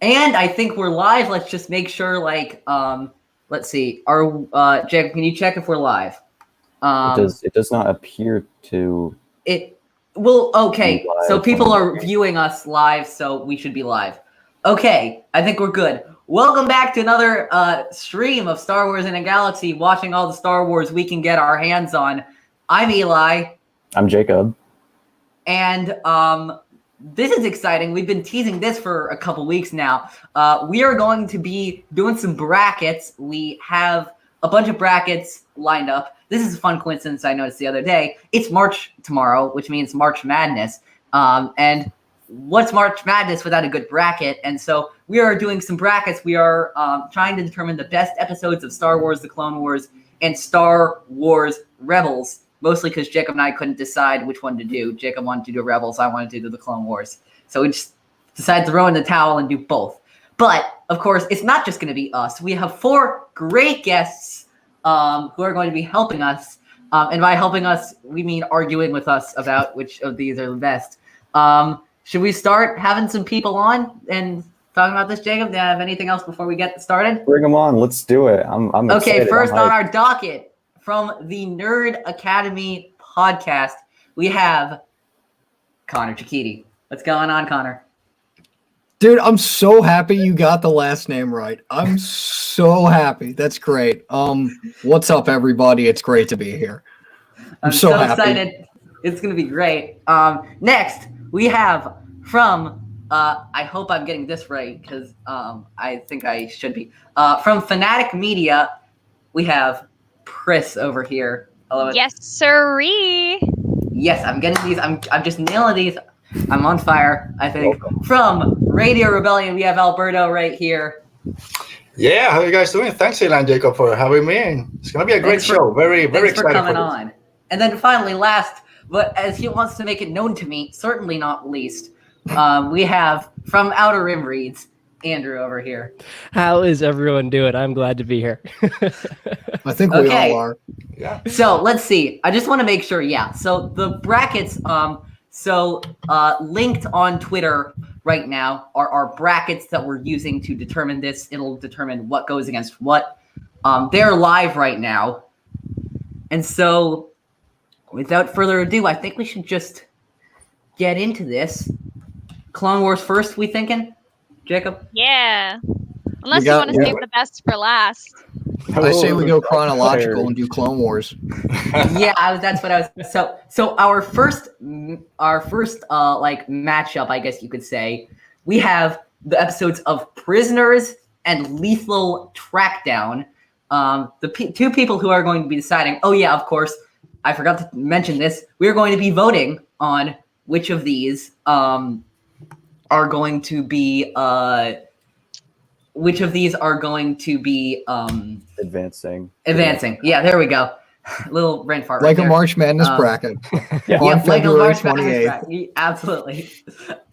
And I think we're live. Let's just make sure, let's see. Jacob, can you check if we're live? It does not appear to. Okay. So people are viewing us live, so we should be live. Okay, I think we're good. Welcome back to another stream of Star Wars in a Galaxy, watching all the Star Wars we can get our hands on. I'm Eli. I'm Jacob. And this is exciting. We've been teasing this for a couple weeks now. We are going to be doing some brackets. We have a bunch of brackets lined up. This is a fun coincidence I noticed the other day. It's March tomorrow, which means March Madness. And what's March Madness without a good bracket? And so we are doing some brackets. We are trying to determine the best episodes of Star Wars, The Clone Wars, and Star Wars Rebels. Mostly because Jacob and I couldn't decide which one to do. Jacob wanted to do Rebels. I wanted to do the Clone Wars. So we just decided to throw in the towel and do both. But, of course, it's not just going to be us. We have 4 great guests who are going to be helping us. And by helping us, we mean arguing with us about which of these are the best. Should we start having some people on and talking about this, Jacob? Do you have anything else before we get started? Bring them on. Let's do it. I'm excited. Okay, first on our docket, from the Nerd Academy podcast, we have Conor Chikiti. What's going on, Conor? Dude, I'm so happy you got the last name right. I'm so happy. That's great. What's up, everybody? It's great to be here. I'm so happy. Excited. It's going to be great. Next, we have from, I hope I'm getting this right because I think I should be. From Fanatic Media, we have Pris over here. Hello. Yes, sirree. Yes, I'm getting these. I'm just nailing these. I'm on fire, I think. Welcome. From Radio Rebellion, we have Alberto right here. Yeah, how are you guys doing? Thanks, Eli and Jacob, for having me in. It's going to be a great show. Very excited for coming on. And then finally, last, but as he wants to make it known to me, certainly not least, we have from Outer Rim Reads, Andrew over here. How is everyone doing? I'm glad to be here. I think we all are. Yeah. So let's see. I just want to make sure. Yeah. So the brackets. Linked on Twitter right now are our brackets that we're using to determine this. It'll determine what goes against what. They're live right now, and so without further ado, I think we should just get into this. Clone Wars first. We thinking? Jacob? Yeah. Unless you want to save the best for last. I say we go chronological and do Clone Wars. Yeah, that's what I was. So our first matchup, I guess you could say, we have the episodes of Prisoners and Lethal Trackdown. The 2 people who are going to be deciding. Oh yeah, of course, I forgot to mention this. We are going to be voting on which of these are going to be advancing. Yeah, there we go. Little brain fart. Like right a March Madness bracket. On February 28th. Absolutely.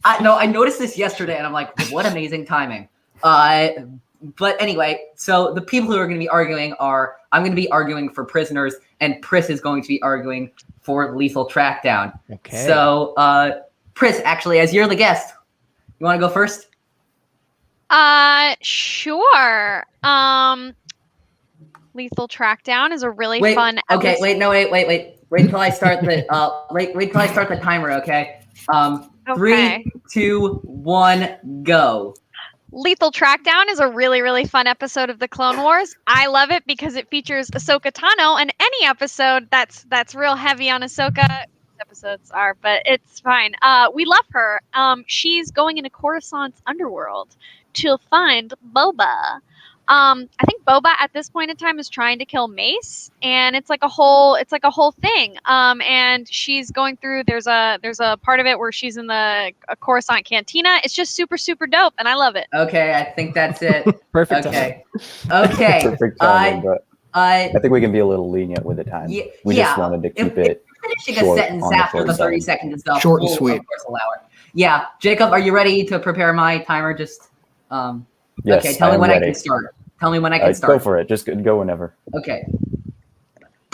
I noticed this yesterday and I'm like, what amazing timing. But anyway, so the people who are going to be arguing are, I'm going to be arguing for Prisoners and Pris is going to be arguing for Lethal Trackdown. Okay. So, Pris, actually, as you're the guest, you want to go first? Sure. Lethal Trackdown is a really fun episode. Okay, wait until I start the wait till I start the timer, okay? 3, 2, 1, go. Lethal Trackdown is a really, really fun episode of the Clone Wars. I love it because it features Ahsoka Tano, and any episode that's real heavy on Ahsoka episodes are, but it's fine. We love her. She's going into Coruscant's underworld to find Boba. I think Boba at this point in time is trying to kill Mace, and it's like a whole thing. And she's going through. There's a part of it where she's in a Coruscant cantina. It's just super, super dope, and I love it. Okay, I think that's it. Perfect. Okay. Perfect timing, but I think we can be a little lenient with the time. We just wanted to keep it finishing a sentence after the 30 seconds is up. Short and sweet. Of course, allow it. Yeah, Jacob, are you ready to prepare my timer? Just Yes, okay. Tell me when ready. I can start. Tell me when I can start. Go for it. Just go whenever. Okay.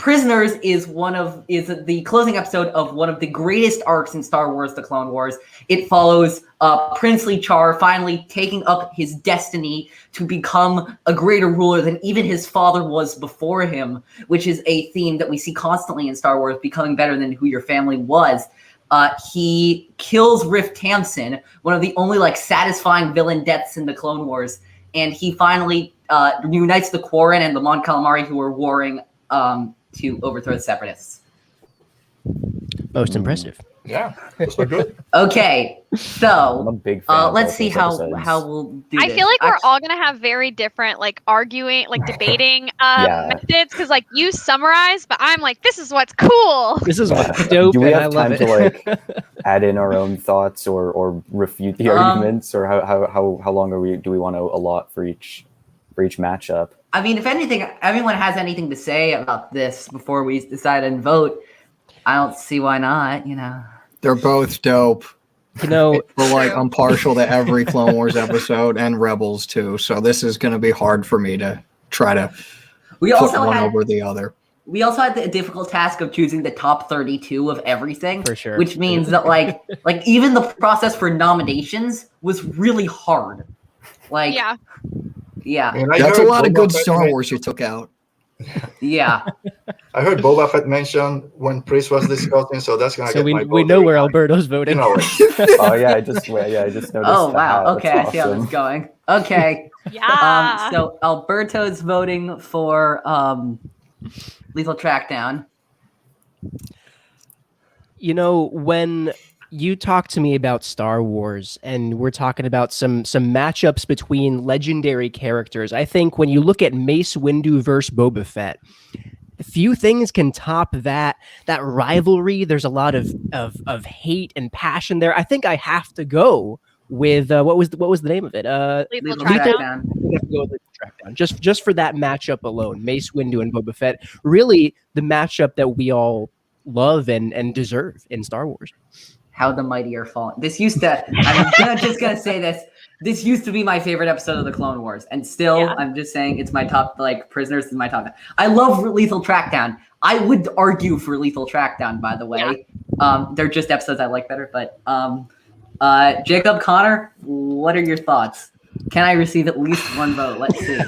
Prisoners is the closing episode of one of the greatest arcs in Star Wars: The Clone Wars. It follows Princely Char finally taking up his destiny to become a greater ruler than even his father was before him, which is a theme that we see constantly in Star Wars, becoming better than who your family was. He kills Riff Tamsin, one of the only satisfying villain deaths in the Clone Wars, and he finally unites the Quarren and the Mon Calamari, who are warring to overthrow the Separatists. Most impressive. Yeah, that's so good. Okay, so I'm a big fan of let's both see those how episodes. we'll do I this. feel like we're all gonna have very different, arguing, debating methods. Because you summarize, but I'm like, this is what's cool. This is what's dope. Do we and have I love time it. to add in our own thoughts or refute the arguments, or how long do we want to allot for each matchup? I mean, if anything, everyone has anything to say about this before we decide and vote, I don't see why not. They're both dope. But I'm partial to every Clone Wars episode and Rebels too, so this is going to be hard for me to try to put one over the other. We also had the difficult task of choosing the top 32 of everything, For sure. which means that even the process for nominations was really hard. Yeah. Yeah. That's a lot of good Star Wars you took out. Yeah. I heard Boba Fett mentioned when Pris was discussing, so that's gonna get my vote. We know where Alberto's voting. Oh yeah, I just noticed. Oh wow. that. Okay, That's I see how awesome. this is going. Okay. Yeah. So Alberto's voting for Lethal Trackdown. When you talk to me about Star Wars and we're talking about some matchups between legendary characters, I think when you look at Mace Windu versus Boba Fett, few things can top that rivalry. There's a lot of hate and passion there. I think I have to go with what was the name of it? Lethal Trackdown. We have to go with Lethal Trackdown. Just for that matchup alone, Mace Windu and Boba Fett, really the matchup that we all love and deserve in Star Wars. How the Mighty Are Falling. This used to, just gonna say this. This used to be my favorite episode of the Clone Wars, and still, I'm just saying it's my top. Prisoners is my top. I love Lethal Trackdown. I would argue for Lethal Trackdown, by the way. Yeah. They're just episodes I like better. But Jacob, Connor, what are your thoughts? Can I receive at least one vote? Let's see.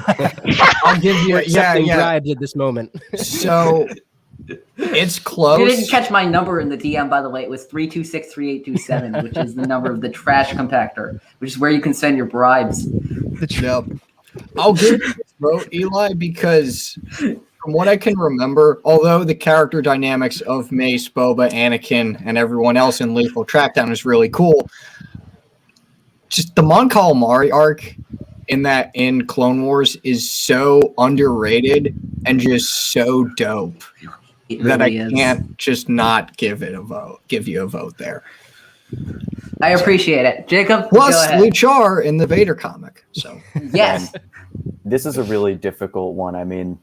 I'll give you bribes at this moment. So. It's close. You didn't catch my number in the DM, by the way. It was 3263827, which is the number of the trash compactor, which is where you can send your bribes. Yep. I'll give you this vote, Eli, because from what I can remember, although the character dynamics of Mace, Boba, Anakin, and everyone else in Lethal Trackdown is really cool, just the Mon Calamari arc in Clone Wars is so underrated and just so dope. That I can't just not give you a vote there. I appreciate it. Jacob, plus Luchar in the Vader comic. So yes. This is a really difficult one. I mean,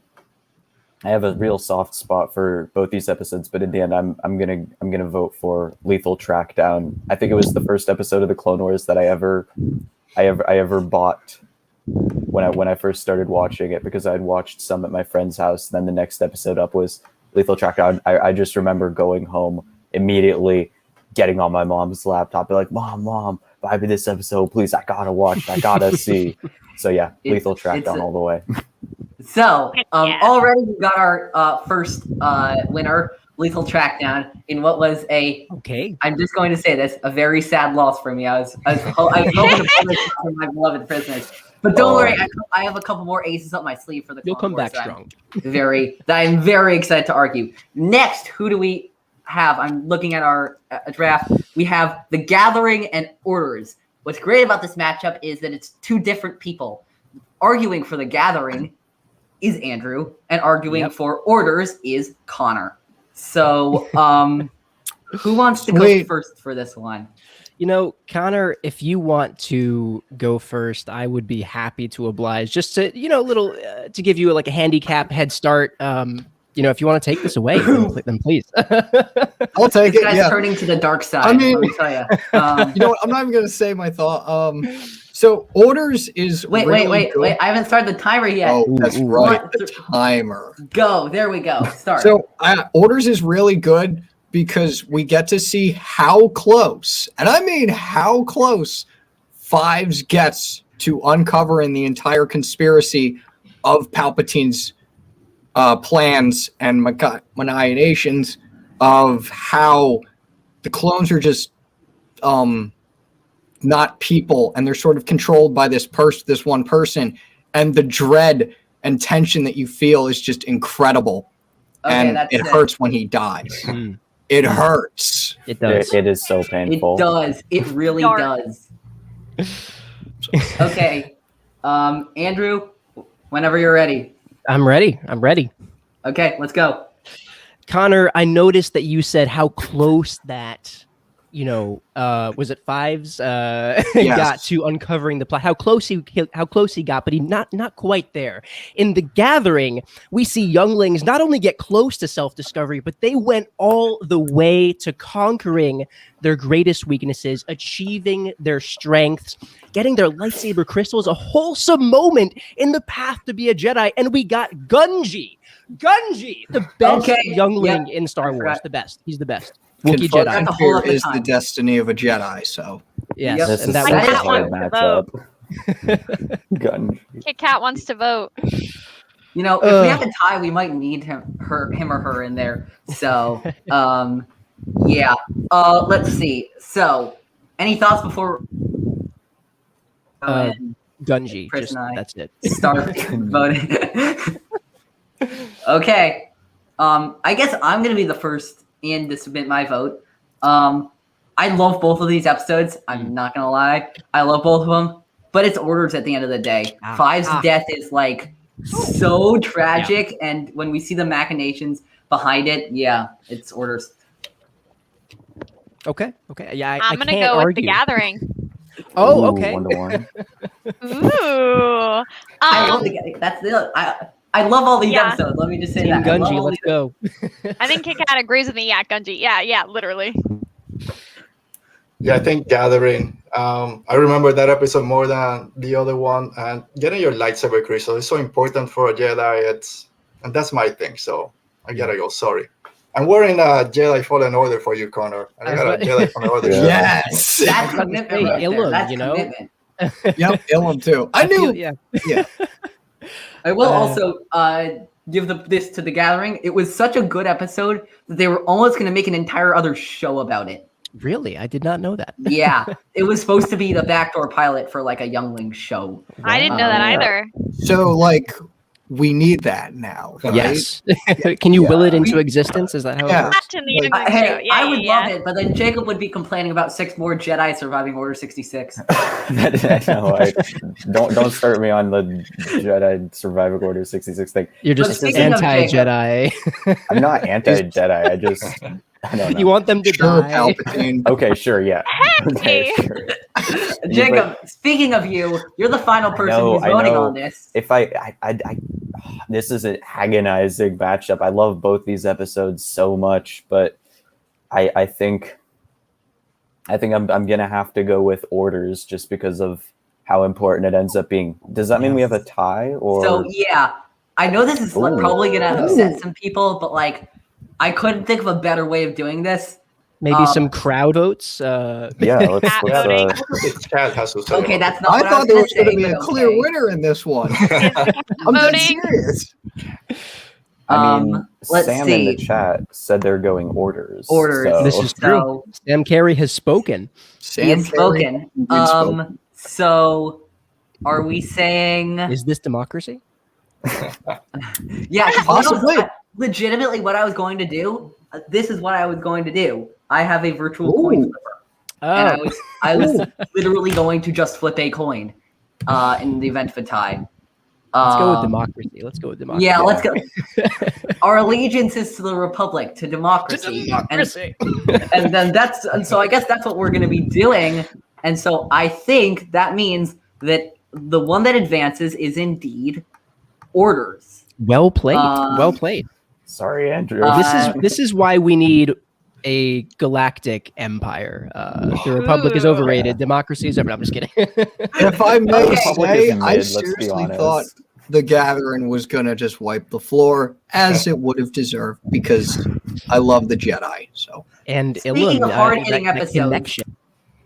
I have a real soft spot for both these episodes, but in the end I'm gonna vote for Lethal Trackdown. I think it was the first episode of the Clone Wars that I ever bought when I first started watching it, because I'd watched some at my friend's house. Then the next episode up was Lethal Trackdown. I just remember going home immediately, getting on my mom's laptop, be like, Mom, buy me this episode, please. I gotta watch. I gotta see. So yeah, Lethal Trackdown all the way. So already we got our first winner, Lethal Trackdown, in what was I'm just going to say this, a very sad loss for me. I was hoping to pull this from my beloved Prisoners. But don't worry, I have a couple more aces up my sleeve for the You'll come Wars back strong. I'm very excited to argue. Next, who do we have? I'm looking at our draft. We have The Gathering and Orders. What's great about this matchup is that it's two different people. Arguing for The Gathering is Andrew, and arguing for Orders is Connor. So, who wants to go first for this one? Connor, if you want to go first, I would be happy to oblige. Just to, to give you a handicap head start. If you want to take this away, then please. I'll take this it. guy's turning to the dark side. Let me tell you. You know what? I'm not even going to say my thought. So orders is Wait, really good. wait! I haven't started the timer yet. Oh, that's Ooh. right. One, The timer. Go. There we go. Start. So orders is really good because we get to see how close, and I mean how close, Fives gets to uncovering the entire conspiracy of Palpatine's plans and machinations of how the clones are just not people, and they're sort of controlled by this one person, and the dread and tension that you feel is just incredible. Okay, And that's it hurts when he dies. It hurts. It does. It is so painful. It does. It really Dark. does. Okay. Andrew, whenever you're ready. I'm ready. Okay, let's go. Connor, I noticed that you said how close that, was it Fives got to uncovering the plot. How close he got, but he not quite there. In The Gathering, we see younglings not only get close to self-discovery, but they went all the way to conquering their greatest weaknesses, achieving their strengths, getting their lightsaber crystals, a wholesome moment in the path to be a Jedi, and we got Gunji, the best youngling in Star Wars, the best. He's the best. Wookiee Jedi. That's a whole Fear other is time. the destiny of a Jedi. So Yes, Yep. This and is that such was- a Cat hard wants matchup. Gun. Kit Kat wants to vote. If we have a tie, we might need him or her in there. So, yeah. Let's see. So, any thoughts before Gunji. Chris Just, and I. that's it. start voting? Okay. I guess I'm gonna be the first in to submit my vote. I love both of these episodes. I'm not gonna lie. I love both of them, but it's orders at the end of the day. Five's death is like so tragic, and when we see the machinations behind it, yeah, it's orders. Okay. Yeah, I'm I gonna can't go with argue. The Gathering. Oh, Ooh, okay. 1-1. Ooh. I love that's the I love all these Yeah. episodes. Let me just say Team that. I love Gunji, all let's these- go. I think Kit Kat agrees with me. Yeah, Gunji. Yeah, literally. Yeah, I think Gathering. I remember that episode more than the other one. And getting your lightsaber crystal is so important for a Jedi. And that's my thing. So I gotta go. Sorry. I'm wearing a Jedi Fallen Order for you, Connor. And I got a Jedi Fallen Order. Yeah. yes, That's commitment Hey, right there. Ilum, That's you know? commitment. yep, Ilum too. I knew. Yeah. I will also give this to The Gathering. It was such a good episode that they were almost going to make an entire other show about it. Really? I did not know that. Yeah, it was supposed to be the backdoor pilot for like a youngling show. I didn't know that either. So like, we need that now. Right? Yes. Can you will it into existence? Is that how Yeah. it works? Watching the youngling Hey, show. Yeah, I would yeah, love it, but then Jacob would be complaining about 6 more Jedi surviving Order 66. Don't start me on the Jedi Surviving Order 66 thing. You're But just speaking of anti-Jedi. I'm not anti-Jedi. I don't know. You want them to Sure, die. Palpatine. Okay, sure, yeah. Okay, Hey. sure. Jacob, speaking of you, you're the final person know, who's I voting know. on this. If this is an agonizing matchup. I love both these episodes so much, but I think I'm gonna have to go with orders just because of how important it ends up being. Does that mean we have a tie or? So yeah, I know this is Ooh. probably gonna upset some people, but like, I couldn't think of a better way of doing this. Maybe some crowd votes. Yeah, let's Cat voting. Cat has to say Okay, about that's not I what I thought was there gonna was going to say, be a but clear okay. winner in this one. I'm dead Voting. serious. I mean, let's Sam see. in the chat said they're going orders. Orders. so- This is true. So Sam Carey has spoken. he has spoken. Carey, spoken. So are we saying? Is this democracy? Yeah, 'cause Possibly. legitimately, what I was going to do. This is what I was going to do. I have a virtual coin Ooh. flipper, and Oh, I was literally going to just flip a coin in the event of a tie. let's go with democracy. Yeah, let's go. Our allegiance is to the republic, to democracy, and then so I guess that's what we're going to be doing. And so I think that means that the one that advances is indeed orders. Well played. Um, Well played. Sorry, Andrew. Uh, This is why we need a galactic empire. The Republic is overrated. Democracy is over. No, I'm just kidding. If I may Republic say, is I mid, let's be seriously honest. thought the Gathering was gonna just wipe the floor, as it would have deserved, because I love the Jedi. So, And Speaking of hard-hitting that episodes, connection.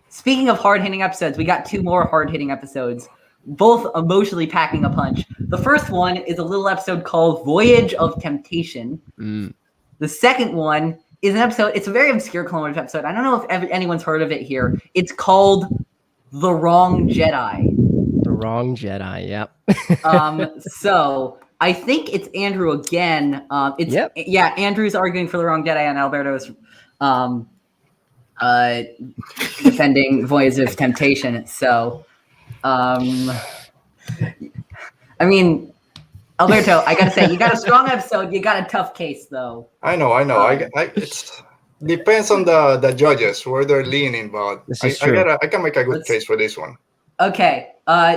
Speaking of hard-hitting episodes, we got 2 more hard-hitting episodes, both emotionally packing a punch. The first one is a little episode called Voyage of Temptation. The second one is an episode, it's a very obscure Clone Wars episode. I don't know if anyone's heard of it here. It's called The Wrong Jedi. The Wrong Jedi, yep. So I think it's Andrew again. Yeah, Andrew's arguing for The Wrong Jedi and Alberto's defending Voyage of Temptation. So, I mean, Alberto, I gotta say, you got a strong episode. You got a tough case, though. I know. It depends on the judges where they're leaning, but This is true. I can make a good case for this one. Okay,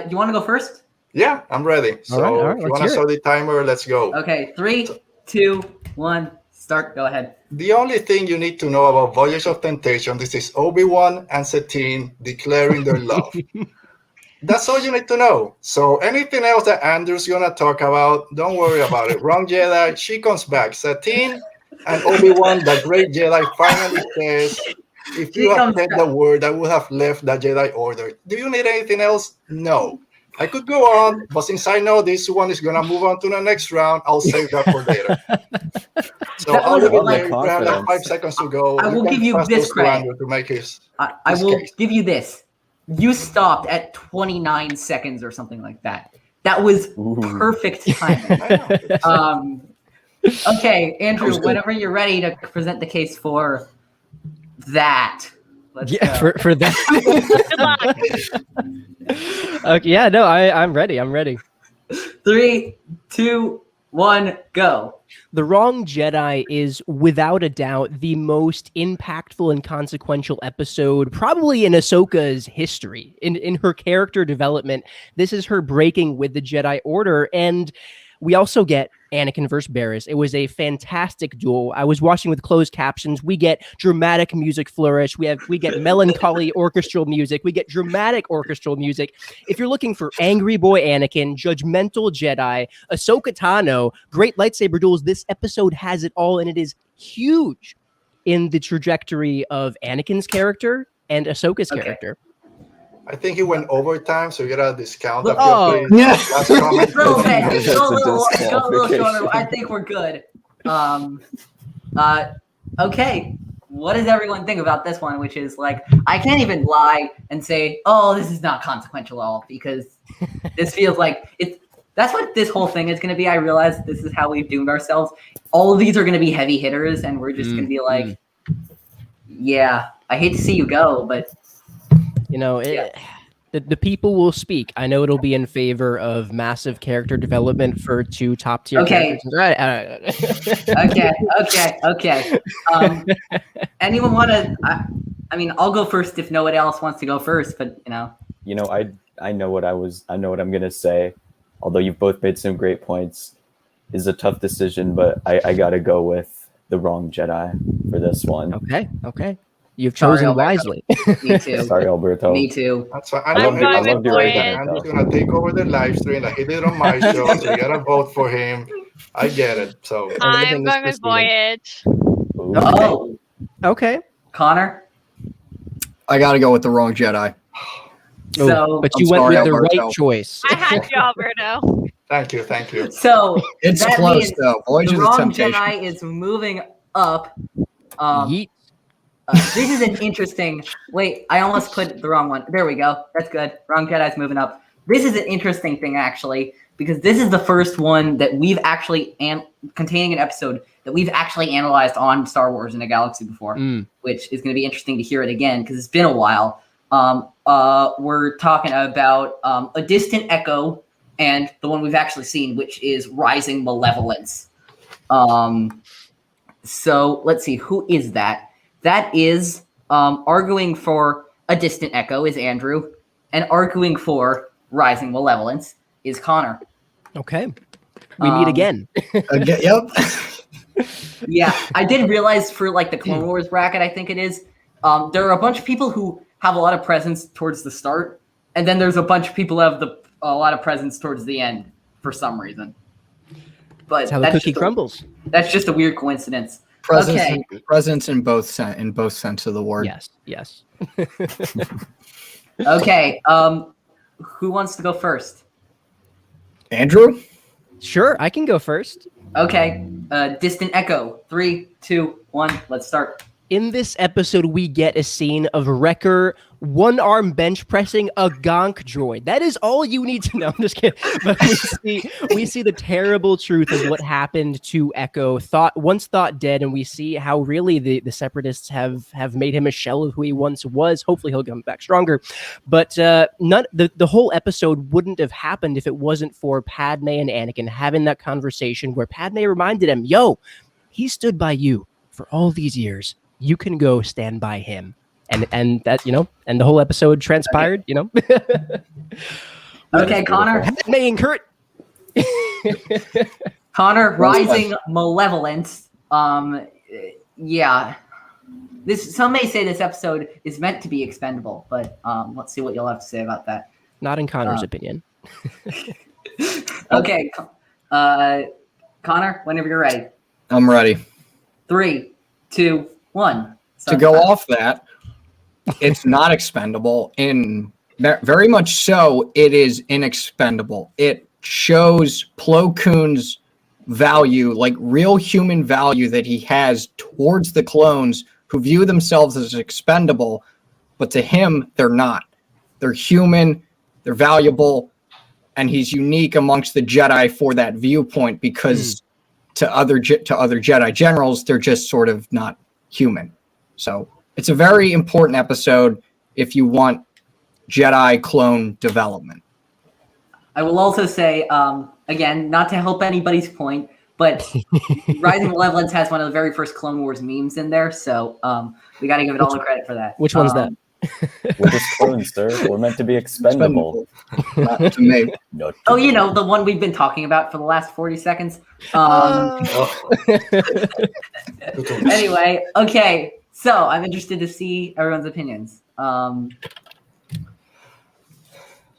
you want to go first? Yeah, I'm ready. So all right, if you let's want to hear start the timer, let's go. Okay, 3, 2, 1, start. Go ahead. The only thing you need to know about Voyage of Temptation, this is Obi-Wan and Satine declaring their love. That's all you need to know. So anything else that Andrew's gonna talk about, don't worry about it. Wrong Jedi, she comes back. Satine and Obi-Wan, the great Jedi, finally says, if you had said the word, I would have left the Jedi Order. Do you need anything else? No. I could go on, but since I know this one is gonna move on to the next round, I'll save that for later. So That I'll was leave it like there. You have like 5 seconds to go. I will can give you pass this those to credit. Andrew to make his I This will case. give you this. You stopped at 29 seconds or something like that. That was perfect timing. I know. Okay, Andrew, That was good. whenever you're ready to present the case for that. Let's Yeah, go. for that. Good luck. Okay, yeah, no, I'm ready. I'm ready. 3, 2, 1, go. The Wrong Jedi is without a doubt the most impactful and consequential episode probably in Ahsoka's history. In her character development, this is her breaking with the Jedi Order, and we also get Anakin versus Barriss. It was a fantastic duel. I was watching with closed captions. We get dramatic music flourish. We get melancholy orchestral music. We get dramatic orchestral music. If you're looking for angry boy Anakin, judgmental Jedi, Ahsoka Tano, great lightsaber duels, this episode has it all, and it is huge in the trajectory of Anakin's character and Ahsoka's Okay. character. I think he went overtime, so you get a discount. Oh. Yeah. Last comment. Go ahead. That's Go a a little shorter. disqualification. I think we're good. Okay. What does everyone think about this one? Which is like, I can't even lie and say, oh, this is not consequential at all, because this feels like it's. That's what this whole thing is going to be. I realize this is how we've doomed ourselves. All of these are going to be heavy hitters, and we're just going to be like, yeah, I hate to see you go, but You know, the people will speak. I know it'll be in favor of massive character development for 2 top tier Okay. characters. Okay. Anyone want to? I mean, I'll go first if no one else wants to go first. But You know, I know what I'm gonna say. Although you've both made some great points, is a tough decision, but I gotta go with The Wrong Jedi for this one. Okay. You've Sorry, chosen Alberto. wisely. me too. Sorry, Alberto. Me too. That's fine. I I love know your- I Andrew's loved your Voyage. argument, Andrew's though. gonna take over the live stream like he did on my show, so you gotta vote for him. I get it. So Everything I'm is going with proceeding. Voyage. Ooh. Oh, Okay. Connor. I got to go with the Wrong Jedi. So, But I'm you went sorry, with the Alberto. right choice. I had you, Alberto. thank you. so It's that close means though. Voyage the of Wrong Temptation. Jedi is moving up. Yeet. This is an interesting. Wait, I almost put the wrong one. There we go. That's good. Wrong Jedi's moving up. This is an interesting thing actually, because this is the first one that we've actually containing an episode that we've actually analyzed on Star Wars in a Galaxy before, which is going to be interesting to hear it again because it's been a while. We're talking about A Distant Echo and the one we've actually seen, which is Rising Malevolence. So let's see, who is that? That is arguing for A Distant Echo is Andrew, and arguing for Rising Malevolence is Connor. Okay. We meet again. Yep. Yeah, I did realize for like the Clone Wars bracket, I think it is, there are a bunch of people who have a lot of presence towards the start, and then there's a bunch of people who have a lot of presence towards the end for some reason. But That's how the cookie crumbles. That's just a weird coincidence. Presence in both sense of the word. Yes. Okay, who wants to go first? Andrew? Sure, I can go first. Okay, Distant Echo. 3, 2, 1. Let's start. In this episode, we get a scene of Wrecker one-arm bench pressing a gonk droid. That is all you need to know. I'm just kidding. But we see the terrible truth of what happened to Echo. Once thought dead, and we see how really the Separatists have made him a shell of who he once was. Hopefully, he'll come back stronger. But the whole episode wouldn't have happened if it wasn't for Padme and Anakin having that conversation where Padme reminded him, "Yo, he stood by you for all these years. You can go stand by him." And that, and the whole episode transpired, Okay, Connor. May incur Connor, Rising Malevolence. Yeah. Some may say this episode is meant to be expendable, but let's see what you'll have to say about that. Not in Connor's opinion. Okay. Connor, whenever you're ready. I'm ready. 3, 2, 1. To go off that, it's not expendable. Very much so, it is inexpendable. It shows Plo Koon's value, like real human value that he has towards the clones who view themselves as expendable, but to him, they're not. They're human, they're valuable, and he's unique amongst the Jedi for that viewpoint because to other Jedi generals, they're just sort of not human. So it's a very important episode if you want Jedi clone development. I will also say, again, not to help anybody's point, but Rising Malevolence has one of the very first Clone Wars memes in there, so we got to give it all the credit for that. Which one's that? We're just clones, sir. We're meant to be expendable. Not to me. The one we've been talking about for the last 40 seconds. Anyway, okay. So I'm interested to see everyone's opinions.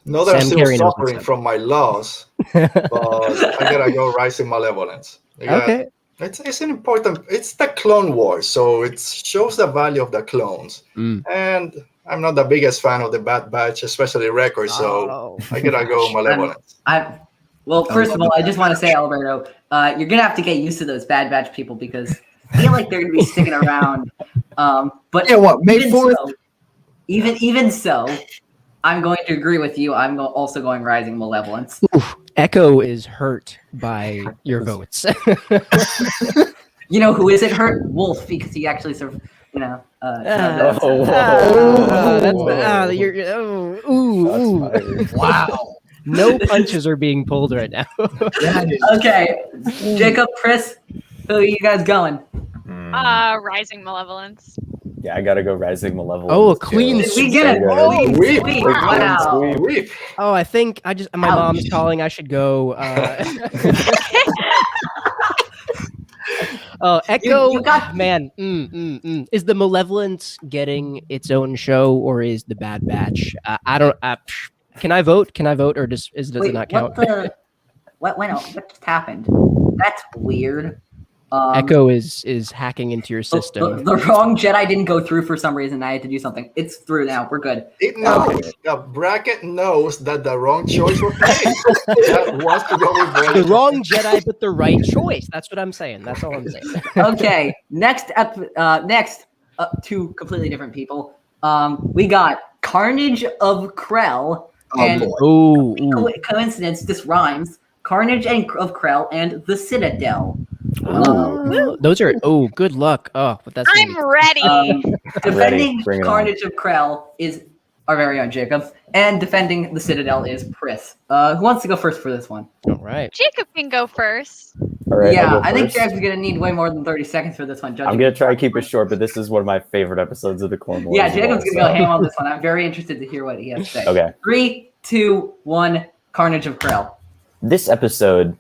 No, that I'm still suffering from my loss, but I gotta go Rising Malevolence. Okay. It's an important. It's the Clone Wars, so it shows the value of the clones. And I'm not the biggest fan of the Bad Batch, especially Wrecker, so I gotta go Malevolence. Well, first of all, I just want to say, Alberto, you're gonna have to get used to those Bad Batch people because I feel like they're gonna be sticking around. But yeah, what May 4th? Even so, I'm going to agree with you. I'm also going Rising Malevolence. Oof, Echo is hurt by your votes. You know who isn't hurt? Wolf, because he actually sort of, Wow. No punches are being pulled right now. Okay, Jacob, Pris, who are you guys going? Rising Malevolence. Yeah, I gotta go Rising Malevolence. Oh, a clean sweep. We get it. Sweep. Wow. Oh, I think my mom's calling. I should go. Echo, you got... man. Is the Malevolence getting its own show, or is the Bad Batch? I don't. Can I vote? Or does it not count? What just happened? That's weird. Echo is hacking into your system. The Wrong Jedi didn't go through for some reason. I had to do something. It's through now. We're good. It knows. The bracket knows that the wrong choice was made. That wants to go with the Wrong Jedi, but the right choice. That's what I'm saying. That's all I'm saying. Okay. Next, two completely different people. We got Carnage of Krell. Coincidence, this rhymes. Carnage of Krell and the Citadel. Those are good luck. But that's I'm ready. Defending Carnage of Krell is our very own Jacob, and defending the Citadel is Pris. Who wants to go first for this one? All right, Jacob can go first. All right, yeah, I think Jacob's gonna need way more than 30 seconds for this one. I'm gonna try to keep it short, but this is one of my favorite episodes of the Clone Wars. Yeah, Jacob's gonna go ham on this one. I'm very interested to hear what he has to say. Okay. 3, 2, 1. Carnage of Krell. This episode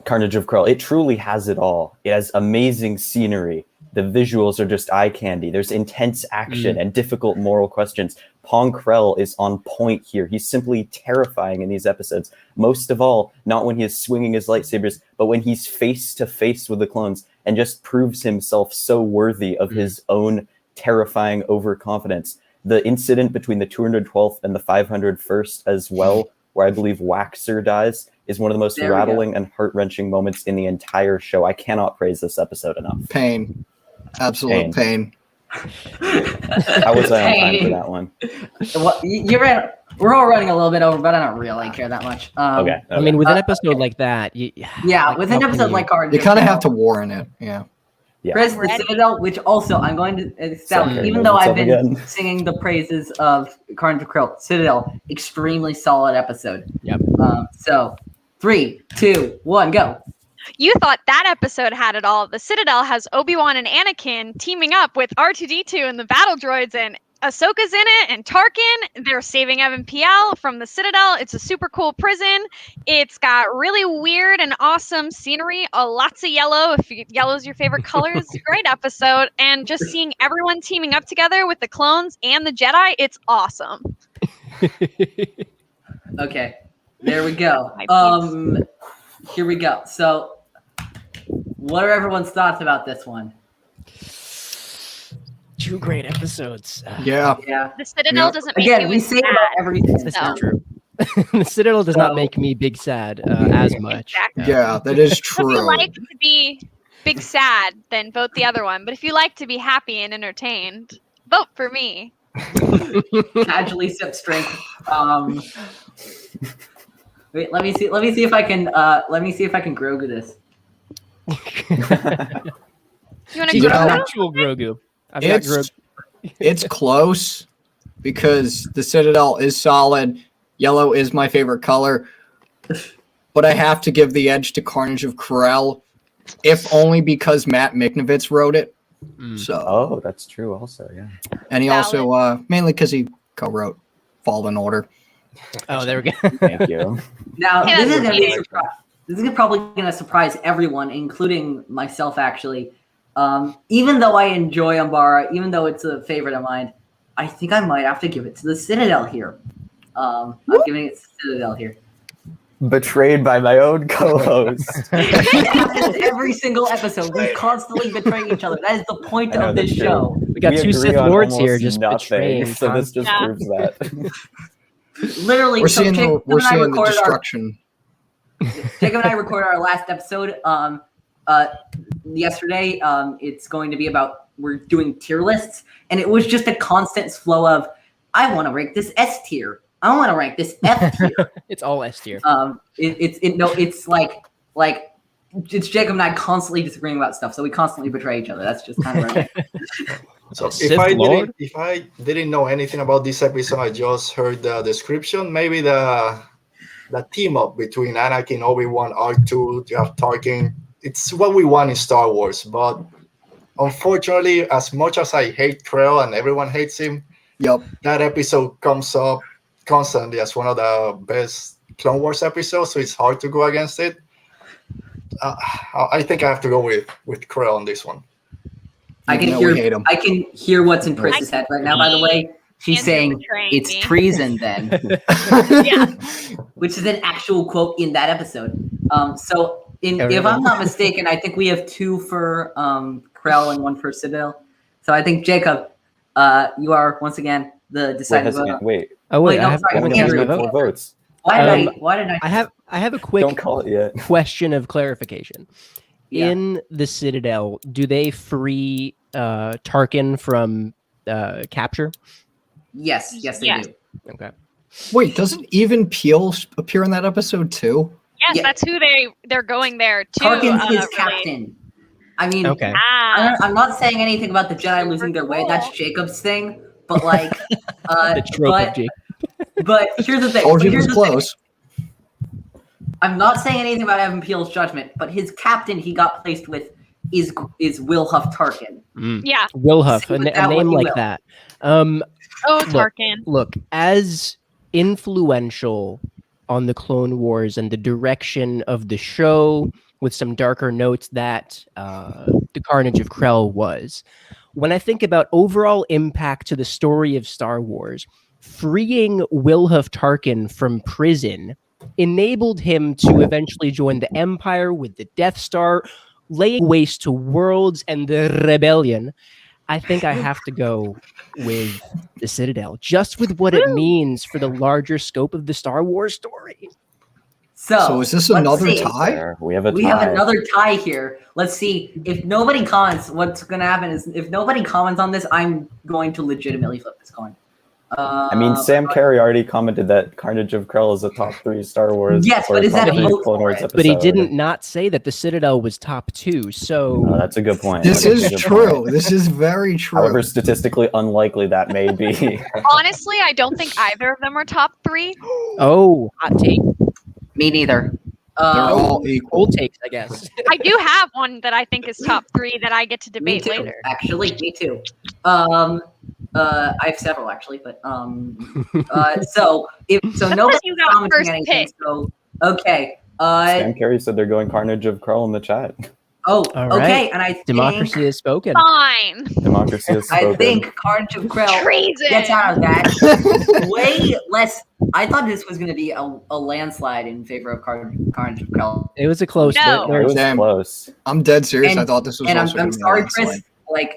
Carnage of Krell. It truly has it all. It has amazing scenery. The visuals are just eye candy. There's intense action and difficult moral questions. Pong Krell is on point here. He's simply terrifying in these episodes. Most of all, not when he is swinging his lightsabers, but when he's face to face with the clones and just proves himself so worthy of his own terrifying overconfidence. The incident between the 212th and the 501st as well, where I believe Waxer dies, is one of the most rattling and heart-wrenching moments in the entire show. I cannot praise this episode enough. Pain. Absolute pain. How was I on time for that one? Well, we're all running a little bit over, but I don't really care that much. Okay. I mean, with an episode like that, with an episode like Carnage, you kind of have to warn it. Yeah. Pris, the Citadel, which also I'm going to establish, even though I've been singing the praises of Carnage of Krell, Citadel, extremely solid episode. Yep. So 3, 2, 1, go. You thought that episode had it all. The Citadel has Obi-Wan and Anakin teaming up with R2-D2 and the battle droids, and Ahsoka's in it, and Tarkin. They're saving Evan PL from the Citadel. It's a super cool prison. It's got really weird and awesome scenery. Lots of yellow. If yellow's your favorite color, it's a great episode. And just seeing everyone teaming up together with the clones and the Jedi, it's awesome. Okay, there we go. Here we go. So, what are everyone's thoughts about this one? 2 great episodes. Yeah. The Citadel doesn't make Again, you we say sad. about everything. That's not true. The Citadel does not make me big sad as much. Exactly. Yeah, that is If you true. like to be big sad, then vote the other one. But if you like to be happy and entertained, vote for me. Casually sip strength. Wait, let me see if I can Grogu this. You want to You grow? know, Actual Grogu. I've got Grogu. It's close because the Citadel is solid. Yellow is my favorite color. But I have to give the edge to Carnage of Krell, if only because Matt Miknovitz wrote it. So, that's true also, yeah. and he also, mainly because he co-wrote Fallen Order. Oh, there we go. Thank you. Now, Yeah, this is going to be a yeah. surprise. This is probably going to surprise everyone, including myself, actually. Even though I enjoy Umbara, even though it's a favorite of mine, I think I might have to give it to the Citadel here. I'm giving it to the Citadel here. Betrayed by my own co-host. It happens every single episode. We constantly betray each other. That is the point of this show. We got 2 agree Sith on Lords here almost just betraying. so this just proves that. Literally, We're so seeing Jacob the and I recorded our destruction. Jacob and I recorded our last episode yesterday. It's going to be about, we're doing tier lists, and it was just a constant flow of, I want to rank this S tier. I want to rank this F tier. It's all S tier. It's like it's Jacob and I constantly disagreeing about stuff, so we constantly betray each other. That's just kind of right. So Sith if I didn't know anything about this episode, I just heard the description. Maybe the team up between Anakin, Obi-Wan, R2, you have Tarkin. It's what we want in Star Wars. But unfortunately, as much as I hate Krell and everyone hates him, that episode comes up constantly as one of the best Clone Wars episodes. So it's hard to go against it. I think I have to go with Krell on this one. I can hear what's in Pris's head right now. By the way, she's saying it's treason. Then, which is an actual quote in that episode. If I'm not mistaken, I think we have 2 for Krell and 1 for Citadel. So I think Jacob, you are once again the deciding vote. Wait. Oh wait, no, I have sorry, one Andrew. vote. 4 votes. Why did I? I have a quick Don't call it yet. question of clarification. Yeah. In the Citadel, do they free Tarkin from capture? Yes, they do. Okay. Wait, doesn't even Peel appear in that episode too? Yes, Yeah. that's who they're going there too. Tarkin's his really. captain. I mean, Okay. I'm not saying anything about the Jedi losing their way. That's Jacob's thing. But like, The trope of Jake. but here's the thing. Told you it Here's was the thing. close. I'm not saying anything about Evan Peele's judgment, but his captain he got placed with is Wilhuff Tarkin. Yeah. Wilhuff, Say a with that name what you like will. that. Oh, Tarkin. Look, as influential on the Clone Wars and the direction of the show, with some darker notes that the Carnage of Krell was. When I think about overall impact to the story of Star Wars, freeing Wilhuff Tarkin from prison enabled him to eventually join the Empire with the Death Star, laying waste to worlds and the rebellion. I think I have to go with the Citadel, just with what it means for the larger scope of the Star Wars story. So is this let's another see. tie? We have a tie. We have another tie here. Let's see. If nobody comments, what's going to happen is if nobody comments on this, I'm going to legitimately flip this coin. I mean, Sam Carey already commented that Carnage of Krell is a top 3 Star Wars. Yes, but is that a vote for it? But he didn't not say that the Citadel was top 2. So that's a good point. This is true. This is very true. However, statistically unlikely that may be. Honestly, I don't think either of them are top 3. Oh, hot take. Me neither. They're all equal. Old takes, I guess. I do have one that I think is top 3 that I get to debate Me too, later. actually, me too. I have several actually, but so nobody's You got commenting first anything. pick. So okay. Sam Carey said they're going Carnage of Krell in the chat. Oh, All okay, right. and I think Democracy has spoken. Fine. Democracy has spoken. I think Carnage of Krell Treason. gets out of that way less. I thought this was going to be a landslide in favor of Carnage of Krell. It was a close No. there It was Damn. close. I'm dead serious. And- I thought this was And also I'm gonna be a sorry, landslide. Pris.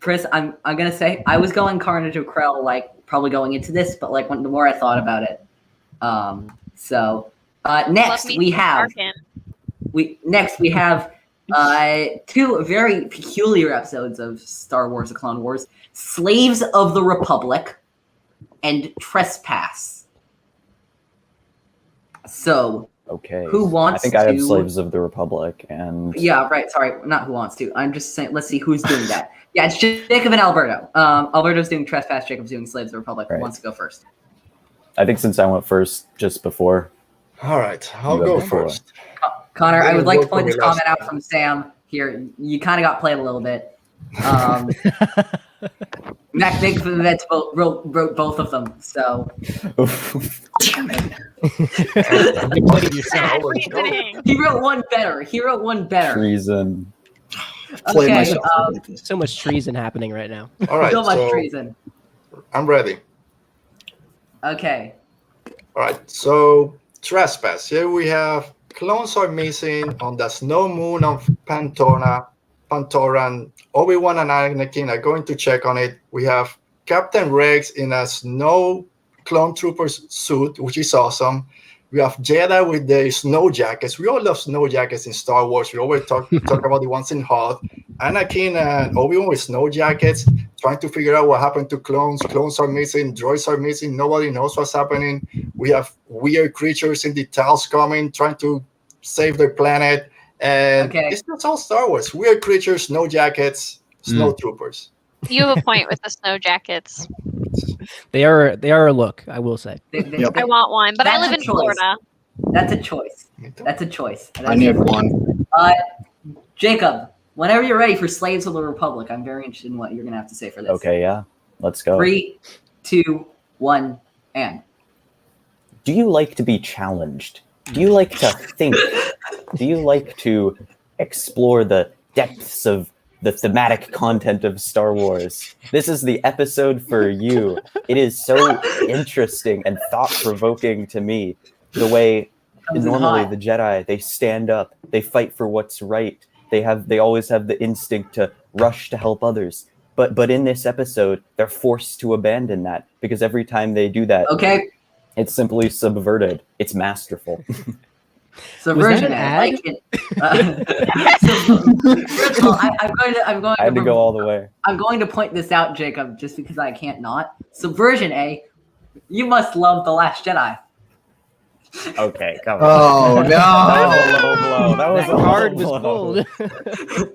Pris, I'm gonna say I was going Carnage of Krell probably going into this, but the more I thought about it, next Love me we some have Tarkin. 2 very peculiar episodes of Star Wars: The Clone Wars: Slaves of the Republic and Trespass. So Okay. who wants I think I have to- Slaves of the Republic and yeah, right. Sorry, not who wants to. I'm just saying. Let's see who's doing that. Yeah, it's Jacob and Alberto. Alberto's doing Trespass. Jacob's doing Slaves of the Republic. Right. Who wants to go first? I think since I went first just before. All right, I'll You go go before. first. Connor, I would like to point this Last comment out time. from Sam here. You kind of got played a little bit. Mac Big Vets wrote both of them. So Damn it. You played yourself. Reasoning. he wrote one better. Treason. Played Okay, myself. with this. So much treason happening right now. All right, So much so treason. I'm ready. Okay. All right, so Trespass. Here we have clones are missing on the snow moon of Pantoran. Obi-Wan and Anakin are going to check on it. We have Captain Rex in a snow clone trooper suit, which is awesome. We have Jedi with the snow jackets. We all love snow jackets in Star Wars. We always talk about the ones in Hoth. Anakin and Obi-Wan with snow jackets, trying to figure out what happened to clones. Clones are missing. Droids are missing. Nobody knows what's happening. We have weird creatures in the tiles coming, trying to save their planet. And Okay. it's not all Star Wars. Weird creatures, snow jackets, snow troopers. You have a point with the snow jackets. They are a look, I will say. Yep. I want one, but I That's live a in choice. Florida. That's a choice. Me too. That's a choice. I need one. Jacob, whenever you're ready for Slaves of the Republic, I'm very interested in what you're gonna have to say for this. Okay, yeah. Let's go. 3, 2, 1, and. Do you like to be challenged? Do you like to think? Do you like to explore the depths of the thematic content of Star Wars? This is the episode for you. It is so interesting and thought-provoking to me. The way Comes in normally hot. the Jedi, they stand up, they fight for what's right. They always have the instinct to rush to help others. But in this episode, they're forced to abandon that because every time they do that, Okay, it's simply subverted. It's masterful. subversion. an I ad? like it. First of all, I'm going I had to to go all the way. I'm going to point this out, Jacob, just because I can't not. Subversion A. You must love The Last Jedi. Okay, come on. Oh That was a no! low blow. That was That a card low was blow. bold.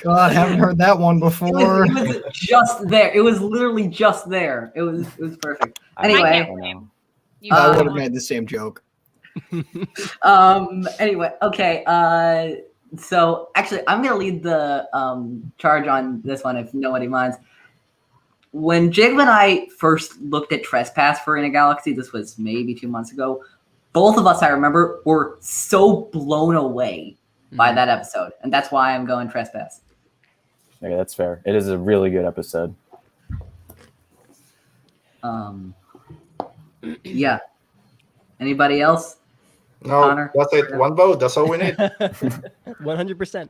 God, haven't heard that one before. It was just there. It was literally just there. It was perfect. I Anyway, don't know. You I Uh, would have made the same joke. Anyway, okay. So actually, I'm gonna lead the charge on this one if nobody minds. when Jacob and I first looked at Trespass for In a Galaxy, this was maybe 2 months ago, both of us, I remember, were so blown away by that episode. And that's why I'm going Trespass. Okay, that's fair. It is a really good episode. Yeah. Anybody else? No, Conor? that's it. One vote. That's all we need. 100%.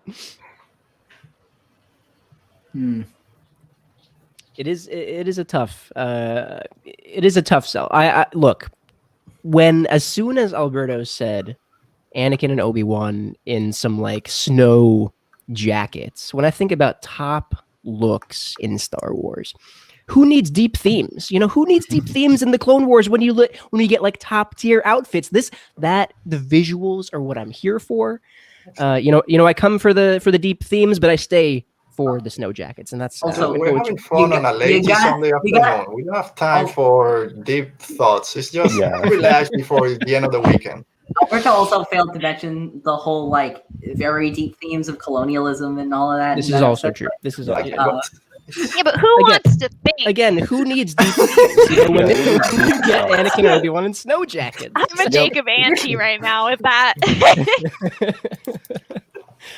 It is a tough sell. I look, as soon as Alberto said Anakin and Obi-Wan in some like snow jackets, when I think about top looks in Star Wars, who needs deep themes? Who needs deep themes in the Clone Wars when you get like top tier outfits? The visuals are what I'm here for. I come for the deep themes, but I stay for the snow jackets, and that's Also, We're having fun on a lazy Sunday afternoon. We don't have time for deep thoughts. It's just relax before the end of the weekend. Alberto also failed to mention the whole like very deep themes of colonialism and all of that. This is also true. This is also Yeah, but who wants to think? Again, who needs deep themes? When you get Anakin and Obi-Wan in snow jackets. I'm a Jacob auntie right now with that.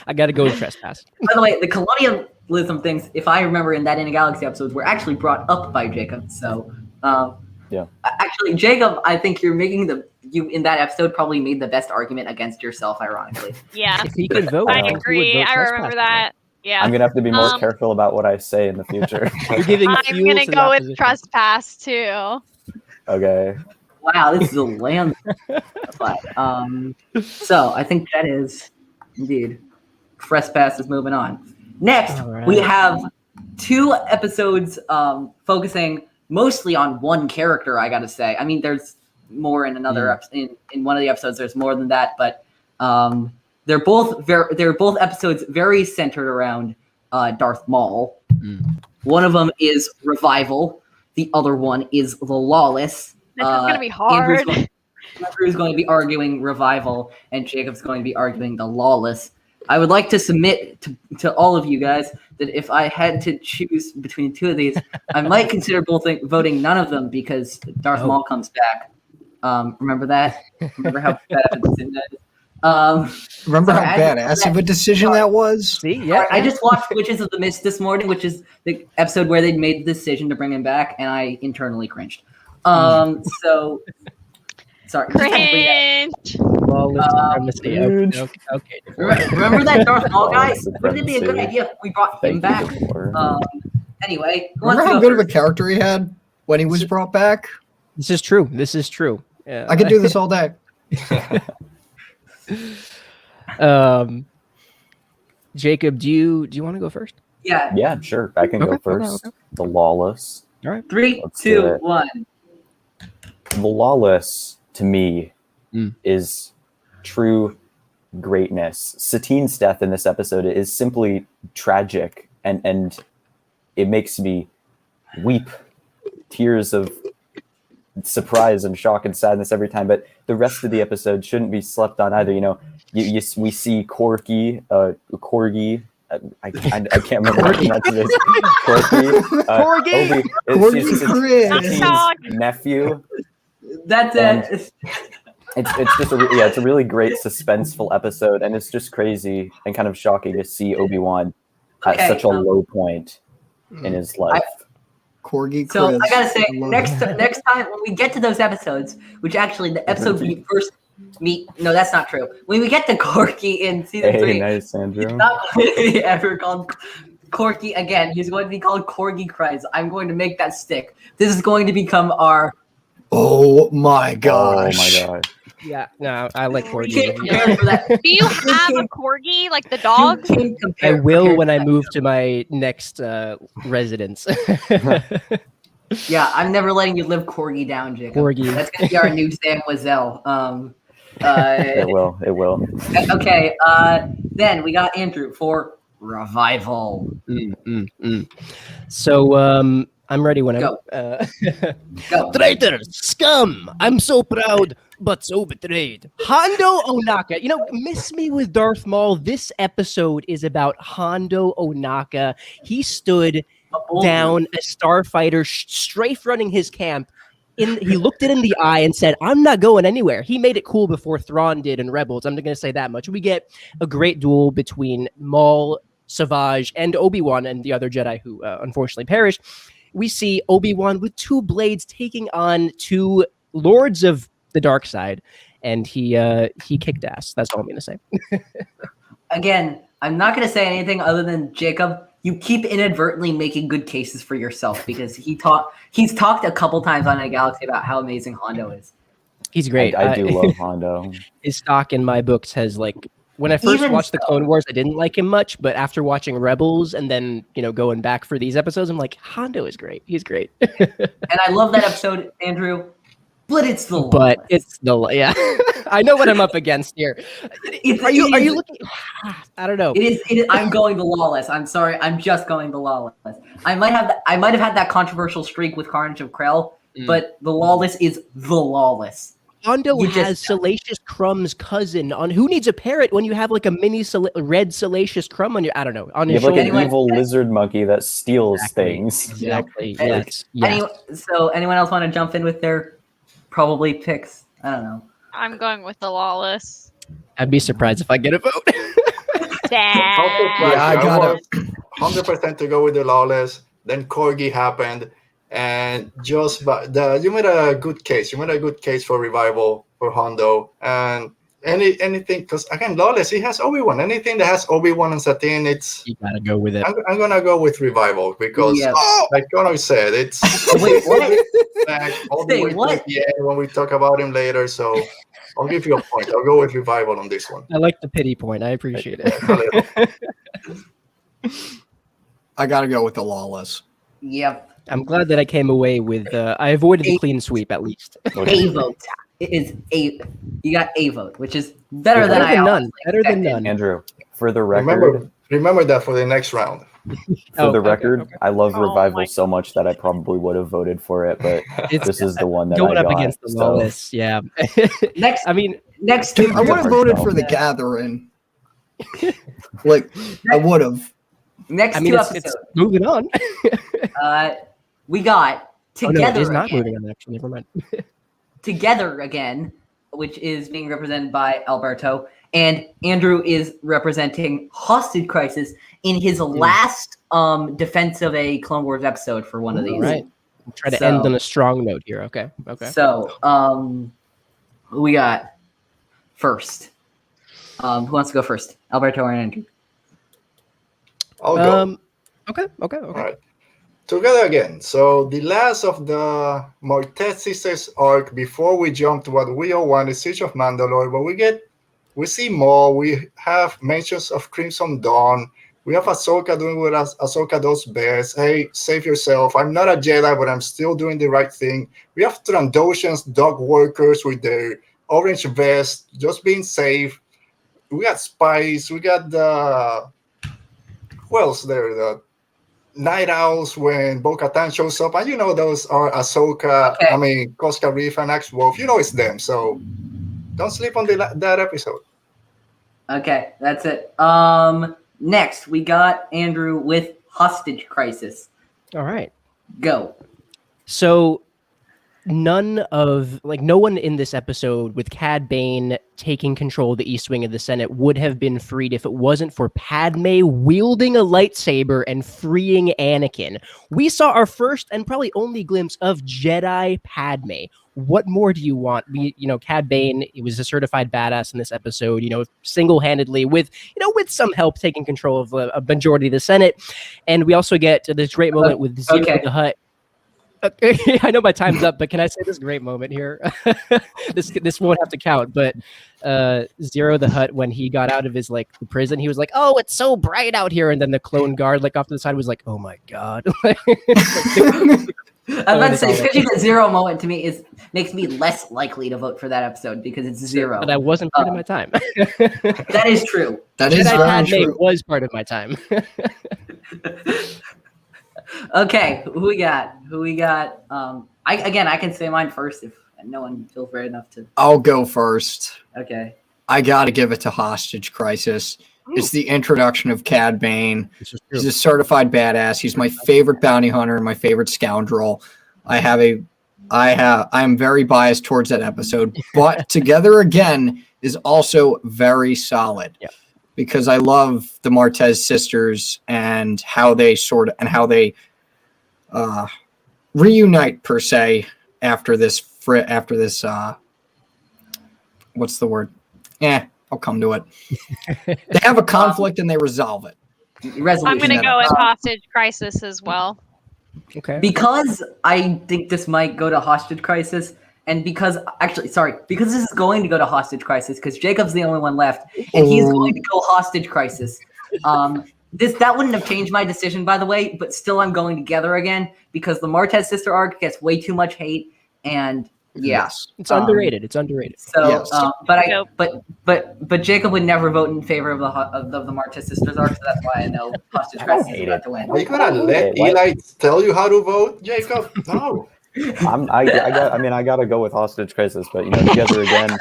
I got to go with Trespass. By the way, the colonialism things, if I remember in that In a Galaxy episodes, were actually brought up by Jacob. So, actually, Jacob, I think you in that episode probably made the best argument against yourself, ironically. Yeah, if he could vote, I agree. I remember that. Yeah, I'm gonna have to be more careful about what I say in the future. You're giving I'm fuel gonna to go with opposition. Trespass too. Okay. Wow, this is a land. But, so I think that is indeed Trespass is moving on. Next, we have 2 episodes focusing mostly on one character. I gotta say, I mean, there's more in another in one of the episodes. There's more than that, but they're both episodes very centered around Darth Maul. One of them is Revival. The other one is The Lawless. This is gonna be hard. Andrew's going to be arguing Revival, and Jacob's going to be arguing The Lawless. I would like to submit to all of you guys that if I had to choose between 2 of these, I might consider voting none of them because Darth Maul comes back. Remember that? Remember how bad of a decision that is? Remember how badass of a decision that was? See, yeah. I just watched Witches of the Mist this morning, which is the episode where they made the decision to bring him back, and I internally cringed. So, sorry. Cringe. Okay. Remember that Darth Maul guy? Wouldn't it be a good idea if we brought him back? Anyway, remember how good of a character he had when he was brought back? This is true. Yeah. I could do this all day. Jacob, do you want to go first? Yeah. Yeah, sure. I can go first. Okay. The Lawless. All right. 3, Let's do 2, it. 1. The Lawless, to me, is true greatness. Satine's death in this episode is simply tragic, and it makes me weep tears of surprise and shock and sadness every time. But the rest of the episode shouldn't be slept on either. We see Corgi. I can't remember how to pronounce this. Corgi. It's Satine's nephew. That's it. It's just it's a really great suspenseful episode, and it's just crazy and kind of shocking to see Obi-Wan at such a low point in his life. Corgi. So Chris. I gotta say, next time when we get to those episodes, which actually the episode we first meet, no, that's not true. When we get to Corgi in season 3, nice, Andrew. he's not going to be ever called Corgi again. He's going to be called Corgi Kreis. I'm going to make that stick. This is going to become our. Oh my gosh! Oh my god! Yeah, no, I like We can't Corgi. compare for that. Do you have a corgi like the dog? You can't I compare- will compare when I that. move to my next residence. Yeah, I'm never letting you live Corgi down, Jacob. Corgi. That's gonna be our new Sam Wazell. It will. Okay. Then we got Andrew for Revival. So I'm ready when Go. Go. Traitors, scum! I'm so proud, but so betrayed. Hondo Onaka. Miss me with Darth Maul. This episode is about Hondo Onaka. He stood down a starfighter strafe running his camp. He looked it in the eye and said, "I'm not going anywhere." He made it cool before Thrawn did in Rebels. I'm not going to say that much. We get a great duel between Maul, Savage, and Obi-Wan and the other Jedi who unfortunately perished. We see Obi-Wan with 2 blades taking on 2 lords of the dark side, and he kicked ass. That's all I'm going to say. Again, I'm not going to say anything other than Jacob. You keep inadvertently making good cases for yourself because he's talked a couple times on A Galaxy about how amazing Hondo is. He's great. I do love Hondo. His stock in my books has when I first watched the Clone Wars, I didn't like him much, but after watching Rebels and then going back for these episodes, I'm like, Hondo is great. He's great. And I love that episode, Andrew. But it's the But it's the I know what I'm up against here. Are you looking? I don't know. It is. I'm going the lawless. I'm sorry. I'm just going the lawless. I might have had that controversial streak with Carnage of Krell, but the lawless is the lawless. Hondo has Salacious Crumb's cousin on. Who needs a parrot when you have like a mini red Salacious Crumb on your? I don't know. On you your have like shoulder. an evil lizard monkey that steals things. Exactly. Yes. So anyone else want to jump in with their probably picks? I don't know. I'm going with the lawless. I'd be surprised if I get a vote. I got 100% to go with the lawless. Then Corgi happened, and you made a good case. You made a good case for revival for Hondo, and anything because again, lawless. He has Obi-Wan. Anything that has Obi-Wan and Satine, You gotta go with it. I'm gonna go with revival because, like Conor said, it's Wait, what? all the way to the end when we talk about him later. So I'll give you a point. I'll go with revival on this one. I like the pity point. I appreciate it. I gotta go with the lawless. Yep. I'm glad that I came away with. I avoided the clean sweep at least. A vote. It is a. You got a vote, which is better than none. Better than none. Andrew, for the record, remember that for the next round. For the record, okay. I love Revival so much that I probably would have voted for it, but this is the one that going I up got, against the lawless. Yeah. Next. I mean, next. I would have voted for the Yeah. Gathering. I would have. Next I mean, two it's episodes. moving on. We got Oh, together. no, it is not again. moving on. Actually, never mind. Together again, which is being represented by Alberto, and Andrew is representing Hostage Crisis in his last defense of a Clone Wars episode for one of these. Right. Try to end on a strong note here. Okay. So, who we got first? Who wants to go first? Alberto or Andrew? I'll go. Okay. All right. Together again. So the last of the Mortez Sisters arc before we jump to what we all want is Siege of Mandalore, but we see more. We have mentions of Crimson Dawn. We have Ahsoka doing what Ahsoka does best. Hey, save yourself. I'm not a Jedi, but I'm still doing the right thing. We have Trandoshans, dog workers with their orange vest, just being safe. We got spies. We got who else there? The Night Owls when Bo-Katan shows up, and those are Ahsoka. Okay. I mean, Koska Reef and Axe Wolf. It's them. So don't sleep on that episode. Okay, that's it. Next, we got Andrew with Hostage Crisis. All right. Go. So no one in this episode with Cad Bane taking control of the East Wing of the Senate would have been freed if it wasn't for Padme wielding a lightsaber and freeing Anakin. We saw our first and probably only glimpse of Jedi Padme. What more do you want? Cad Bane, he was a certified badass in this episode, single-handedly with some help taking control of a majority of the Senate. And we also get this great moment with Zero the Hutt. I know my time's up, but can I say this great moment here? This won't have to count, but Zero the Hutt, when he got out of his the prison, he was like, "Oh, it's so bright out here," and then the clone guard off to the side was like, "Oh my god." I'm about to say, especially the Zero moment to me makes me less likely to vote for that episode because it's Zero. But I wasn't part of my time. That is true. That is Jedi very Padme true. was part of my time. Okay, who we got? I can say mine first if no one feels brave enough to. I'll go first. Okay. I got to give it to Hostage Crisis. is the introduction of Cad Bane. This is true. He's a certified badass. He's my favorite bounty hunter and my favorite scoundrel. I'm very biased towards that episode, but Together Again is also very solid. Yeah. Because I love the Martez sisters and how they reunite per se after this. What's the word? I'll come to it. They have a conflict and they resolve it. Resolution. I'm going to go with Hostage Crisis as well. Okay. Because I think this might go to Hostage Crisis, and because this is going to go to Hostage Crisis, because Jacob's the only one left, and he's going to go Hostage Crisis. That wouldn't have changed my decision, by the way, but still I'm going Together Again, because the Martez sister arc gets way too much hate, and Yes. It's underrated. It's underrated. So, Yes. but Jacob would never vote in favor of the Martez sisters arc, so that's why I know Hostage Crisis is about to win. Are you gonna let Eli tell you how to vote, Jacob? No. I gotta go with Hostage Crisis, but Together Again,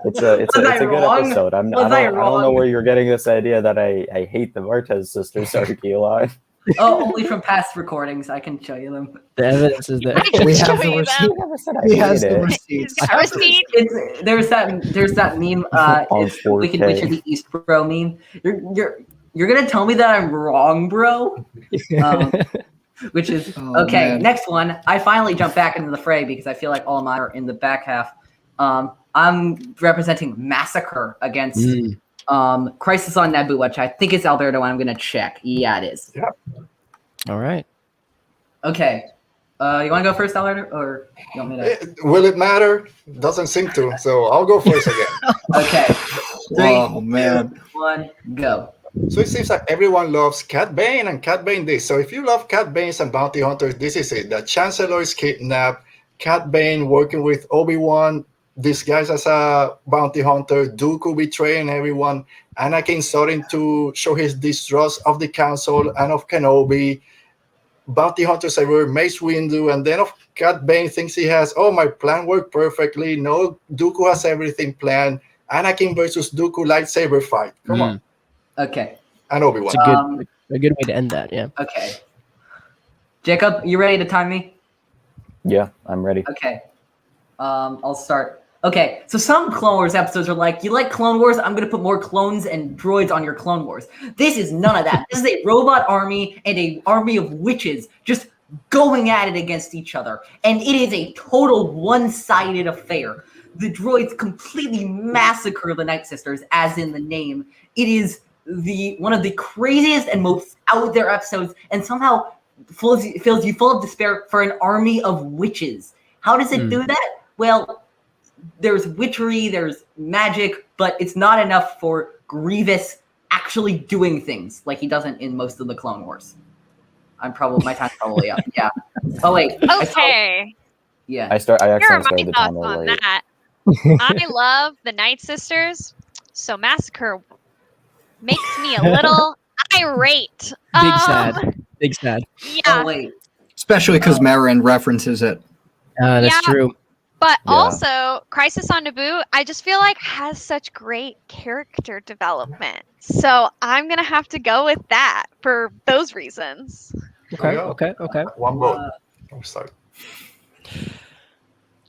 it's a good episode. I don't know where you're getting this idea that I hate the Martez sisters. Sorry, Eli. Oh, only from past recordings. I can show you them. The evidence is there. We have the receipt. He has the receipts. Receipt. There's that meme. Wicked Witch of the East, bro meme. You're gonna tell me that I'm wrong, bro? Which is okay. Man. Next one. I finally jumped back into the fray because I feel like all mine are in the back half. I'm representing Massacre against Crisis on Naboo, which I think is Alberto. I'm gonna check. Yeah, it is. Yeah. All right. Okay. You want to go first, Alberto, or you want me to? Will it matter? Doesn't seem to. So I'll go first again. Okay. 3, Oh man. 2, 1, go. So it seems like everyone loves Cad Bane and Cad Bane this. So if you love Cad Banes and bounty hunters, this is it. The Chancellor is kidnapped. Cad Bane working with Obi-Wan, disguised as a bounty hunter. Dooku betraying everyone. Anakin starting to show his distrust of the Council and of Kenobi. Bounty hunters everywhere. Mace Windu, and then of Cad Bane thinks he has. Oh, my plan worked perfectly. No, Dooku has everything planned. Anakin versus Dooku lightsaber fight. Come on. Okay. And Obi-Wan. It's a good way to end that, yeah. Okay. Jacob, you ready to time me? Yeah, I'm ready. Okay. I'll start. Okay, so some Clone Wars episodes are like, you like Clone Wars? I'm going to put more clones and droids on your Clone Wars. This is none of that. This is a robot army and a army of witches just going at it against each other. And it is a total one-sided affair. The droids completely massacre the Night Sisters, as in the name. It is one of the craziest and most out there episodes, and somehow fills you full of despair for an army of witches. How does it do that? Well, there's witchery, there's magic, but it's not enough for Grievous actually doing things like he doesn't in most of the Clone Wars. My time's probably up. Yeah. Oh wait. Okay. I accidentally Here are started my the thoughts timer on late. that. I love the Night Sisters, so Massacre makes me a little irate. Big sad. Yeah. Oh wait. Especially because Marin references it. That's Yeah. true. But Yeah. also, Crisis on Naboo, I just feel like has such great character development. So I'm going to have to go with that for those reasons. Okay. One vote. I'm sorry.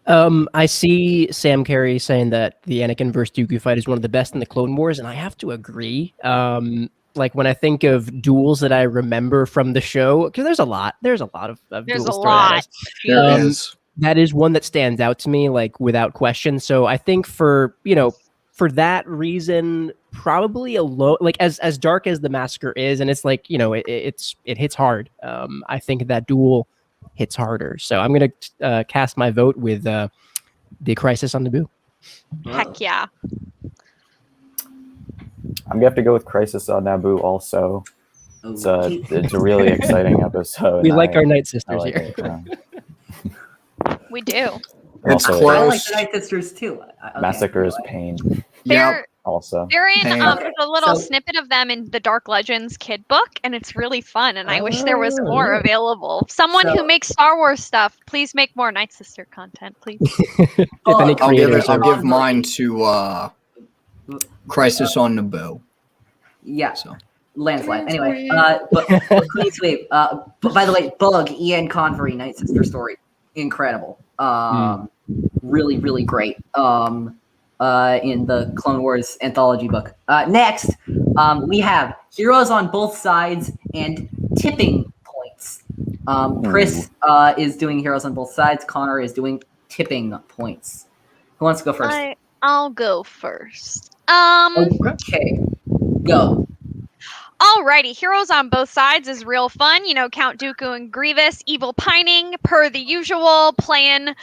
I see Sam Carey saying that the Anakin versus Dooku fight is one of the best in the Clone Wars, and I have to agree. Like when I think of duels that I remember from the show, because there's a lot of There's duels a thrown lot. at us. That is one that stands out to me, like without question. So I think for that reason, probably like as dark as the Massacre is, and it's like it hits hard. I think that duel hits harder. So I'm gonna cast my vote with the Crisis on Naboo. Heck yeah. I'm gonna have to go with Crisis on Naboo also. It's a really exciting episode. We like our Night Sisters like here. it, yeah. We do. It's Also, close. I like the Night Sisters too. Okay. Massacre is pain. They're Also, they're in Hey. there's a little So- snippet of them in the Dark Legends kid book, and it's really fun. And I wish there was more available. Someone So- who makes Star Wars stuff, please make more Night Sister content, please. If any I'll I'll creators give are- mine to Crisis on Naboo. Yeah. So. Landslide. Anyway, but clean sweep. But by the way, Bug, Ian Convery, Night Sister story, incredible. Really, really great. In the Clone Wars anthology book. Next, we have heroes on both sides and tipping points. Pris is doing heroes on both sides. Conor is doing tipping points. Who wants to go first? I'll go first. Okay, go. Alrighty, heroes on both sides is real fun. You know, Count Dooku and Grievous, evil pining, per the usual, playing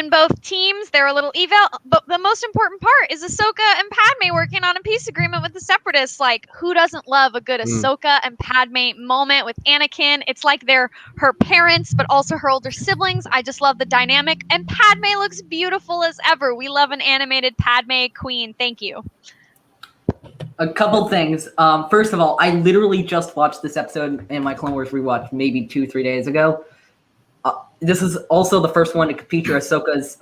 both teams. They're a little evil, but the most important part is Ahsoka and Padme working on a peace agreement with the Separatists. Like, who doesn't love a good Ahsoka and Padme moment with Anakin? It's like they're her parents, but also her older siblings. I just love the dynamic, and Padme looks beautiful as ever. We love an animated Padme queen. Thank you. A couple things. First of all, I literally just watched this episode in my Clone Wars rewatch maybe 2-3 days ago. This is also the first one to feature Ahsoka's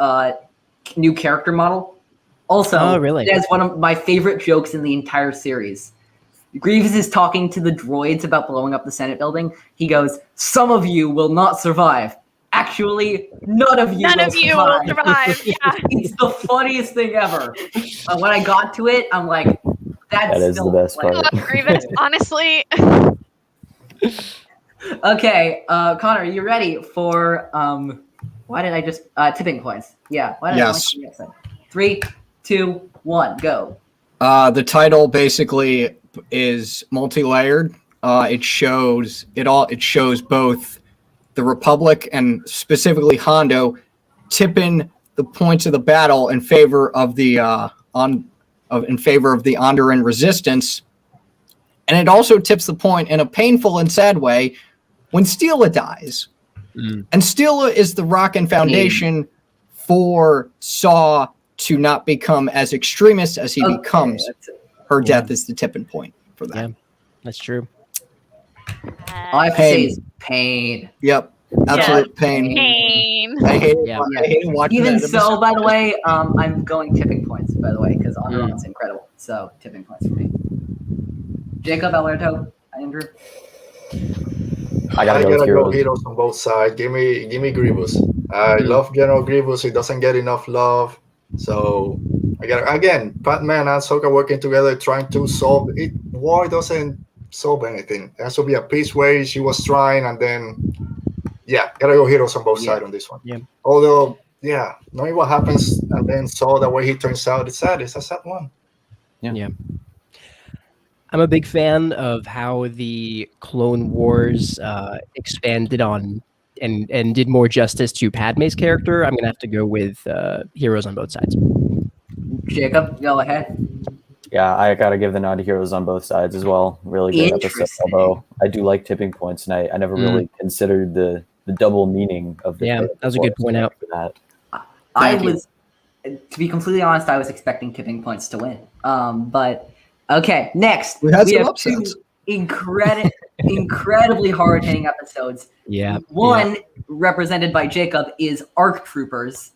new character model. Also, really? It has one of my favorite jokes in the entire series. Grievous is talking to the droids about blowing up the Senate building. He goes, "Some of you will not survive. Actually, none of you will survive." Yeah. It's the funniest thing ever. When I got to it, I'm like, that is the best part. I love Grievous, honestly. Okay, Conor, are you ready for why did I just tipping points? Yeah. Why did Yes. I 3, 2, 1, go. The title basically is multi-layered. It shows both the Republic and specifically Hondo tipping the points of the battle in favor of the Onderan resistance, and it also tips the point in a painful and sad way when Steela dies. And Steela is the rock and foundation for Saw to not become as extremist as he becomes. Her death is the tipping point for that. Yeah, that's true. All I have to say is pain. Yep. Absolute pain. I hate it. Yeah. I hate watching Even that so, episode. by the way, I'm going tipping points, by the way, because Onderon's incredible. So, tipping points for me. Jacob, Alberto, Andrew? I gotta go with heroes. Heroes on both sides. Give me Grievous. I love General Grievous. He doesn't get enough love. So, I got again, Padme and Ahsoka working together, trying to solve it. War doesn't solve anything. There has to be a peace way she was trying, and then gotta go heroes on both sides on this one. Yeah. Although, knowing what happens and then saw the way he turns out, it's sad. It's a sad one. Yeah. I'm a big fan of how the Clone Wars expanded on and did more justice to Padme's character. I'm gonna have to go with heroes on both sides. Jacob, go ahead. Yeah, I gotta give the nod to heroes on both sides as well. Really good episode. Interesting. Although I do like tipping points, and I never really considered the double meaning of the. Yeah, that was a good point out. For that. To be completely honest, I was expecting tipping points to win. But okay, next We had some have upsets. two incredibly hard-hitting episodes. Yeah. One represented by Jacob is ARC Troopers.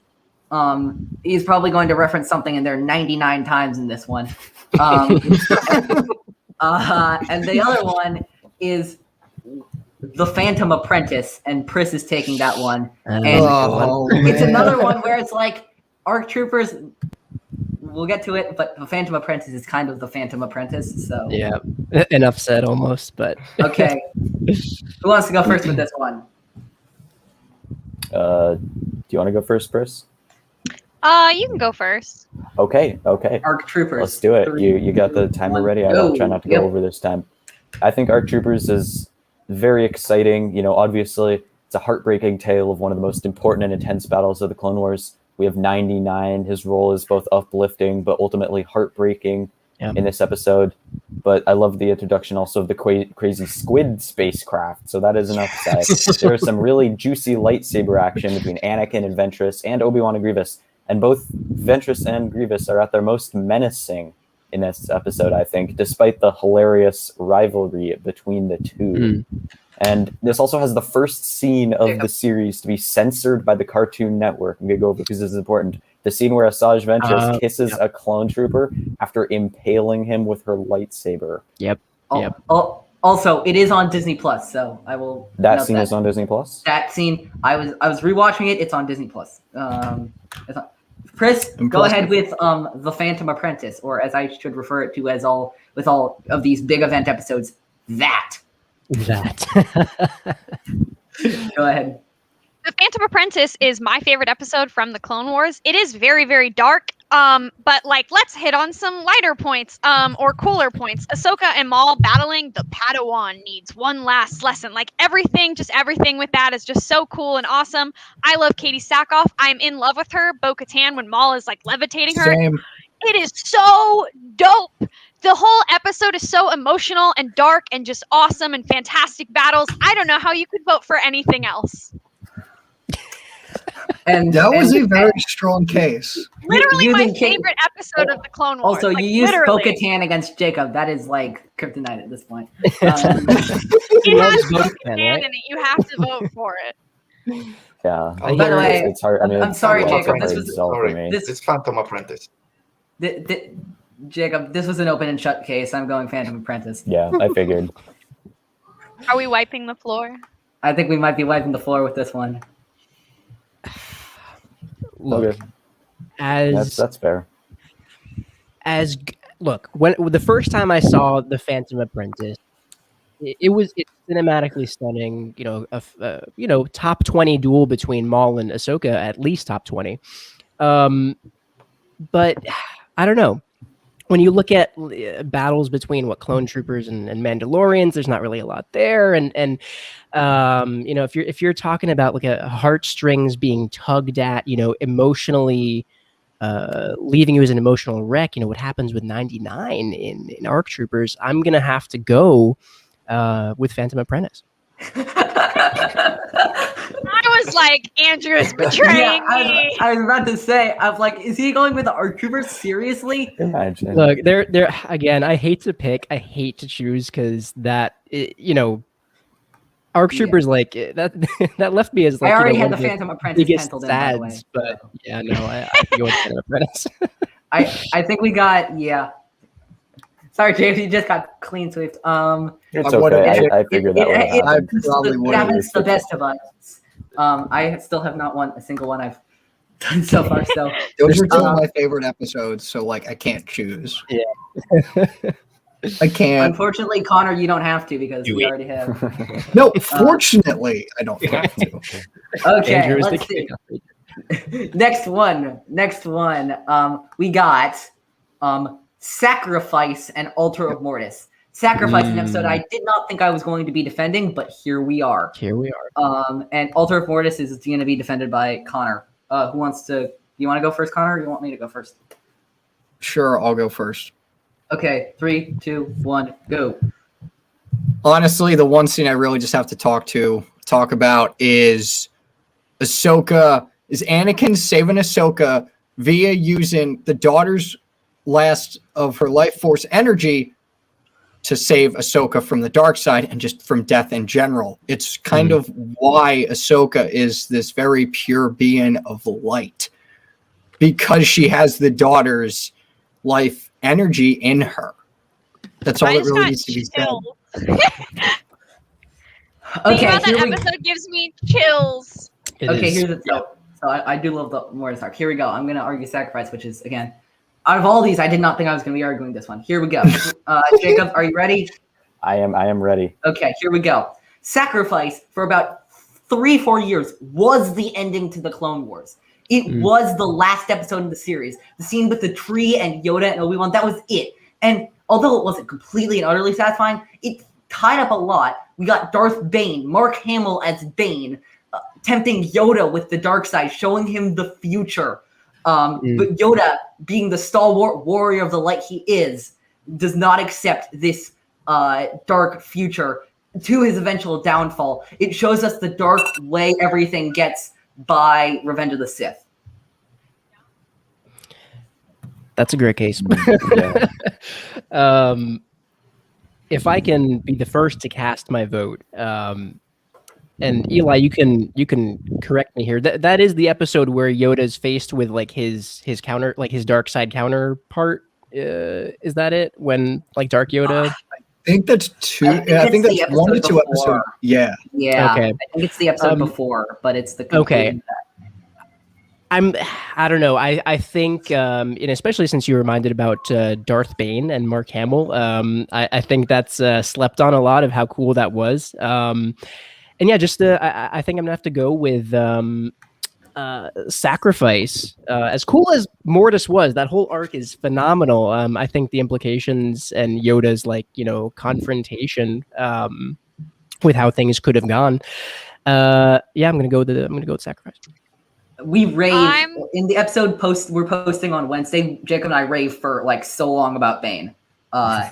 He's probably going to reference something in there 99 times in this one. And the other one is the Phantom Apprentice, and Pris is taking that one. And it's another one where it's like ARC Troopers. We'll get to it, but the Phantom Apprentice is kind of the Phantom Apprentice. So Yeah. Enough said almost, but okay. Who wants to go first with this one? Do you want to go first, Pris? You can go first. Okay. ARC Troopers. Let's do it. 3, You got the timer 1, ready. I'll try not to go over this time. I think ARC Troopers is very exciting. You know, obviously, it's a heartbreaking tale of one of the most important and intense battles of the Clone Wars. We have 99. His role is both uplifting but ultimately heartbreaking in this episode. But I love the introduction also of the crazy squid spacecraft. So that is an upside. There's some really juicy lightsaber action between Anakin and Ventress and Obi-Wan and Grievous. And both Ventress and Grievous are at their most menacing in this episode, I think, despite the hilarious rivalry between the two. And this also has the first scene of the series to be censored by the Cartoon Network. I'm going to go over because this is important. The scene where Asajj Ventress kisses Yep. a clone trooper after impaling him with her lightsaber. Yep. Yep. Also, it is on Disney Plus, so I will. That note scene is on Disney Plus. That scene, I was rewatching it. It's on Disney Plus. Pris, go ahead with the Phantom Apprentice, or as I should refer it to as all of these big event episodes. That. Go ahead. The Phantom Apprentice is my favorite episode from the Clone Wars. It is very, very dark. But like, let's hit on some lighter points, or cooler points. Ahsoka and Maul battling the Padawan needs one last lesson. Like everything with that is just so cool and awesome. I love Katie Sackhoff. I'm in love with her. Bo-Katan when Maul is like levitating her. Same. It is so dope. The whole episode is so emotional and dark and just awesome and fantastic battles. I don't know how you could vote for anything else. And That was a very strong case. Literally my using favorite episode of the Clone Wars. Also, Like, you used literally. Bo-Katan against Jacob. That is like kryptonite at this point. It Loves has Bo-Katan, Bo-Katan right? in it. You have to vote for it. Yeah. By the way, it's hard. I mean, I'm sorry, it's Jacob, a this hard was- sell for Sorry, me. it's Phantom Apprentice. Jacob, this was an open and shut case. I'm going Phantom Apprentice. Yeah, I figured. Are we wiping the floor? I think we might be wiping the floor with this one. Look, Okay, that's fair. When the first time I saw the Phantom Apprentice, it's cinematically stunning. Top 20 duel between Maul and Ahsoka, at least top 20. But I don't know. When you look at battles between clone troopers and Mandalorians, there's not really a lot there. And if you're talking about like a heartstrings being tugged at, emotionally, leaving you as an emotional wreck, what happens with 99 in ARC Troopers, I'm gonna have to go with Phantom Apprentice. I was like, Andrew is betraying me. I was about to say, I was like, is he going with the ARC Troopers? Seriously? Imagine. Look, there again. I hate to pick. I hate to choose because ARC Troopers like that. That left me as like I already one had of the Phantom Apprentice biggest penciled in, by the way. sads, but yeah, no, I go with Phantom Apprentice. I think we got, yeah. Sorry, James, you just got clean swept. It's I okay. would've- I figured that would happen. I probably It happens would. the best of us. I still have not won a single one I've done so far. So Those are two of my favorite episodes, so like I can't choose. Yeah. I can't. unfortunately, Connor, you don't have to because we already have. No, fortunately, I don't have to. Okay, Andrew is the let's see. king. Next one. We got Sacrifice and Altar of Mortis. Sacrifice, an episode I did not think I was going to be defending, but here we are. Here we are. And Altar of Mortis is going to be defended by Connor. Who wants to? You want to go first, Connor? Or you want me to go first? Sure, I'll go first. Okay, 3, 2, 1, go. Honestly, the one scene I really just have to talk about is Ahsoka. Is Anakin saving Ahsoka via using the daughter's last of her life force energy to save Ahsoka from the dark side and just from death in general. It's kind of why Ahsoka is this very pure being of light, because she has the daughter's life energy in her. That's all I that just really got needs to be said. chills. Okay, Thinking about here that we episode gives me chills. Here's the so I do love the Mortis arc. Here we go. I'm going to argue Sacrifice, which is, again, out of all these, I did not think I was going to be arguing this one. Here we go. Jacob, are you ready? I am ready. Okay, here we go. Sacrifice, for about 3-4 years, was the ending to the Clone Wars. It was the last episode in the series. The scene with the tree and Yoda and Obi-Wan, that was it. And although it wasn't completely and utterly satisfying, it tied up a lot. We got Darth Bane, Mark Hamill as Bane, tempting Yoda with the dark side, showing him the future. But Yoda, being the stalwart warrior of the light he is, does not accept this dark future to his eventual downfall. It shows us the dark way everything gets by Revenge of the Sith. That's a great case. If I can be the first to cast my vote, and Eli, you can correct me here. That is the episode where Yoda's faced with like his counter, like his dark side counterpart. Is that it? When like Dark Yoda? I think that's two. I think it's that's the one or episode two episodes. before. Yeah. Yeah. Okay. I think it's the episode before, but it's the Okay. conclusion. I don't know. I think, and especially since you were reminded about Darth Bane and Mark Hamill, I think that's slept on a lot of how cool that was. And yeah, just I think I'm gonna have to go with Sacrifice. As cool as Mortis was, that whole arc is phenomenal. I think the implications and Yoda's confrontation with how things could have gone. I'm gonna go with Sacrifice. We rave in the episode we're posting on Wednesday. Jacob and I rave for like so long about Bane. Yeah.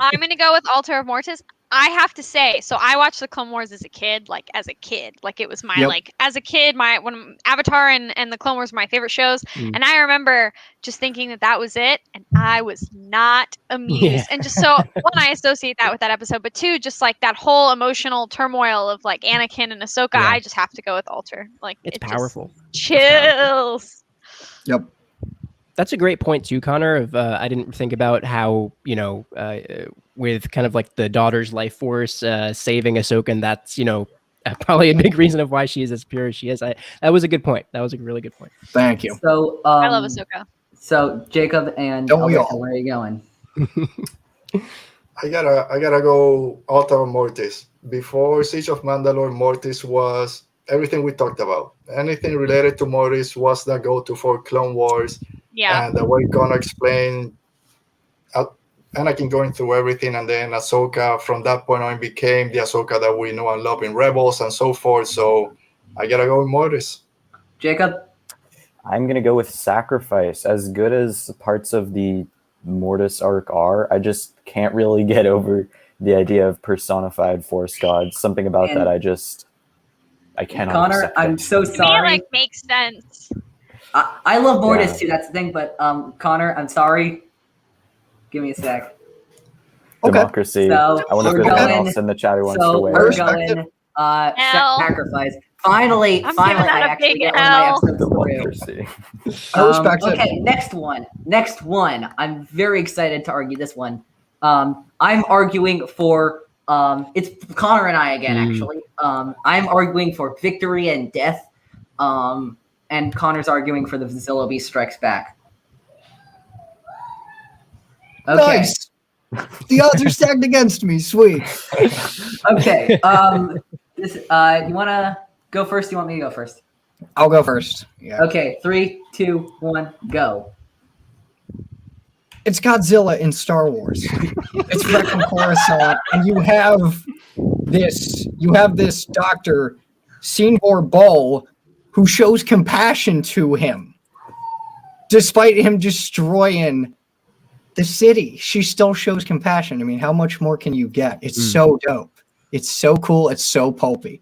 I'm gonna go with Altar of Mortis. I have to say, so I watched the Clone Wars as a kid. Like it was my as a kid, when Avatar and the Clone Wars were my favorite shows. And I remember just thinking that was it, and I was not amused. Yeah. And just so one, I associate that with that episode, but two, just like that whole emotional turmoil of like Anakin and Ahsoka. Yeah. I just have to go with Altar. Like It's powerful. Chills. Yep. That's a great point too, Connor. Of I didn't think about how with kind of like the daughter's life force saving Ahsoka, and that's probably a big reason of why she is as pure as she is. That was a good point. That was a really good point. Thank you. So I love Ahsoka. So Jacob and Don't we Alberto, all? where are you going? I gotta go Altar of Mortis. Before Siege of Mandalore, Mortis was everything we talked about. Anything related to Mortis was the go-to for Clone Wars. Yeah. And the way Conor explained Anakin going through everything, and then Ahsoka from that point on became the Ahsoka that we know and love in Rebels and so forth. So I gotta go with Mortis. Jacob? I'm gonna go with Sacrifice. As good as parts of the Mortis arc are, I just can't really get over the idea of personified Force gods. Something about that I cannot. Connor, accept I'm it. so To me, sorry. it makes sense. I love Mortis Yeah. too, that's the thing, but Connor, I'm sorry. Give me a sec. Okay. Democracy. So, I wonder if we're there's anyone going- else in the chat who wants So to we're weigh in. respect going L. Sacrifice. Finally, I'm I giving that a actually big get one of my L. episodes through. Democracy. I respect it. Okay, next one. I'm very excited to argue this one. I'm arguing for it's Connor and I again, actually. I'm arguing for Victory and Death. And Connor's arguing for the Zillo Beast Strikes Back. Okay. Nice. The odds are stacked against me. Sweet. Okay. You wanna go first? You want me to go first? I'll go first. Yeah. Okay, 3, 2, 1, go. It's Godzilla in Star Wars. It's Wreck on Coruscant, and you have this Dr. Sinvor Bull who shows compassion to him. Despite him destroying the city, she still shows compassion. I mean, how much more can you get? It's so dope. It's so cool. It's so pulpy.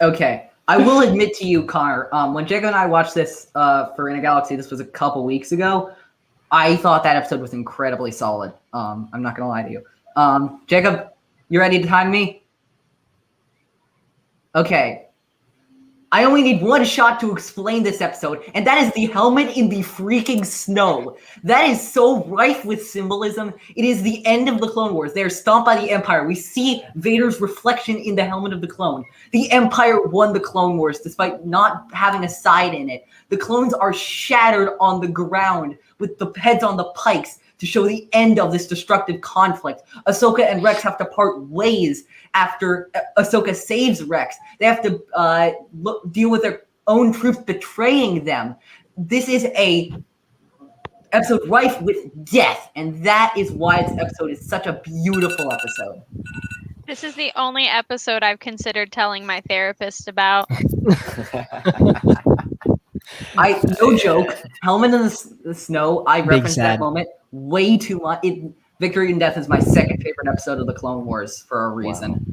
Okay. I will admit to you, Connor, when Jacob and I watched this for In a Galaxy, this was a couple weeks ago, I thought that episode was incredibly solid. I'm not going to lie to you. Jacob, you ready to time me? Okay. I only need one shot to explain this episode, and that is the helmet in the freaking snow. That is so rife with symbolism. It is the end of the Clone Wars. They are stomped by the Empire. We see Vader's reflection in the helmet of the clone. The Empire won the Clone Wars despite not having a side in it. The clones are shattered on the ground with the heads on the pikes to show the end of this destructive conflict. Ahsoka and Rex have to part ways after Ahsoka saves Rex. They have to deal with their own troops betraying them. This is a episode rife with death, and that is why this episode is such a beautiful episode. This is the only episode I've considered telling my therapist about. No joke, helmet in the snow, I referenced that sad. moment way too much. Victory and Death is my second favorite episode of the Clone Wars for a reason.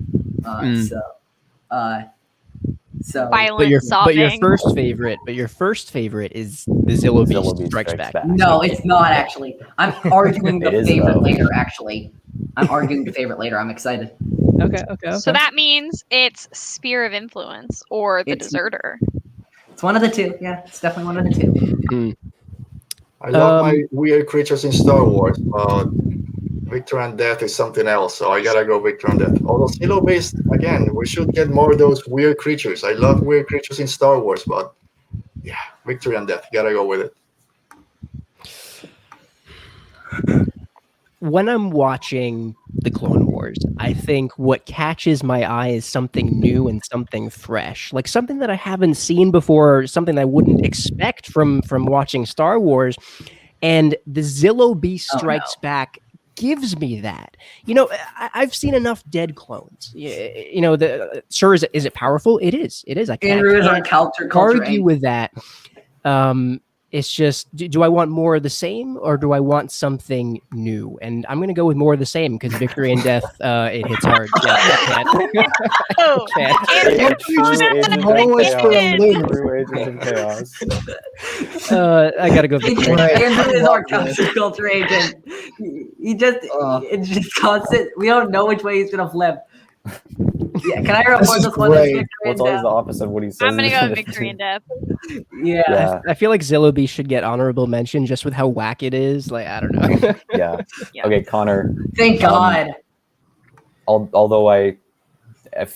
So Violent But your sobbing. first favorite is the Zillo Beast Strikes Back. no, it's not actually. I'm arguing It the is, favorite though. later. Actually, I'm arguing the favorite later. I'm excited. Okay. So that means it's Spear of Influence or the Deserter. It's one of the two. Yeah, it's definitely one of the two. I love my weird creatures in Star Wars, but Victor and Death is something else, so I gotta go Victor and Death. Although Silo-based, again, we should get more of those weird creatures. I love weird creatures in Star Wars, but yeah, Victory and Death, gotta go with it. When I'm watching the Clone Wars, I think what catches my eye is something new and something fresh, like something that I haven't seen before, something I wouldn't expect from watching Star Wars. And the Zillo Beast Strikes Back gives me that. I've seen enough dead clones. Sure, is it powerful? It is. I Andrew is our culture argue with that. It's just, do I want more of the same or do I want something new? And I'm going to go with more of the same because Victory and Death, it hits hard. Yeah, I got to go Victory. Andrew is our counterculture agent. It's just constant. We don't know which way he's going to flip. Yeah, can I report this one? It's always the opposite of what he says. I'm gonna go with Victory and Death. Yeah. I feel like Zillo Beast should get honorable mention just with how whack it is. Like, I don't know. Yeah. Okay, Connor. Thank God. Although I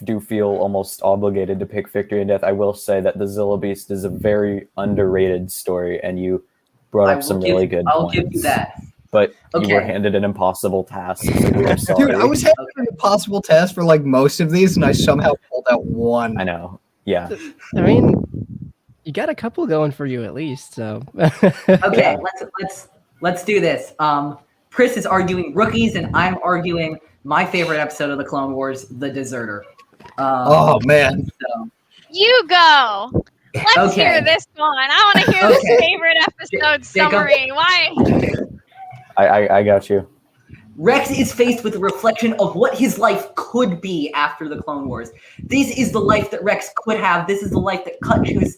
do feel almost obligated to pick Victory and Death, I will say that the Zillo Beast is a very underrated story, and you brought up some really good points. I'll give you that. But you were handed an impossible task, so we are sorry. Dude, I was handed an impossible task for like most of these, and I somehow pulled out one. I know. Yeah. I mean, you got a couple going for you at least. So. Okay, let's do this. Pris is arguing rookies, and I'm arguing my favorite episode of the Clone Wars, The Deserter. Oh man. So. You go. Let's hear this one. I want to hear this favorite episode summary. Why? I got you. Rex is faced with a reflection of what his life could be after the Clone Wars. This is the life that Rex could have. This is the life that Cut chooses.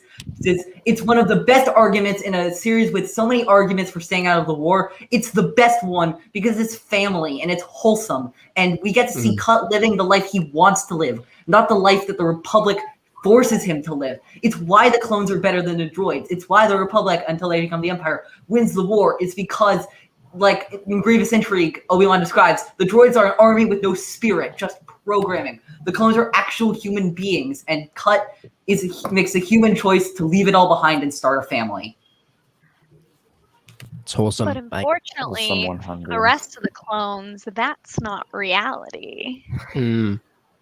It's one of the best arguments in a series with so many arguments for staying out of the war. It's the best one because it's family and it's wholesome. And we get to see Cut living the life he wants to live, not the life that the Republic forces him to live. It's why the clones are better than the droids. It's why the Republic, until they become the Empire, wins the war. It's because, like in Grievous Intrigue, Obi-Wan describes, the droids are an army with no spirit, just programming. The clones are actual human beings, and Cut makes a human choice to leave it all behind and start a family. It's wholesome. But unfortunately, the rest of the clones, that's not reality.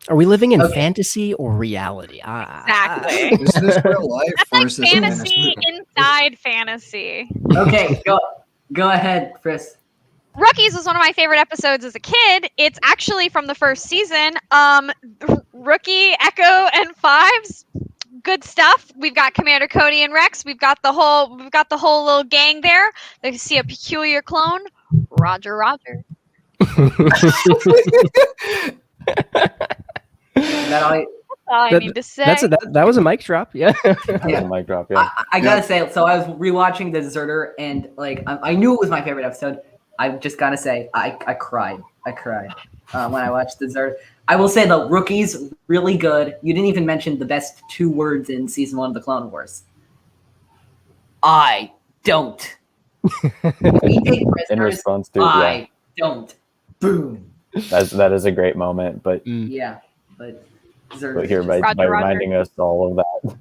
Are we living in fantasy or reality? Exactly. Is this real life? That's like fantasy inside fantasy. Okay, go ahead, Pris. Rookies was one of my favorite episodes as a kid. It's actually from the first season. Rookie, Echo, and Fives. Good stuff. We've got Commander Cody and Rex. We've got the whole little gang there. They can see a peculiar clone. Roger. That's all I need to say. That was a mic drop. Yeah. Yeah. A mic drop. Yeah. I gotta say, so I was rewatching The Deserter, and like I knew it was my favorite episode. I just gotta say, I cried. When I watched The Deserter. I will say the Rookies really good. You didn't even mention the best 2 words in season 1 of the Clone Wars. I don't. In response to I don't. Boom. That is a great moment, but yeah, but here by reminding us all of that.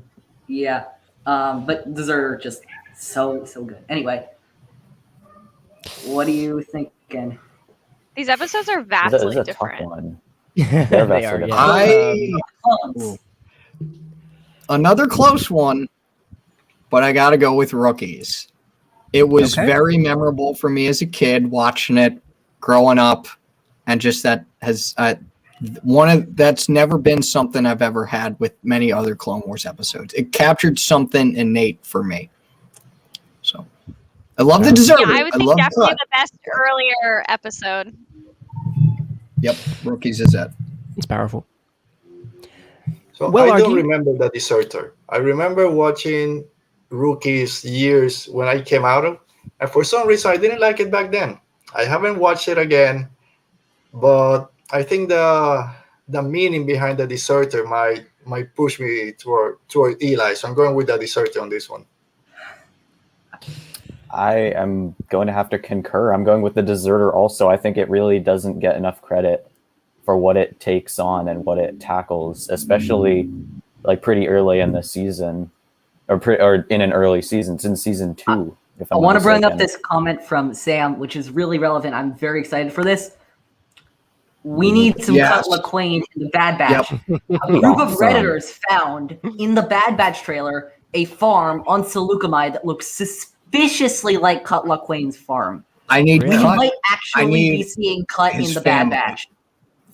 Yeah, but Deserter just so good. Anyway, what are you thinking? These episodes are vastly different. Tough one. They're vastly different. Another close one, but I got to go with Rookies. It was very memorable for me as a kid watching it, growing up, and just that has that's never been something I've ever had with many other Clone Wars episodes. It captured something innate for me. So I love The Deserter. Yeah, I would think definitely the best earlier episode. Yep, Rookies is it. It's powerful. So I don't remember The Deserter. I remember watching Rookies years when I came out of, and for some reason I didn't like it back then. I haven't watched it again, but I think the the meaning behind the deserter might push me toward Eli. So I'm going with the deserter on this one. I am going to have to concur. I'm going with the deserter also. I think it really doesn't get enough credit for what it takes on and what it tackles, especially like pretty early in the season, or in an early season. It's in season 2. I want to bring up this comment from Sam, which is really relevant. I'm very excited for this. We need some Cutler Quain in the Bad Batch. Yep. A group of Redditors found in the Bad Batch trailer a farm on Seleucamide that looks suspiciously like Cutler Quain's farm. We might actually be seeing Cut in the Bad Batch.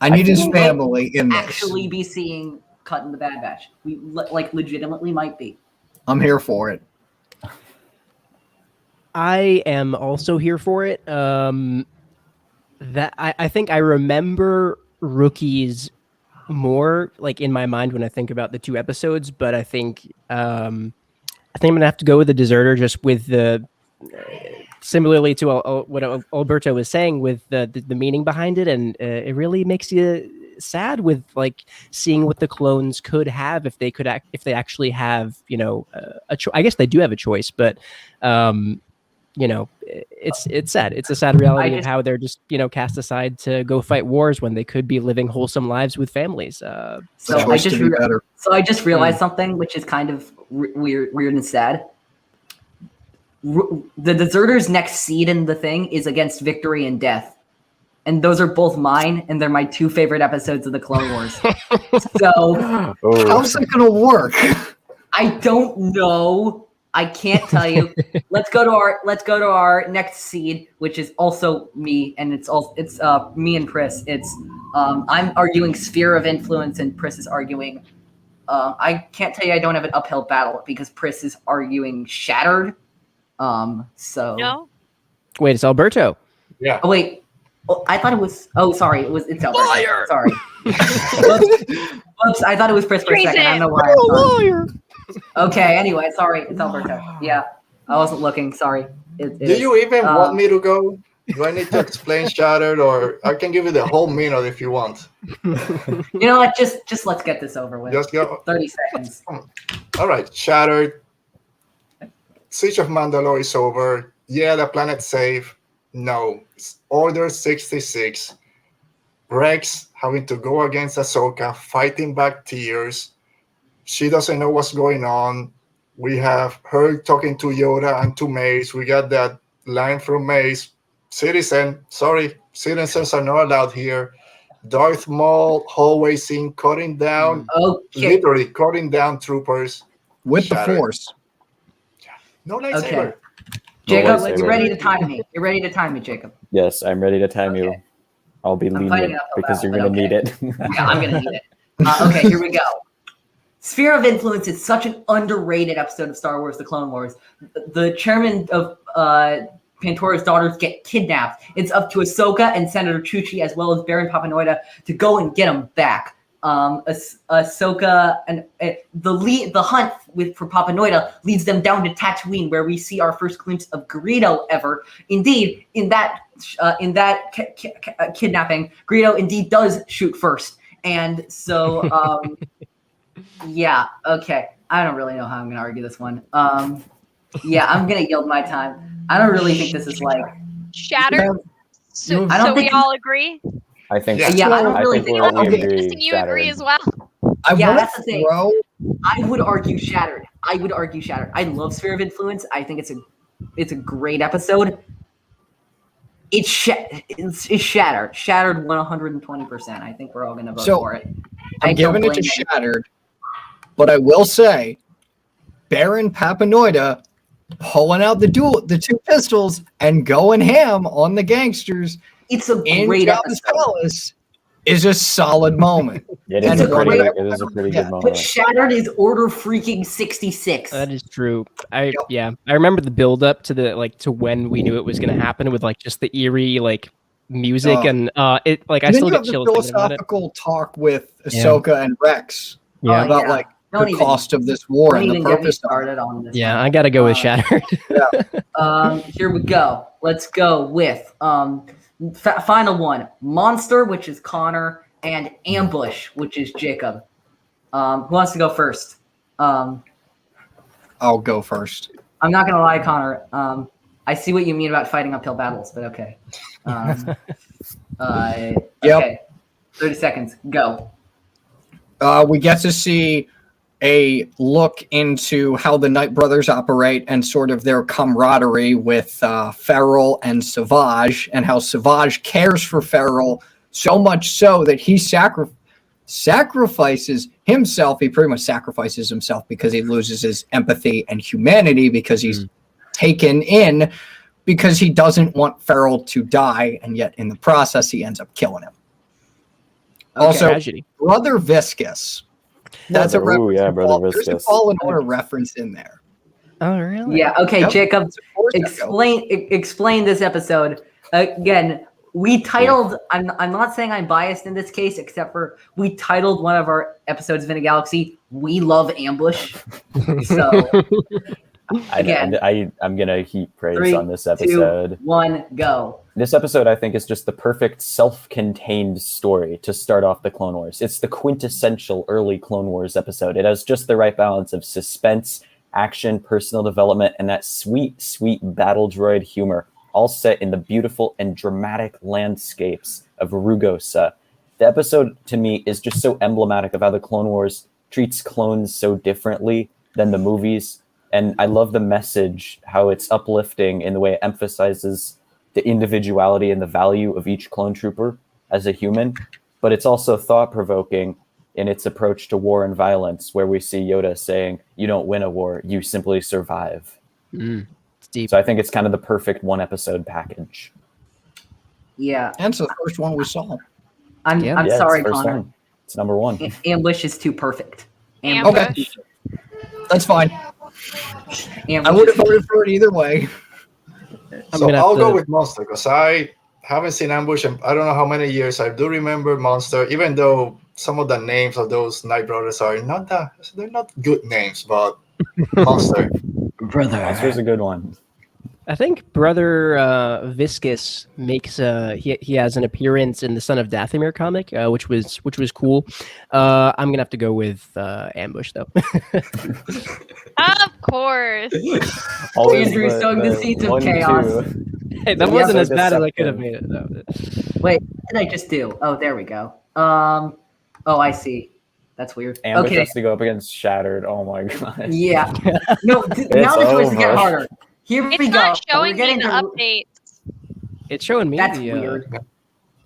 I need his family in this. Actually be seeing Cut in the Bad Batch. We legitimately might be. I'm here for it. I am also here for it. That I think I remember Rookies more like in my mind when I think about the 2 episodes, but I think I'm gonna have to go with the deserter, just with the similarly to what Alberto was saying with the meaning behind it, and it really makes you sad with like seeing what the clones could have if they actually have I guess they do have a choice, but it's sad. It's a sad reality of how they're just cast aside to go fight wars when they could be living wholesome lives with families. So I just realized something which is kind of weird and sad. The deserter's next seed in the thing is against Victory and Death, and those are both mine, and they're my 2 favorite episodes of the Clone Wars. So how's that gonna work? I don't know. I can't tell you. Let's go to our next seed, which is also me, and it's me and Pris. It's I'm arguing Sphere of Influence, and Pris is arguing. I can't tell you I don't have an uphill battle because Pris is arguing Shattered. So No. Wait, it's Alberto. Yeah. Oh wait. Oh, I thought it was. Oh, sorry. It's Alberto. Liar! Sorry. Whoops. I thought it was Pris for a second. I don't know why. Liar. Okay. Anyway, sorry. It's Alberto. Yeah. I wasn't looking. Sorry. Do you even want me to go? Do I need to explain Shattered, or I can give you the whole minute if you want? You know what? Just let's get this over with. Just go. 30 seconds. All right. Shattered. Siege of Mandalore is over. Yeah, the planet's safe. No. It's Order 66. Rex having to go against Ahsoka, fighting back tears. She doesn't know what's going on. We have her talking to Yoda and to Mace. We got that line from Mace. Citizens are not allowed here. Darth Maul hallway scene cutting down, literally cutting down troopers. With Shattered. the Force. No lightsaber. Okay. Jacob, lightsaber. you're ready to time me. You're ready to time me, Jacob. Yes, I'm ready to time you. I'll be fighting lenient an uphill because you're battle, going to but need it. Yeah, I'm gonna need it. Okay, here we go. Sphere of Influence is such an underrated episode of Star Wars: The Clone Wars. The chairman of Pantora's daughters get kidnapped. It's up to Ahsoka and Senator Chuchi, as well as Baron Papanoida, to go and get them back. Ahsoka and the hunt for Papanoida leads them down to Tatooine, where we see our first glimpse of Greedo ever. Indeed, in that kidnapping, Greedo indeed does shoot first, and so yeah, okay. I don't really know how I'm gonna argue this one. Yeah, I'm gonna yield my time. I don't really think this is like Shattered. So we all agree. I think. Yeah, I don't really think think. we I'm agree. guessing you agree as well. Yeah, that's the thing. I would argue Shattered. I love Sphere of Influence. I think it's a great episode. It's Shattered. Shattered 120%. I think we're all gonna vote for it. I'm giving it to Shattered, but I will say, Baron Papanoida pulling out the 2 pistols and going ham on the gangsters. It's a in great Jabba's episode. Palace is a solid moment. It is a pretty good moment. But Shattered is Order freaking 66. That is true. I remember the build up to to when we knew it was going to happen with just the eerie music and it I still get chills. The philosophical talk with Ahsoka and Rex about the cost of this war and the purpose started on this. Yeah, I got to go with Shattered. Here we go. Let's go with final one, Monster, which is Conor. and Ambush, which is Jacob. Who wants to go first? I'll go first. I'm not gonna lie, Connor. I see what you mean about fighting uphill battles, but okay. Okay. 30 seconds. Go. We get to see a look into how the Night Brothers operate and sort of their camaraderie with Feral and Savage, and how Savage cares for Feral so much so that he sacrifices himself. He pretty much sacrifices himself because he loses his empathy and humanity because he's taken in because he doesn't want Feral to die, and yet in the process he ends up killing him. Okay. Also, Tragedy. Brother Viscous. That's a reference. Yeah, Brother There's a Viscous. Fallen Order reference in there. Oh, really? Yeah. Okay, Yep. Jacob. It's a foreshadowing. Explain this episode again. We titled. I'm not saying I'm biased in this case, except for we titled one of our episodes of In a Galaxy "We Love Ambush." So again, I'm gonna heap praise 3, on this episode. 2, 1, go. This episode, I think, is just the perfect self-contained story to start off the Clone Wars. It's the quintessential early Clone Wars episode. It has just the right balance of suspense, action, personal development, and that sweet, sweet battle droid humor, all set in the beautiful and dramatic landscapes of Rugosa. The episode, to me, is just so emblematic of how the Clone Wars treats clones so differently than the movies. And I love the message, how it's uplifting in the way it emphasizes the individuality and the value of each clone trooper as a human. But it's also thought-provoking in its approach to war and violence, where we see Yoda saying, "You don't win a war, you simply survive." It's deep. So I think it's kind of the perfect one-episode package. Yeah. That's the first one we saw. I'm Yeah. Yeah, sorry, it's first Connor. one. It's number one. Ambush is too perfect. Okay. That's fine. Ambush I would have is- voted for it either way. So gonna have I'll go to- with Monster because I haven't seen Ambush in I don't know how many years. I do remember Monster, even though some of the names of those Night Brothers are they're not good names, but Monster. Monster's a good one. I think Brother Viscous makes he has an appearance in the Son of Dathomir comic, which was cool. I'm gonna have to go with Ambush though. Of course. Always Andrew's sowing the seeds of 1, chaos. 2. Hey, that Yeah, wasn't so as bad as I could have deceptive. made it though. Wait, what did I just do? Oh, there we go. Oh, I see. That's weird. Ambush Okay. has to go up against Shattered. Oh my god. Yeah. No, now the choices get over. harder. Here It's we go. not We're showing me getting the to- updates. It's showing me That's the. weird.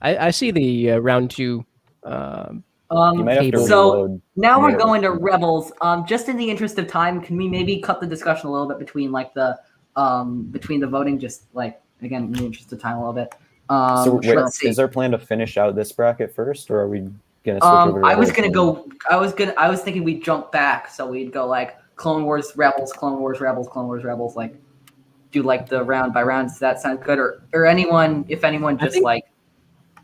I see the round 2. You might have to So reload. now we're Yeah. going to Rebels. Just in the interest of time, can we maybe cut the discussion a little bit between between the voting? Just like again, in the interest of time, a little bit. So wait, Let's see. is our plan to finish out this bracket first, or are we gonna switch over to I was Rebels? gonna go. I was thinking we'd jump back, so we'd go like Clone Wars, Rebels, Clone Wars, Rebels, Clone Wars, Rebels. Like do like the round by round. Does that sound good? Or anyone, if anyone just think- like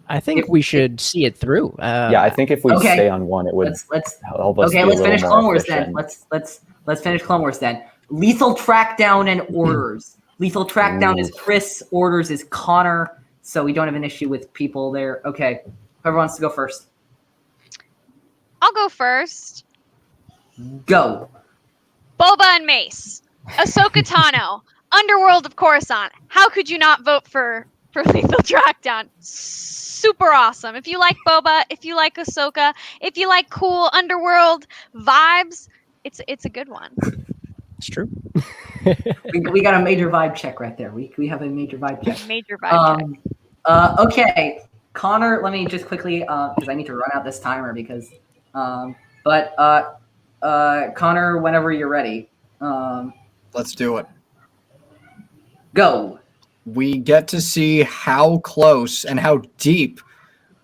I think we should see it through. Yeah, I think if we Okay. stay on one, it would let's help us. okay. be a Let's little finish more Clone Wars efficient. then. Let's finish Clone Wars then. Lethal Trackdown and Orders. Lethal Trackdown is Pris. Orders is Conor. So we don't have an issue with people there. Okay, whoever wants to go first, I'll go first. go. Boba and Mace. Ahsoka Tano. Underworld of Coruscant. How could you not vote for Lethal Trackdown? Super awesome. If you like Boba, if you like Ahsoka, if you like cool underworld vibes, it's a good one. it's true. We got a major vibe check right there. We have a major vibe check. Major vibe check. Okay, Connor. Let me just quickly because I need to run out this timer because Connor, whenever you're ready, Let's do it. go. We get to see how close and how deep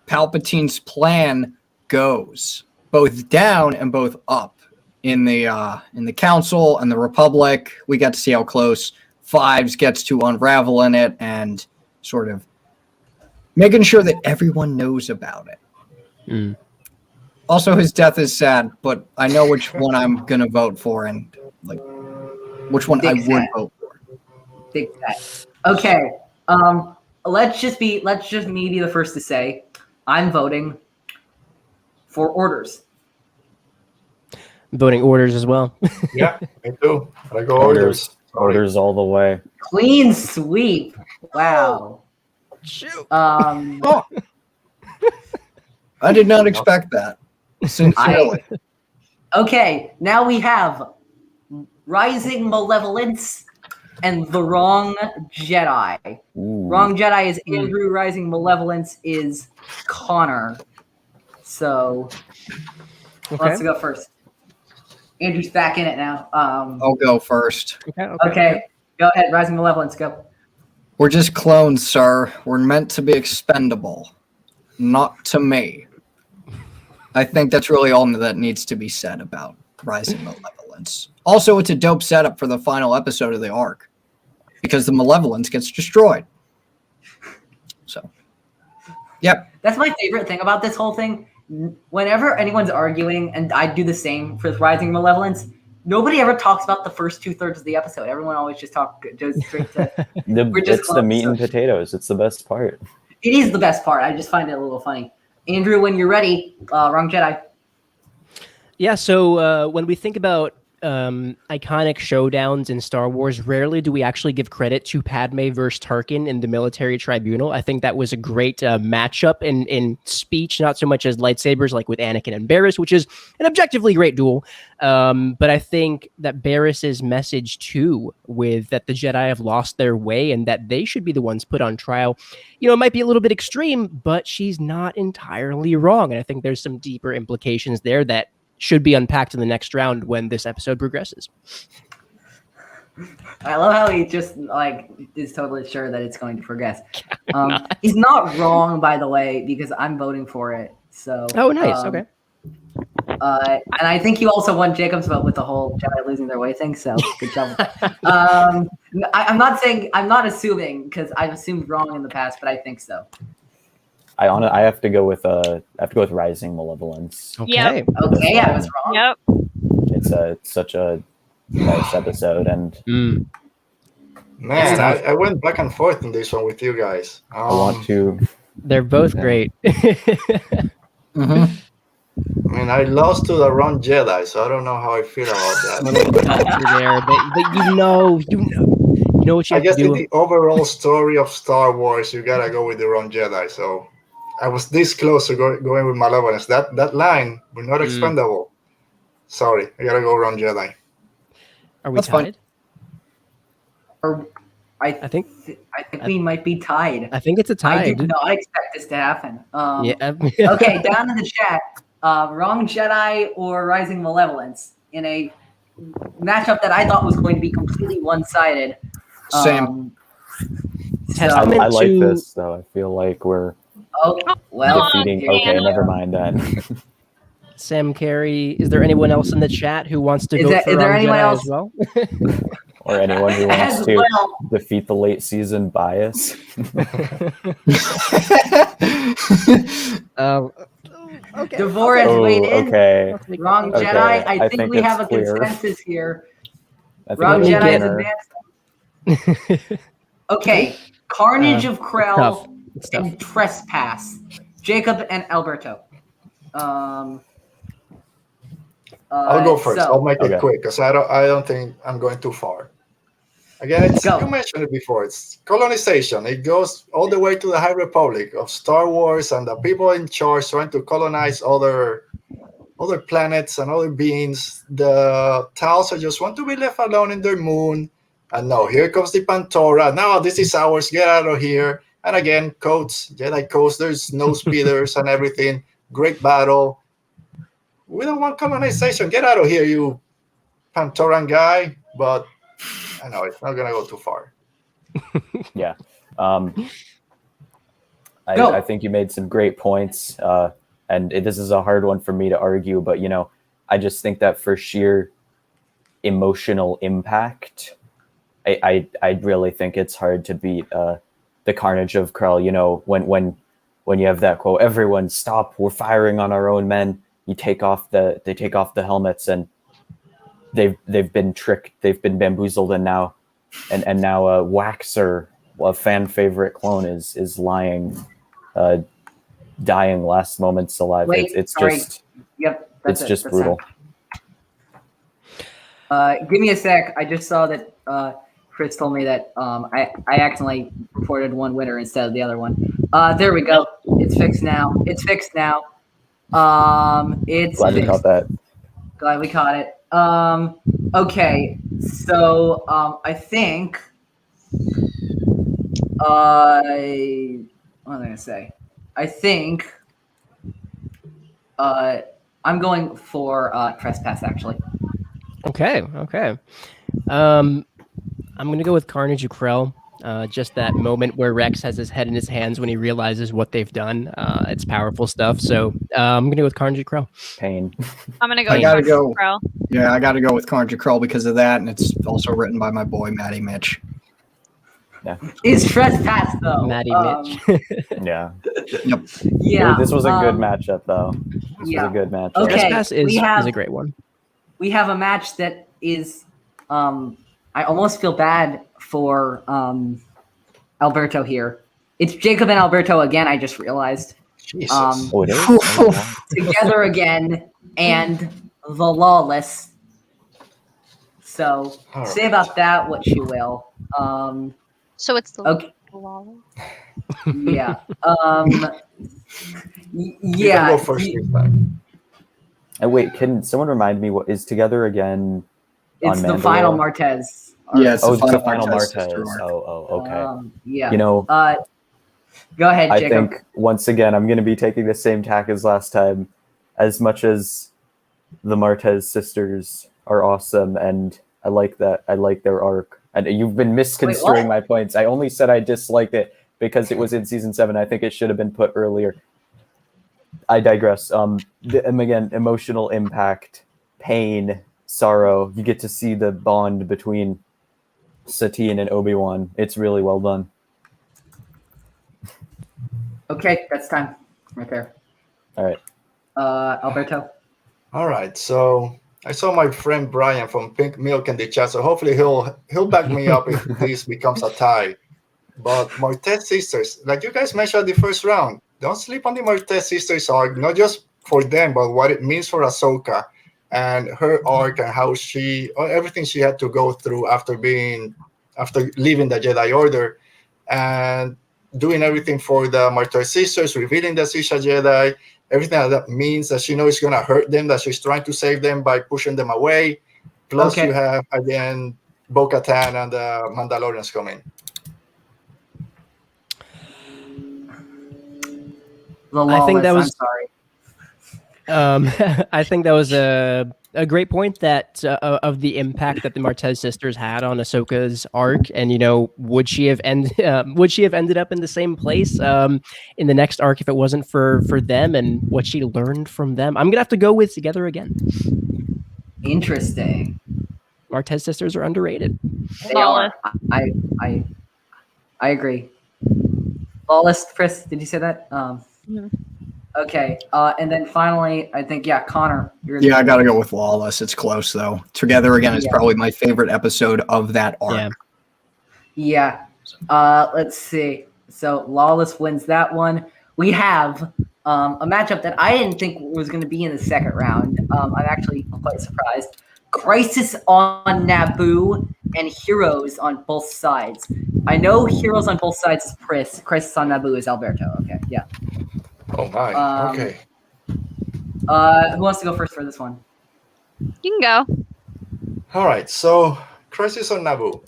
Palpatine's plan goes, both down and both up in the Council and the Republic. We get to see how close Fives gets to unraveling it and sort of making sure that everyone knows about it. Mm. Also, his death is sad, but I know which one I'm gonna vote for and like which one I Big would sad. vote for. Big bet. Okay. Let's just me be the first to say I'm voting for orders. Voting orders as well. Yeah, me too. I go orders. Orders all the way. Clean sweep. Wow. Shoot. I did not expect that. Sincerely. Okay, now we have Rising Malevolence and the Wrong Jedi. Ooh. Wrong Jedi is Andrew. Rising Malevolence is Conor. So, let's go first. Andrew's back in it now. I'll go first. Okay, go ahead. Rising Malevolence, go. We're just clones, sir. We're meant to be expendable. Not to me. I think that's really all that needs to be said about Rising Malevolence. Also, it's a dope setup for the final episode of the arc. Because the Malevolence gets destroyed. So, yep. That's my favorite thing about this whole thing. Whenever anyone's arguing, and I do the same for Rising Malevolence, nobody ever talks about the first 2/3 of the episode. Everyone always just goes straight to it's the meat and potatoes. It's the best part. It is the best part. I just find it a little funny. Andrew, when you're ready, Wrong Jedi. Yeah, so when we think about iconic showdowns in Star Wars, rarely do we actually give credit to Padme versus Tarkin in the military tribunal. I think that was a great matchup in speech, not so much as lightsabers, like with Anakin and Barriss, which is an objectively great duel. But I think that Barriss's message too, with that the Jedi have lost their way and that they should be the ones put on trial, it might be a little bit extreme, but she's not entirely wrong. And I think there's some deeper implications there that should be unpacked in the next round when this episode progresses. I love how he just is totally sure that it's going to progress. He's not wrong, by the way, because I'm voting for it. So. Oh, nice. Okay. And I think you also won Jacob's vote with the whole Jedi losing their way thing. So good job. I'm not assuming because I've assumed wrong in the past, but I think so. I have to go with Rising Malevolence. Okay. Yep. Okay, I was wrong. Yep. It's such a nice episode, and Man, I went back and forth in this one with you guys. I want to. They're both great. Mm-hmm. I mean, I lost to the Wrong Jedi, so I don't know how I feel about that. there, but you know what you I have guess to in do. the overall story of Star Wars, you gotta go with the Wrong Jedi. So I was this close to going with Malevolence. That line, we're not expendable. Sorry, I gotta go Wrong Jedi. Are we That's fine. tied? Or I think we might be tied. I think it's a tie. I did not expect this to happen. Yeah. Okay, down in the chat, Wrong Jedi or Rising Malevolence in a matchup that I thought was going to be completely one-sided. Same. Testament I like to- this though. I feel like we're Well, defeating. Okay, never mind then. Sam Carey, is there anyone else in the chat who wants to vote for is there Wrong anyone Jedi else? as well? Or anyone who wants as to well. defeat the late season bias. Okay. Devorah Oh, weighed in. okay. Wrong Okay, Jedi. I I think think we have a it's clear. consensus here. I think Wrong it's Jedi is winner. advancing. Okay, Carnage of Krell tough. It's tough. and Trespass. Jacob and Alberto. I'll go first. so- I'll make it Okay. quick because I don't think I'm going too far. Again, Go. you mentioned it before. It's colonization. It goes all the way to the High Republic of Star Wars and the people in charge trying to colonize other planets and other beings. The Tals just want to be left alone in their moon. And no, here comes the Pantora. No, this is ours. Get out of here. And again, codes, Jedi codes. There's no speeders and everything. Great battle. We don't want colonization. Get out of here, you Pantoran guy. But I know it's not gonna go too far. Yeah. Go. I think you made some great points. And this is a hard one for me to argue, but I just think that for sheer emotional impact, I really think it's hard to beat the Carnage of Krell. When you have that quote, "Everyone stop! We're firing on our own men." They take off the helmets, and they've been tricked, they've been bamboozled, and now Waxer, a fan favorite clone, is lying, dying last moments alive. Wait, It's sorry. just Yep. It's just brutal. Give me a sec. I just saw that Chris told me that I accidentally reported one winner instead of the other one. There we go. It's fixed now. It's fixed now. It's Glad we fixed. caught that. Glad we caught it. Okay. So I think what am I gonna say? I think I'm going for trespass actually. Okay. I'm gonna go with Carnage of Krell. Just that moment where Rex has his head in his hands when he realizes what they've done. It's powerful stuff. So I'm gonna go with Carnage of Krell. Pain. I'm gonna go. I gotta go. Pro. Yeah, I got to go with Carnage of Krell because of that, and it's also written by my boy Matty Mitch. Yeah. Is trespass though? Matty Mitch. Yeah. Yep. Yeah. This was a good matchup, though. This yeah. was a good matchup. Okay. Trespass is a great one. We have a match that is. I almost feel bad for Alberto here. It's Jacob and Alberto again. I just realized. Jesus. Oh, it is? Oh, wow. Together again and the lawless. So All say right. about that what you will. So it's the Okay. Yeah. You Yeah. can go first this time. And wait, can someone remind me what is Together Again It's on the Mandalore? final Martez. Yeah, it's Oh, the it's the final final Martez Martez. sister arc. Oh, okay. Yeah. You know, Go ahead, I Jacob. think once again I'm going to be taking the same tack as last time. As much as the Martez sisters are awesome, and I like that. I like their arc. And you've been misconstruing my points. I only said I disliked it because it was in season 7. I think it should have been put earlier. I digress. Again, emotional impact, pain, sorrow. You get to see the bond between Satine and Obi-Wan. It's really well done. Okay, that's time. Right there. All right. Alberto. All right, so I saw my friend Brian from Pink Milk in the chat, so hopefully he'll back me up if this becomes a tie. But Martez sisters, like you guys mentioned in the first round, don't sleep on the Martez sisters arc, not just for them, but what it means for Ahsoka and her arc and how everything she had to go through after leaving the Jedi Order and doing everything for the Martez sisters, revealing that she's a Jedi. Everything that means that she knows it's going to hurt them, that she's trying to save them by pushing them away. Plus, you have, again, Bo-Katan and the Mandalorians coming. I think that was. I'm sorry. I think that was a great point that of the impact that the Martez sisters had on Ahsoka's arc, and would she have ended up in the same place in the next arc if it wasn't for them and what she learned from them? I'm gonna have to go with Together Again. Interesting. Martez sisters are underrated. They are. I agree. Lawless, Pris, did you say that? Okay, and then finally, I think, Conor. I got to go with Lawless. It's close, though. Together Again is probably my favorite episode of that arc. Yeah. Let's see. So Lawless wins that one. We have a matchup that I didn't think was going to be in the second round. I'm actually quite surprised. Crisis on Naboo and Heroes on both sides. I know Heroes on both sides is Pris. Crisis on Naboo is Alberto. Okay, yeah. Oh my. Okay. Who wants to go first for this one? You can go. All right. So, Crisis on Naboo.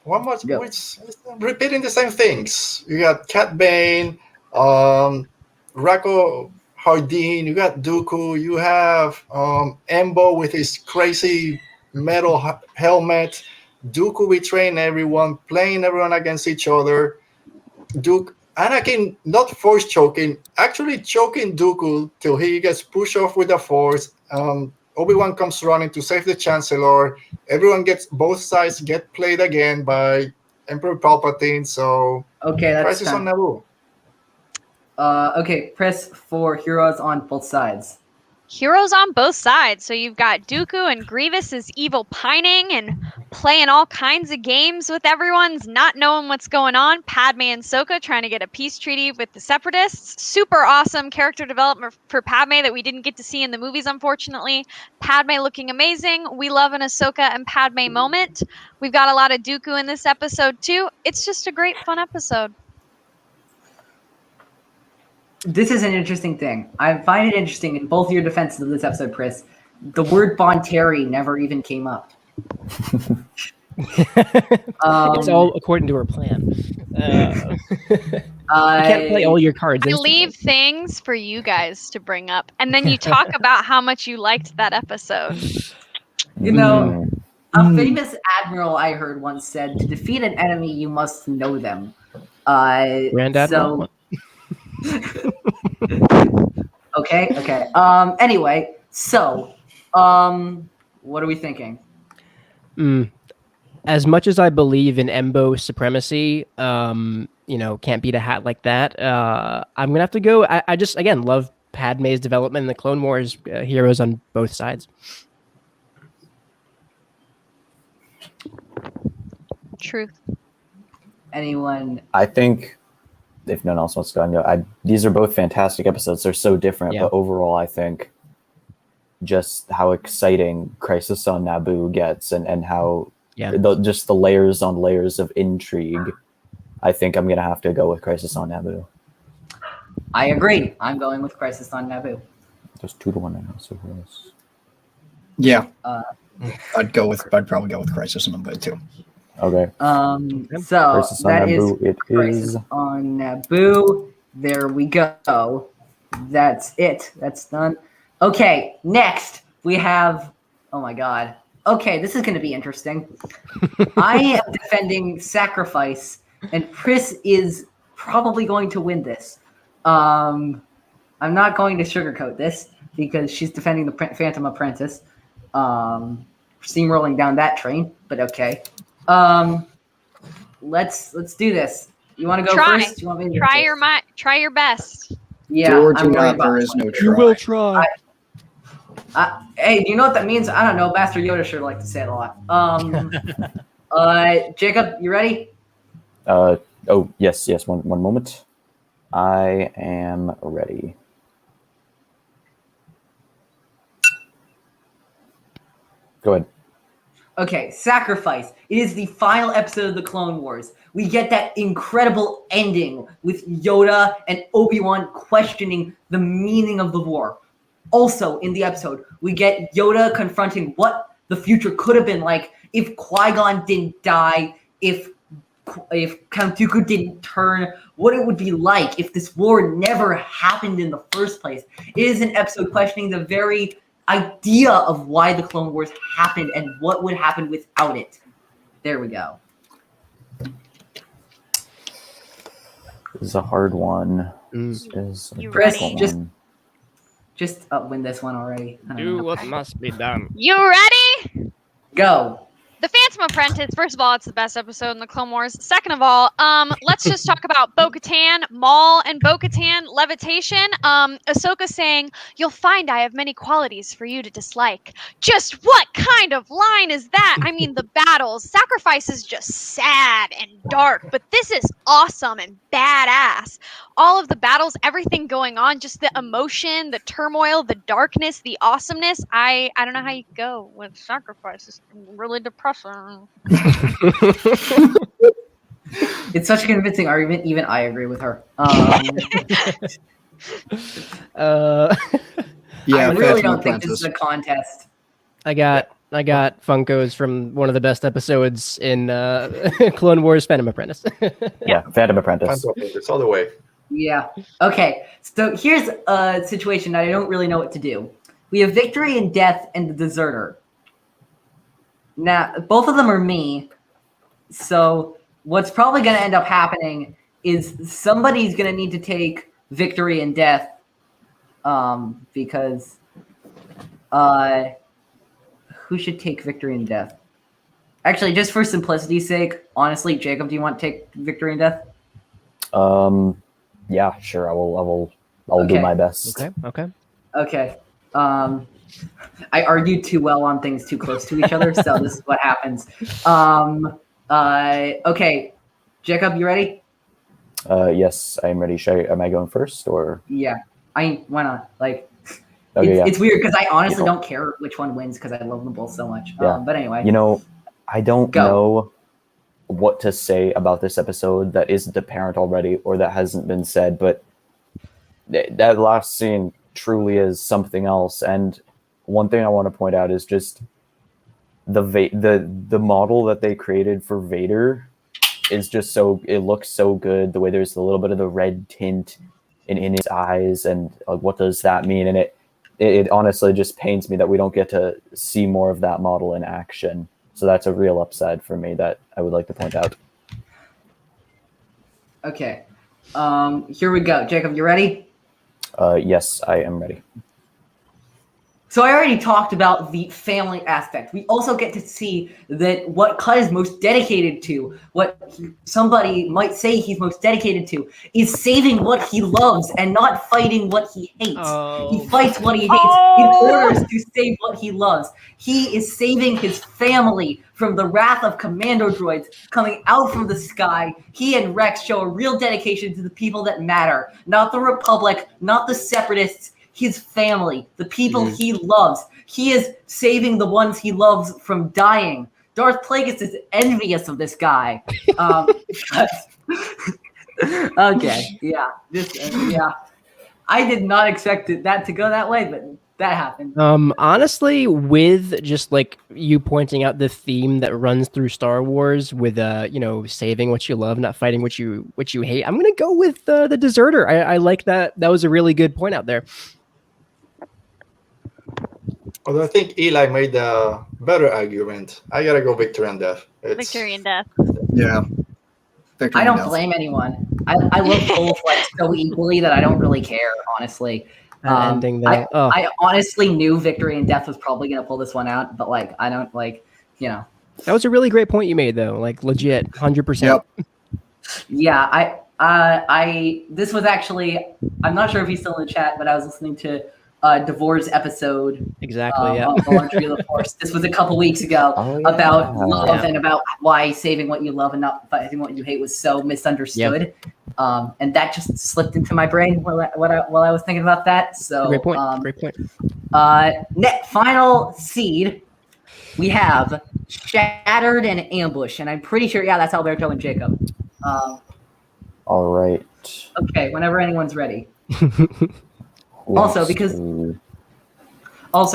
Which repeating the same things. You got Cat Bane, Rako Hardin. You got Dooku. You have Embo with his crazy metal helmet. Dooku betraying everyone, playing everyone against each other. Anakin not force choking, actually choking Dooku till he gets pushed off with the Force. Obi-Wan comes running to save the Chancellor. Both sides get played again by Emperor Palpatine. So that's Crisis on Naboo. Okay, Pris for Heroes on both sides. heroes on both sides. So you've got Dooku and Grievous is evil pining and playing all kinds of games with everyone's not knowing what's going on. Padme and Ahsoka trying to get a peace treaty with the Separatists. Super awesome character development for Padme that we didn't get to see in the movies, unfortunately. Padme looking amazing. We love an Ahsoka and Padme moment. We've got a lot of Dooku in this episode too. It's just a great, fun episode. This is an interesting thing. I find it interesting in both your defenses of this episode, Pris. The word Bonteri never even came up. It's all according to her plan. You can't play all your cards. I instantly. leave things for you guys to bring up, and then you talk about how much you liked that episode. You know, a famous admiral I heard once said, "To defeat an enemy, you must know them." Grand Admiral. Okay. Anyway, so, what are we thinking? As much as I believe in Embo supremacy, can't beat a hat like that. I'm gonna have to go. I just again love Padme's development in the Clone Wars heroes on both sides. Truth. Anyone? I think if no one else wants to go, these are both fantastic episodes. They're so different, Yeah. but overall, I think just how exciting Crisis on Naboo gets, and how just the layers on layers of intrigue. I think I'm gonna have to go with Crisis on Naboo. I agree. I'm going with Crisis on Naboo. There's 2-1 in this. Yeah. I'd probably go with Crisis on Naboo too. So Okay. Crisis on that is Naboo, it Crisis is. on Naboo. There we go. That's it. That's done. Okay, next we have. Oh my God. Okay, this is going to be interesting. I am defending Sacrifice, and Pris is probably going to win this. I'm not going to sugarcoat this because she's defending the Phantom Apprentice. Steamrolling down that train, but okay. Let's do this. You want to go first? You want me to Try your best. Yeah, Do or do I'm worried not, about there this is one. no try. You will try. Hey, do you know what that means? I don't know. Master Yoda sure like to say it a lot. Jacob, you ready? Oh yes. One moment. I am ready. Go ahead. Okay, Sacrifice. It is the final episode of the Clone Wars. We get that incredible ending with Yoda and Obi-Wan questioning the meaning of the war. Also, in the episode, we get Yoda confronting what the future could have been like if Qui-Gon didn't die, if Count Dooku didn't turn, what it would be like if this war never happened in the first place. It is an episode questioning the very idea of why the Clone Wars happened and what would happen without it. There we go. This is a hard one. You Pris, ready? just win this one already. I don't Do know. what must be done. You ready? Go. The Phantom Apprentice, first of all, it's the best episode in the Clone Wars. Second of all, let's just talk about Bo-Katan, Maul, and Bo-Katan levitation. Ahsoka saying, "You'll find I have many qualities for you to dislike." Just what kind of line is that? I mean, the battles, Sacrifice is just sad and dark, but this is awesome and badass. All of the battles, everything going on, just the emotion, the turmoil, the darkness, the awesomeness. I don't know how you go with Sacrifice. It's really depressing. It's such a convincing argument. Even I agree with her. Yeah, I really Phantom don't think this is Apprentice. a contest. I got Funkos from one of the best episodes in Clone Wars, Phantom Apprentice. Yeah, Phantom Apprentice. It's all the way. Yeah. Okay. So here's a situation that I don't really know what to do. We have Victory and Death and the Deserter. Now, both of them are me. So what's probably going to end up happening is somebody's going to need to take Victory and Death because who should take Victory and Death? Actually, just for simplicity's sake, honestly, Jacob, do you want to take Victory and Death? Yeah, sure. I'll do Okay. my best. Okay. Okay. I argue too well on things too close to each other, so this is what happens. Okay, Jacob, you ready? Yes, I am ready. Am I going first or? Yeah. Why not? Like, Okay, it's weird because I honestly You know. don't care which one wins because I love them both so much. Yeah. But anyway, I don't Go. know what to say about this episode that isn't apparent already or that hasn't been said, but that last scene truly is something else. And one thing I want to point out is just the model that they created for Vader is just it looks so good. The way there's a little bit of the red tint in his eyes, and like, what does that mean? And it honestly just pains me that we don't get to see more of that model in action. So that's a real upside for me that I would like to point out. okay. Here we go. Jacob, you ready? Yes, I am ready. So I already talked about the family aspect. We also get to see that what Cut is most dedicated to, what somebody might say he's most dedicated to, is saving what he loves and not fighting what he hates. He fights what he hates in order to save what he loves. He is saving his family from the wrath of commando droids coming out from the sky. He and Rex show a real dedication to the people that matter, not the Republic, not the Separatists, his family, the people he loves. He is saving the ones he loves from dying. Darth Plagueis is envious of this guy. Okay, yeah. Yeah. I did not expect that to go that way, but that happened. Honestly, with just like you pointing out the theme that runs through Star Wars with saving what you love, not fighting what you hate, I'm gonna go with the deserter. I like that. That was a really good point out there. Although I think Eli made a better argument. I gotta go Victory and Death. Victory and Death. Yeah. Victory I don't and death. blame anyone. I love both like so equally that I don't really care, honestly. Ending that. I honestly knew Victory and Death was probably gonna pull this one out, but like I don't like, That was a really great point you made though. Like legit, 100%. Yep. Yeah, this was actually, I'm not sure if he's still in the chat, but I was listening to Devore's episode. Exactly. Yeah. Of the Laundry of the Force. This was a couple weeks ago about love and about why saving what you love and not fighting what you hate was so misunderstood. Yep. And that just slipped into my brain while I was thinking about that. So great point. Great point. Final seed, we have Shattered and Ambush, and I'm pretty sure that's Alberto and Jacob. All right. Okay, whenever anyone's ready. Also,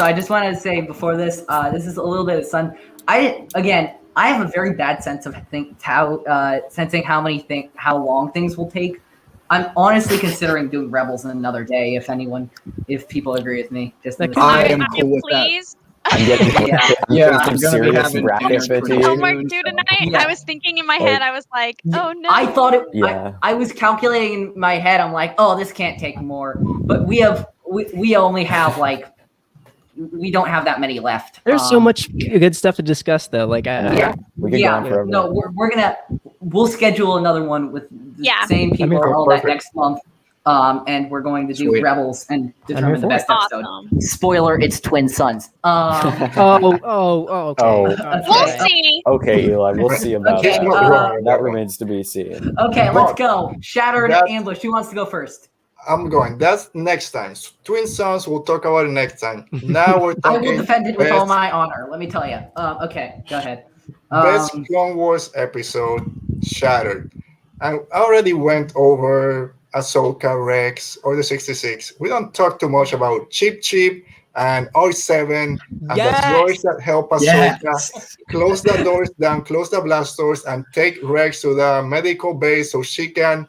I just wanted to say before this, this is a little bit of fun. I have a very bad sense of sensing how long things will take. I'm honestly considering doing Rebels in another day. If people agree with me, I am cool with that. Please. I'm getting I'm some gonna be serious having bracket dinners pretty fatigue. Homework soon, due so- tonight. Yeah. I was thinking in my head, I was like, oh no. I thought it. Yeah. I was calculating in my head. I'm like, oh, this can't take more. But we only have we don't have that many left. There's so much good stuff to discuss though. Like We could go on forever. No, we'll schedule another one with the same people all that next month. And we're going to do Sweet. Rebels and determine the best episode. Awesome. Spoiler: it's twin sons. okay. We'll see. Okay, Eli, we'll see about Okay, that. That remains to be seen. Okay, let's go. Shattered and Ambush. Who wants to go first? I'm going. That's next time. Twin Sons, we'll talk about it next time. Now we're I talking will defend it with all best, my honor. Let me tell you. Okay, go ahead. best Clone Wars episode, Shattered. I already went over Ahsoka, Rex, Order 66. We don't talk too much about Chip and R7 and Yes! the droids that help Ahsoka. Close the doors down, close the blast doors, and take Rex to the medical base so she can.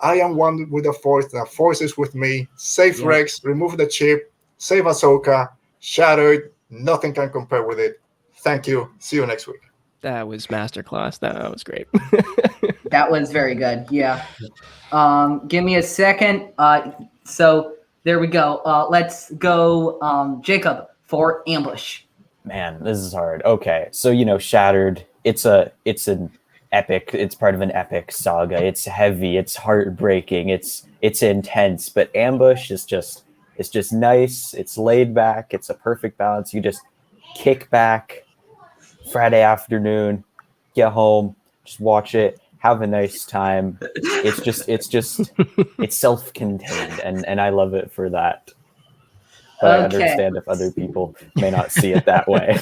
I am one with the Force. The Force is with me. Save Rex, remove the chip, save Ahsoka. Shattered. Nothing can compare with it. Thank you. See you next week. That was masterclass. That was great. That was very good. Yeah. Give me a second. So there we go. Let's go, Jacob, for Ambush. Man, this is hard. Okay, so Shattered. It's an epic. It's part of an epic saga. It's heavy. It's heartbreaking. It's intense. But Ambush is just It's just nice. It's laid back. It's a perfect balance. You just kick back Friday afternoon, get home, just watch it, have a nice time. It's self-contained, and I love it for that. But I understand if other people may not see it that way.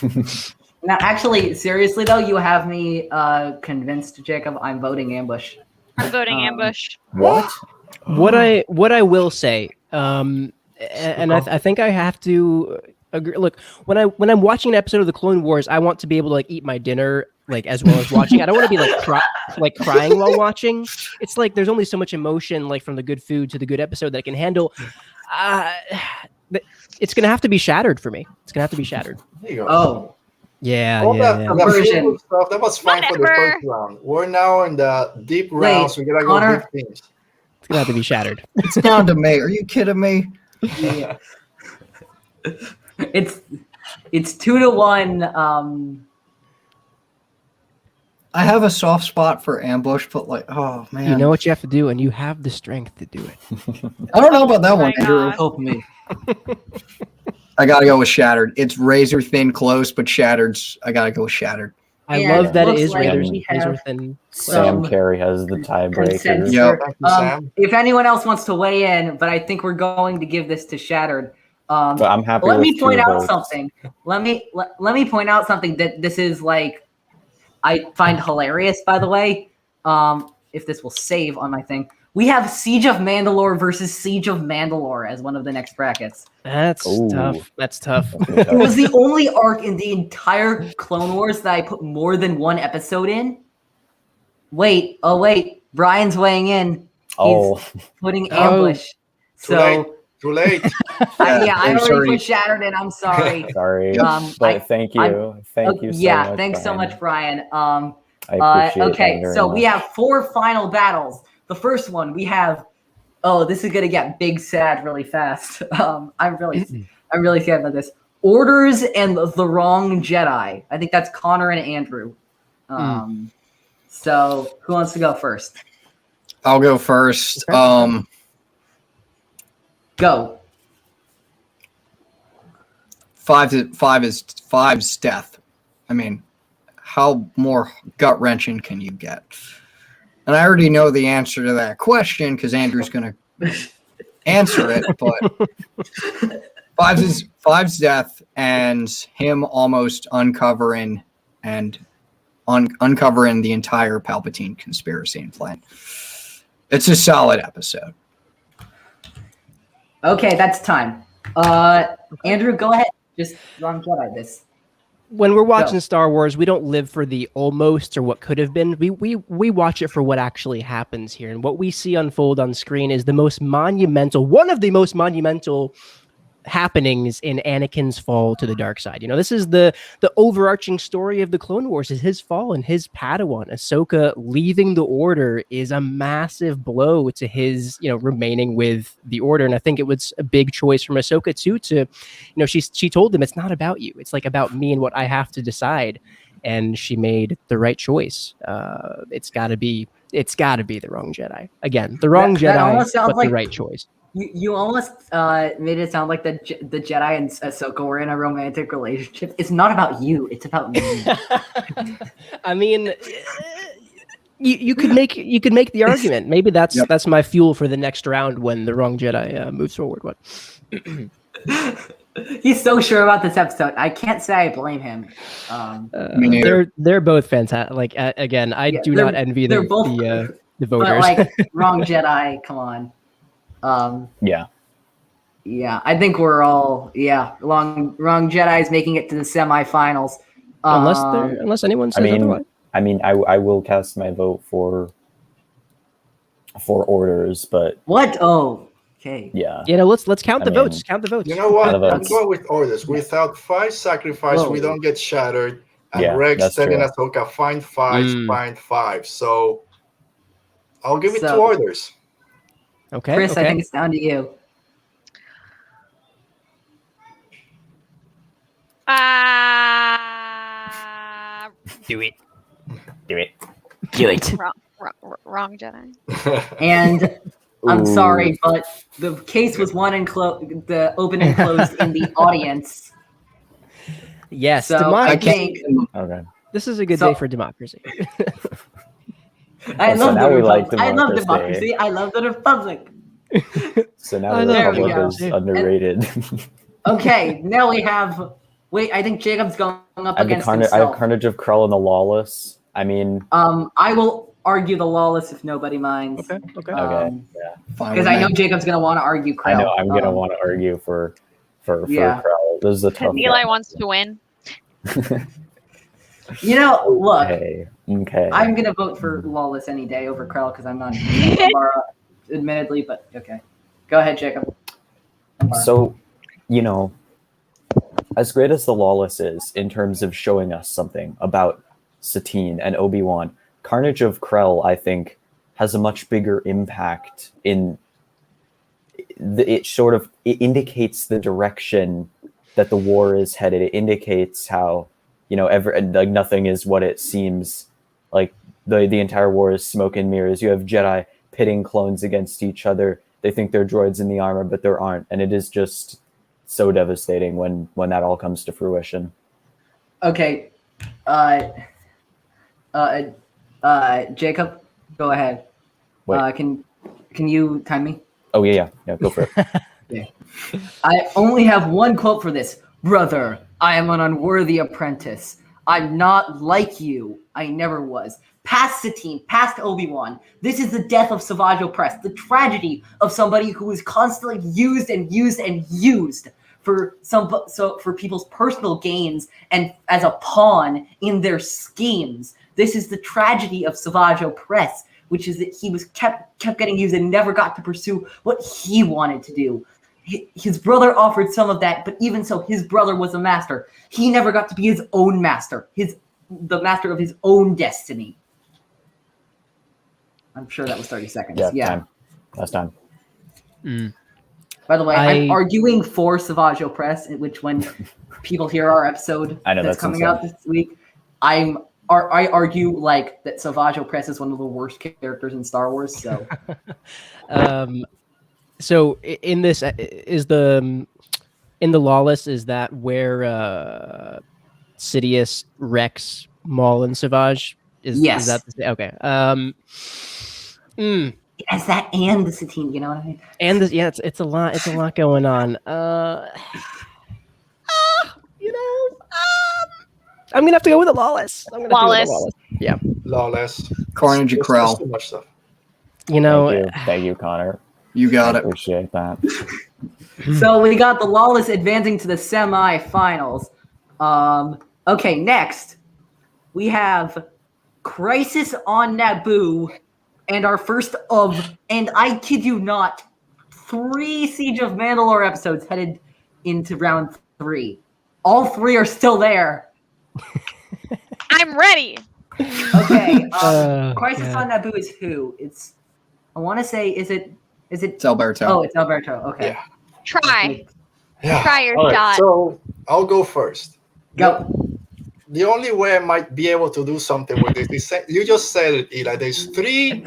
Now, actually, seriously though, you have me convinced, Jacob. I'm voting ambush. I'm voting ambush. What? What I will say, I think I have to agree. Look, when I'm watching an episode of the Clone Wars, I want to be able to like eat my dinner like as well as watching. I don't want to be like crying while watching. It's like there's only so much emotion like from the good food to the good episode that I can handle. It's gonna have to be shattered for me. It's gonna have to be shattered. There you go. Oh, That stuff, that was fine for the first round. We're now in the deep rounds. We gotta Conor, go deep things. It's gonna have to be shattered. It's down to me. Are you kidding me? yeah. It's 2-1. I have a soft spot for ambush, but like, oh man, You know what you have to do, and you have the strength to do it. I don't know about that one, my Andrew. God. Help me. I gotta go with shattered. It's razor thin close, but shattered's. I gotta go with shattered. I And love that it looks is like razor we have thin. Sam Carey has the tiebreaker. Consensus. Yep. Thank you, Sam. If anyone else wants to weigh in, but I think we're going to give this to Shattered. But I'm happy. Let with me point 2 out votes. something. Let me point out something that this is like I find hilarious. By the way, if this will save on my thing, we have Siege of Mandalore versus Siege of Mandalore as one of the next brackets. That's Ooh. tough. That's tough. It was the only arc in the entire Clone Wars that I put more than one episode in. Wait, Brian's weighing in. Oh, Putting Oh. ambush. So Too late. I I'm already sorry. put Shattered in. I'm sorry. sorry. Um, But thank you. Thank you so much. Thanks so Brian. much, Brian. I appreciate Okay, that very so much. we have 4 final battles. The first one we have. Oh, this is gonna get big sad really fast. I'm really sad about this. Orders and the Wrong Jedi. I think that's Conor and Andrew. So who wants to go first? I'll go first. Go. Five's death. I mean, how more gut wrenching can you get? And I already know the answer to that question because Andrew's going to answer it. But Five's death and him almost uncovering the entire Palpatine conspiracy and plan. It's a solid episode. Okay, that's time. Andrew, go ahead. Just Wrong Jedi this. When we're watching Star Wars, we don't live for the almost or what could have been. We watch it for what actually happens here. And what we see unfold on screen is one of the most monumental happenings in Anakin's fall to the dark side. You know, this is the overarching story of the Clone Wars is his fall and his Padawan. Ahsoka leaving the Order is a massive blow to his, remaining with the Order. And I think it was a big choice from Ahsoka too to, she told him it's not about you. It's like about me and what I have to decide. And she made the right choice. It's gotta be the Wrong Jedi. Again, the Wrong That almost Jedi, sounds but like- the right choice. You almost made it sound like the Jedi and Ahsoka were in a romantic relationship. It's not about you. It's about me. I mean, you could make the argument. Maybe that's my fuel for the next round when the Wrong Jedi moves forward. What? He's so sure about this episode. I can't say I blame him. Me neither. They're both fantastic. Like again, I do not envy the But voters. like Wrong Jedi, come on. Yeah. Yeah, I think we're all Wrong Jedi's making it to the semifinals. Unless anyone says otherwise. I will cast my vote for Orders, but What? Oh, okay. yeah. Let's count the votes. Count the votes. You know what? Kind of I'm going with Orders. Without 5 sacrifice, we don't get shattered. And Yeah, Rex that's telling true. Ahsoka, find 5. So I'll give it to Orders. Okay. Chris, okay. I think it's down to you. Do it. Do it. Do it. Wrong Jedi. And I'm Ooh. sorry, but the case was won and the open and closed in the audience. Yes, So I I can't. think Okay. this is a good So- day for democracy. I So love now the we like Republic. I love democracy. democracy. I love the Republic. So now I the love Republic Republic is is- underrated. Okay, now we have. Wait, I think Jacob's going up I have against I have himself. Carnage of Krell and the Lawless. I mean, I will argue the Lawless if nobody minds. Okay. okay. Fine Because with I know me. Jacob's gonna want to argue Krell. I know I'm gonna want to argue for yeah. Krell. This is a tough Because Eli one. wants to win. You know, look, Okay. I'm gonna vote for Lawless any day over Krell because I'm not Amara, admittedly, but okay. Go ahead, Jacob. Amara. So, you know, as great as the Lawless is in terms of showing us something about Satine and Obi-Wan, Carnage of Krell, I think, has a much bigger impact in it indicates the direction that the war is headed. It indicates how, you know, like nothing is what it seems. Like the entire war is smoke and mirrors. You have Jedi pitting clones against each other. They think they're droids in the armor, but there aren't. And it is just so devastating when that all comes to fruition. Okay. Jacob, go ahead. Wait. Can you time me? Oh yeah, go for it. I only have one quote for this. Brother, I am an unworthy apprentice. I'm not like you. I never was. Past Satine, past Obi-Wan. This is the death of Savage Opress, the tragedy of somebody who is constantly used and used and used for people's personal gains and as a pawn in their schemes. This is the tragedy of Savage Opress, which is that he was kept getting used and never got to pursue what he wanted to do. His brother offered some of that, but even so, his brother was a master. He never got to be his own master, the master of his own destiny. I'm sure that was 30 seconds. Yeah. Time. Last time. By the way, I'm arguing for Savage Opress, which when people hear our episode that's coming out this week, I argue like that Savage Opress is one of the worst characters in Star Wars. So, so in this is in the Lawless, is that where Sidious, Rex, Maul, and Savage is? Yes. Is that okay? As that and the Satine, you know what I mean? And this, yeah, it's a lot. It's a lot going on. I'm gonna have to go with the Lawless. Lawless. Yeah. Lawless. Carnage of There's Krell. too much stuff. You know, Thank you, Connor. You got I it. appreciate that. So we got the Lawless advancing to the semifinals. Okay, next we have Crisis on Naboo, and our first of, and I kid you not, 3 Siege of Mandalore episodes headed into round 3. All 3 are still there. I'm ready. Okay, Crisis God. on Naboo is who? I want to say, is it? It's Alberto. Oh, it's Alberto. Okay. Yeah. Try. Yeah. Try your All right, shot. so I'll go first. Go. The only way I might be able to do something with this is you just said it, Eli. There's 3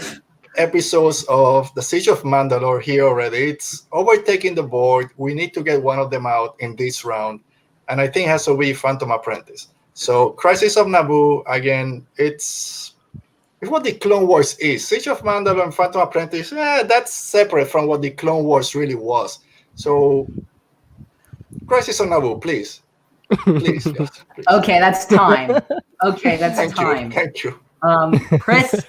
episodes of the Siege of Mandalore here already. It's overtaking the board. We need to get one of them out in this round, and I think it has to be Phantom Apprentice. So Crisis of Naboo, again, it's what the Clone Wars is. Siege of Mandalore and Phantom Apprentice, that's separate from what the Clone Wars really was. So Crisis on Naboo, please. Please. Yes, please. Okay, that's time. Okay, that's Thank time. you. Thank you. Chris,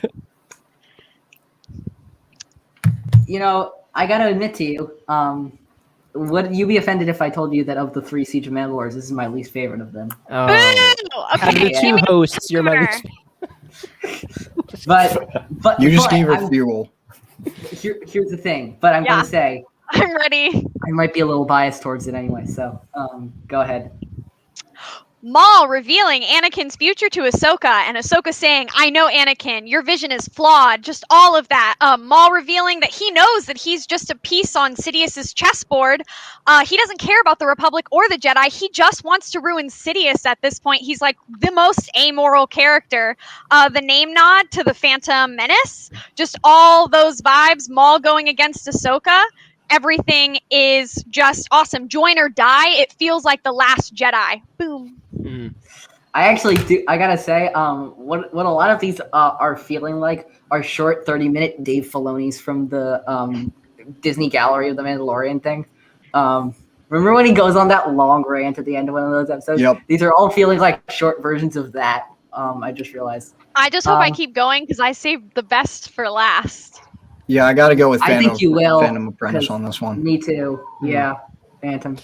you know, I gotta admit to you, would you be offended if I told you that of the 3 Siege of Mandalores, this is my least favorite of them? Oh. Boo! Out of Okay. the 2 hosts, you're my Connor. least. But You just but gave her I'm- fuel. Here's the thing, but I'm Yeah. gonna say I'm ready. I might be a little biased towards it anyway. So go ahead. Maul revealing Anakin's future to Ahsoka, and Ahsoka saying, "I know Anakin, your vision is flawed." Just all of that. Maul revealing that he knows that he's just a piece on Sidious's chessboard. He doesn't care about the Republic or the Jedi. He just wants to ruin Sidious at this point. He's like the most amoral character. The name nod to the Phantom Menace. Just all those vibes. Maul going against Ahsoka. Everything is just awesome. Join or die. It feels like The Last Jedi. Boom. I actually do. I gotta say, what a lot of these are feeling like are short 30-minute Dave Filoni's from the Disney Gallery of the Mandalorian thing. Remember when he goes on that long rant at the end of one of those episodes? Yep. These are all feeling like short versions of that. I just realized. I just hope I keep going because I saved the best for last. Yeah, I got to go with I think you will, Phantom Apprentice 'cause on this one. Me too. Yeah, Phantom.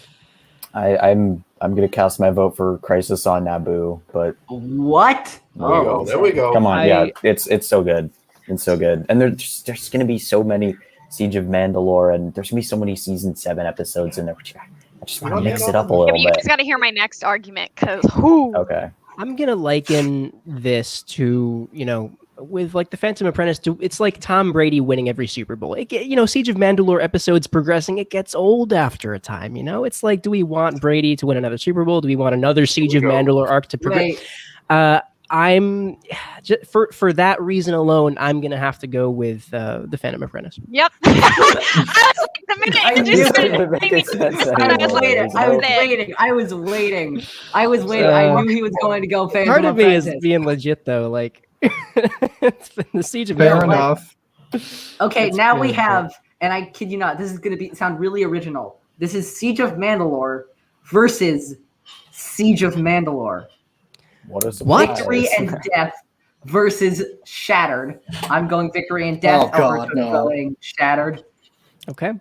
I'm gonna cast my vote for Crisis on Naboo, but What? There we go. come on, yeah, it's so good. It's so good. And there's gonna be so many Siege of Mandalore, and there's gonna be so many season 7 episodes in there. I just want to mix it up a Yeah, little but you bit. guys got to hear my next argument because who? Okay. I'm gonna liken this to, with like the Phantom Apprentice, it's like Tom Brady winning every Super Bowl. Siege of Mandalore episodes progressing, it gets old after a time. It's like, do we want Brady to win another Super Bowl? Do we want another Siege of Mandalore arc to progress? I'm just, for that reason alone, I'm gonna have to go with the Phantom Apprentice. Yep. I was like, the minute I you knew just it. started Makes saying sense it, anymore. I was like, I was waiting. I knew he was going to go Phantom Part of me Apprentice. is being legit though, like it's been the Siege of Fair Mandalore. enough. Okay, That's now we good, have, and I kid you not, this is going to sound really original. This is Siege of Mandalore versus Siege of Mandalore. What a surprise. Victory and Death versus Shattered. I'm going Victory and Death. Oh, God, Alberto's no. going Shattered. Okay.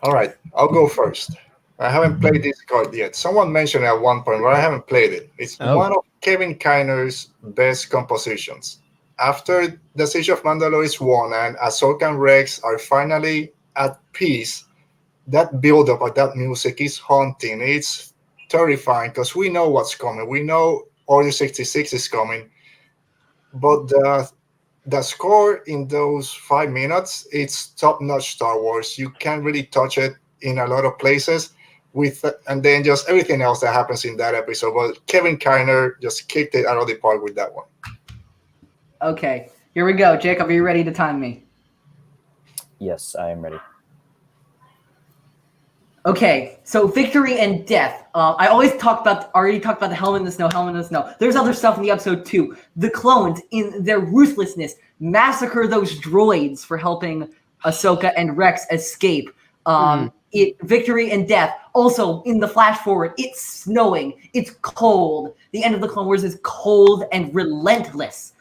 All right, I'll go first. I haven't played this card yet. Someone mentioned it at one point, but I haven't played it. It's one of Kevin Kiner's best compositions. After the Siege of Mandalore is won and Ahsoka and Rex are finally at peace, that build-up of that music is haunting. It's terrifying because we know what's coming. We know Order 66 is coming. But the score in those 5 minutes, it's top-notch Star Wars. You can't really touch it in a lot of places. And then just everything else that happens in that episode. But Kevin Kiner just kicked it out of the park with that one. Okay, here we go. Jacob, are you ready to time me? Yes, I am ready. Okay, so Victory and Death. I already talked about the Helmet in the Snow. There's other stuff in the episode too. The clones, in their ruthlessness, massacre those droids for helping Ahsoka and Rex escape. Victory and Death. Also, in the flash forward, it's snowing. It's cold. The end of the Clone Wars is cold and relentless,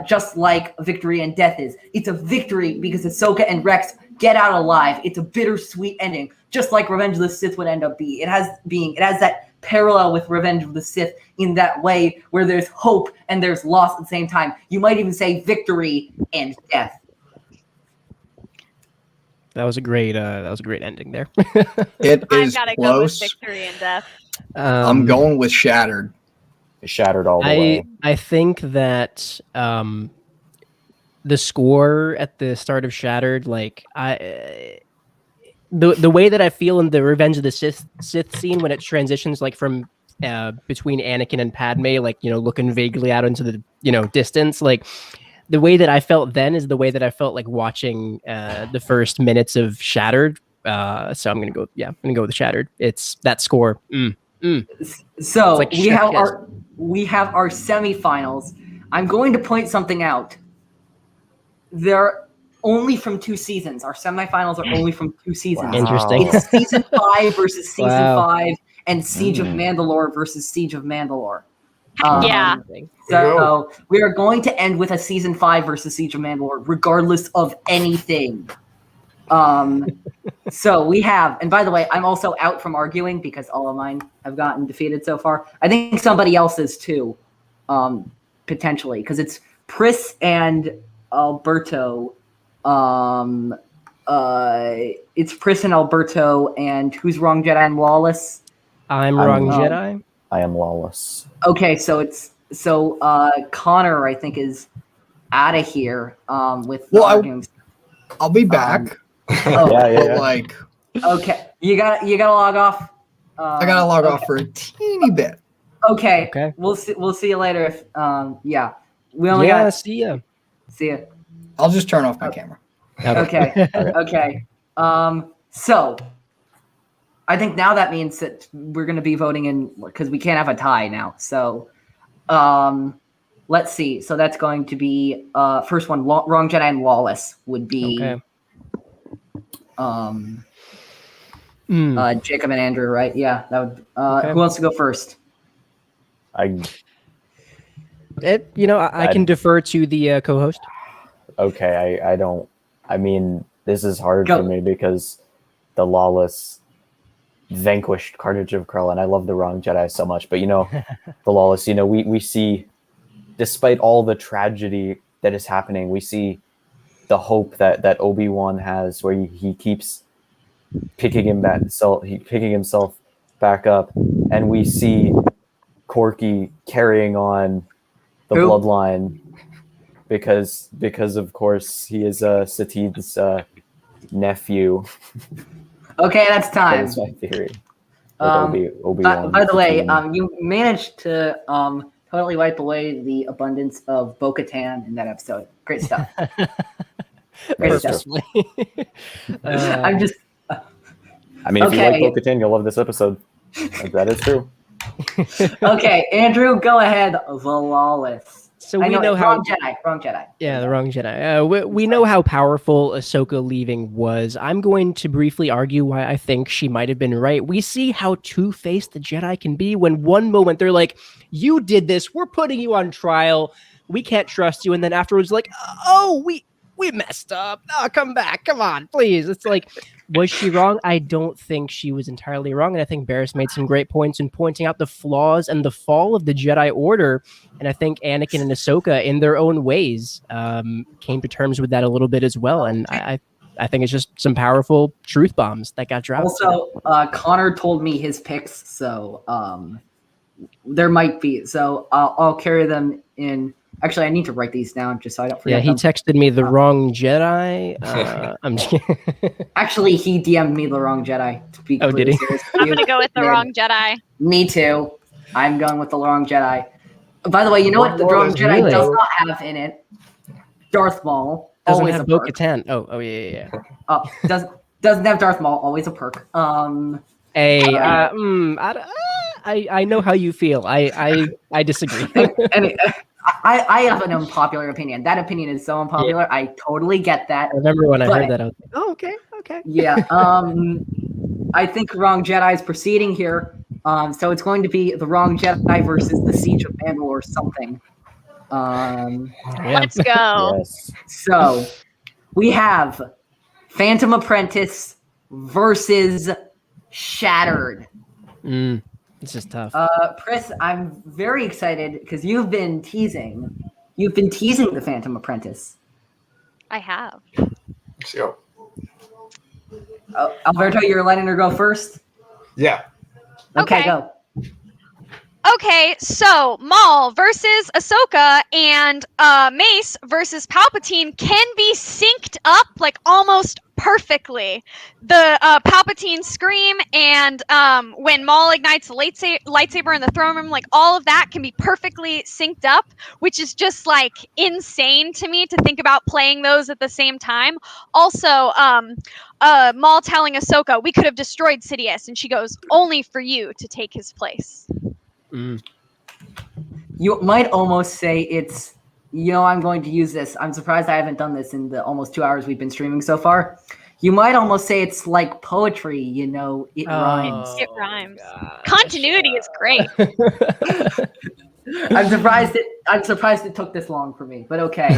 just like Victory and Death is. It's a victory because Ahsoka and Rex get out alive. It's a bittersweet ending, just like Revenge of the Sith would end up being. It has that parallel with Revenge of the Sith in that way where there's hope and there's loss at the same time. You might even say victory and death. That was a great ending there. It I've is got to go with close. Victory and Death. I'm going with Shattered. Shattered all the way. I think that the score at the start of Shattered, like the way that I feel in the Revenge of the Sith scene when it transitions like from between Anakin and Padme, like looking vaguely out into the distance, like the way that I felt then is the way that I felt like watching the first minutes of Shattered. So I'm gonna go with Shattered. It's that score. So like we have our semifinals. I'm going to point something out. They're only from 2 seasons. Our semifinals are only from 2 seasons. Wow. Interesting. It's season 5 versus season Wow. 5, and Siege of Mandalore versus Siege of Mandalore. Yeah. So we are going to end with a season 5 versus Siege of Mandalore, regardless of anything. So we have, and by the way, I'm also out from arguing because all of mine have gotten defeated so far. I think somebody else's too, potentially, because it's Pris and Alberto. It's Pris and Alberto, and who's Wrong Jedi and Lawless? I'm I'm Wrong wrong. Jedi. I am lawless. Okay, so Connor, I think, is out of here with the Well, arguments. I'll be back. Oh, But like, okay. You gotta log off. I gotta log off for a teeny bit. Okay. Okay. We'll see you later. If yeah, we only Yeah, got see ya. see ya. I'll just turn off my camera. Okay. Okay. So I think now that means that we're gonna be voting in because we can't have a tie now. So let's see. So that's going to be first one, Wrong Jedi and Lawless would be Okay. Jacob and Andrew, right? Yeah, that would Okay. who wants to go first? I I can defer to the co-host. okay. I don't. I mean, this is hard Go. for me because the lawless vanquished Carnage of Krell, and I love the Wrong Jedi so much. But the lawless. We see, despite all the tragedy that is happening, we see the hope that Obi-Wan has, where he keeps picking himself back up, and we see Corky carrying on the Who? bloodline because of course he is Satid's nephew. Okay, that's time. That's my theory. By Obi-Wan. the way, you managed to totally wipe away the abundance of Bo-Katan in that episode. Great stuff. Great stuff. Purposely. I'm just I mean, if you okay. like Bo-Katan, you'll love this episode. That is true. okay. Andrew, go ahead. The Lawless. So we know how. Wrong Jedi. Yeah, the Wrong Jedi. We know how powerful Ahsoka leaving was. I'm going to briefly argue why I think she might have been right. We see how two-faced the Jedi can be when one moment they're like, you did this, we're putting you on trial, we can't trust you, and then afterwards like, oh, we messed up. Oh, come back. Come on, please. It's like, was she wrong? I don't think she was entirely wrong. And I think Barris made some great points in pointing out the flaws and the fall of the Jedi Order. And I think Anakin and Ahsoka, in their own ways, came to terms with that a little bit as well. And I think it's just some powerful truth bombs that got dropped. Also, Connor told me his picks, so there might be. So I'll carry them in. Actually, I need to write these down just so I don't forget. Yeah, he them. texted me the Wrong Jedi. I'm just kidding. Actually, he DM'd me the Wrong Jedi. To be Oh, did he? serious with I'm you. gonna go with the Yeah. Wrong Jedi. Me too. I'm going with the Wrong Jedi. By the way, you know what the Wrong Jedi Really? does not have in it? Darth Maul. Doesn't Always have a perk. Bo-Katan. Oh yeah. Doesn't have Darth Maul. Always a perk. Hey, I know how you feel. I disagree. And I have an unpopular opinion. That opinion is so unpopular. I totally get that. I remember when I But- heard that. I was like, oh, okay. Yeah. I think Wrong Jedi is proceeding here. So it's going to be the Wrong Jedi versus the Siege of Mandalore or something. Yeah. Let's go. Yes. So we have Phantom Apprentice versus Shattered. This is tough. Pris, I'm very excited because you've been teasing the Phantom Apprentice. I have. Let's go. Alberto, you're letting her go first? Yeah. Okay, Okay. go. Okay, so Maul versus Ahsoka and Mace versus Palpatine can be synced up like almost perfectly. The Palpatine scream and when Maul ignites the lightsaber in the throne room, like all of that can be perfectly synced up, which is just like insane to me to think about playing those at the same time. Also, Maul telling Ahsoka, "We could have destroyed Sidious," and she goes, "Only for you to take his place." You might almost say it's, I'm going to use this. I'm surprised I haven't done this in the almost 2 hours we've been streaming so far. You might almost say it's like poetry, it rhymes. It rhymes. Continuity is great. I'm surprised it took this long for me, but okay.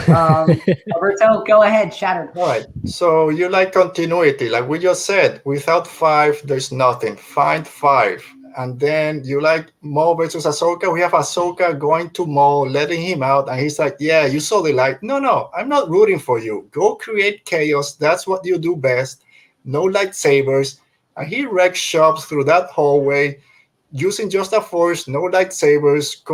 Alberto, go ahead, Shattered. All right. So you like continuity, like we just said. Without 5, there's nothing. Find 5. And then you like Maul versus Ahsoka. We have Ahsoka going to Maul, letting him out. And he's like, yeah, you saw the light. No, I'm not rooting for you. Go create chaos. That's what you do best. No lightsabers. And he wrecks shops through that hallway. using just a force, no lightsabers,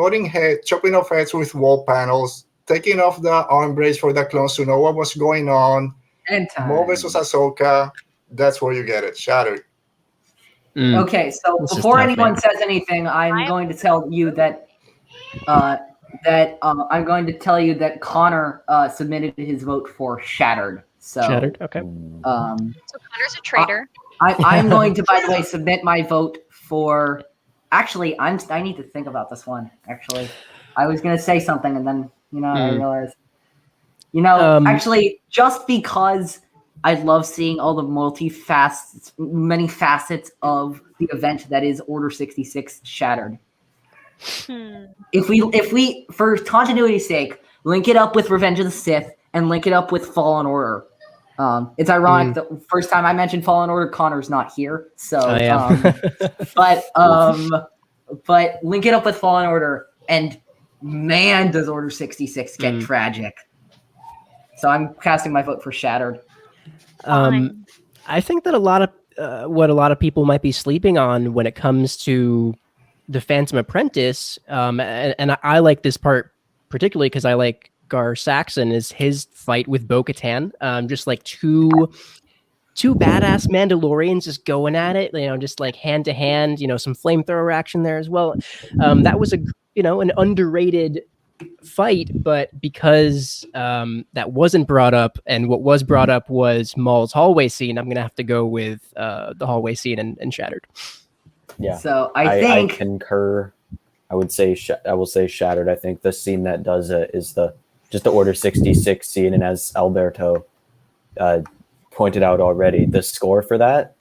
chopping off heads with wall panels, taking off the arm brace for the clones to know what was going on. And time. Maul versus Ahsoka, that's where you get it. Shattered. Okay, so This is before tough, anyone man. says anything, I'm going to tell you that I'm going to tell you that Connor submitted his vote for Shattered. So Shattered. Okay. So Connor's a traitor. I'm going to, by the way, submit my vote for. Actually, I need to think about this one. Actually, I was going to say something, and then I realized. Actually, just because I love seeing all the many facets of the event that is Order 66 Shattered. If we, for continuity's sake, link it up with Revenge of the Sith and link it up with Fallen Order. It's ironic that the first time I mentioned Fallen Order, Connor's not here. So, but link it up with Fallen Order, and man, does Order 66 get tragic. So I'm casting my vote for Shattered. I think that a lot of what a lot of people might be sleeping on when it comes to the Phantom Apprentice, and I like this part particularly because I like Gar Saxon, is his fight with Bo-Katan. Just like two badass Mandalorians just going at it, just like hand to hand, some flamethrower action there as well. That was an underrated fight, but because that wasn't brought up, and what was brought up was Maul's hallway scene, I'm gonna have to go with the hallway scene and Shattered. Yeah. So I concur. I will say Shattered. I think the scene that does it is just the Order 66 scene, and as Alberto pointed out already, the score for that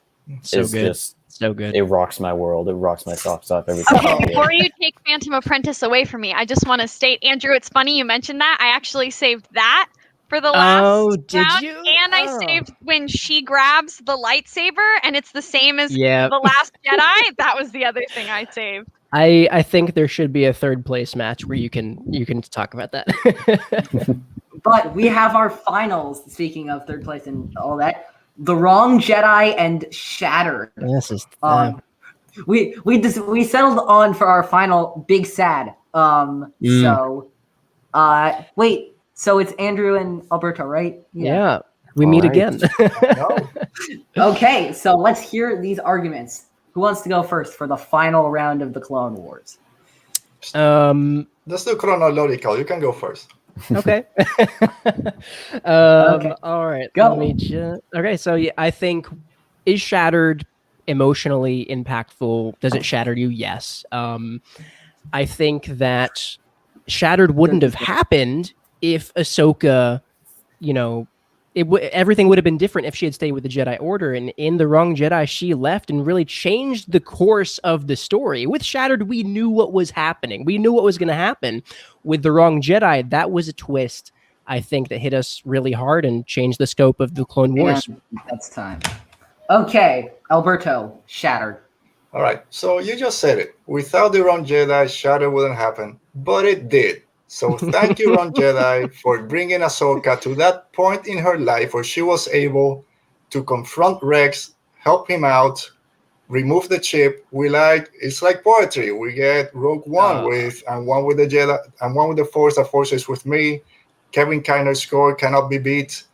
is just so good. It rocks my world. It rocks my socks off every time. Okay, before you take Phantom Apprentice away from me, I just want to state, Andrew, it's funny you mentioned that. I actually saved that for the last did round, you? and I saved when she grabs the lightsaber, and it's the same as Yep. the Last Jedi. That was the other thing I saved. I think there should be a third place match where you can talk about that. But we have our finals. Speaking of third place and all that, the Wrong Jedi and Shattered. This is we settled on for our final Big Sad. So wait, so it's Andrew and Alberto, right? Yeah. We meet again. Okay, so let's hear these arguments. Who wants to go first for the final round of the Clone Wars? Let's do chronological. You can go first. Okay. Okay. All right. Go. Okay, so yeah, I think, is Shattered emotionally impactful? Does it shatter you? Yes. I think that Shattered wouldn't have happened if Ahsoka, everything would have been different if she had stayed with the Jedi Order. And in The Wrong Jedi, she left and really changed the course of the story. With Shattered, we knew what was happening. We knew what was going to happen. With The Wrong Jedi, that was a twist, I think, that hit us really hard and changed the scope of the Clone Wars. And that's time. Okay, Alberto, Shattered. All right. So you just said it. Without The Wrong Jedi, Shattered wouldn't happen, but it did. So thank you, Wrong Jedi, for bringing Ahsoka to that point in her life where she was able to confront Rex, help him out, remove the chip. It's like poetry. We get Rogue One and one with the Jedi and one with the Force. The Force is with me. Kevin Kiner's score cannot be beat.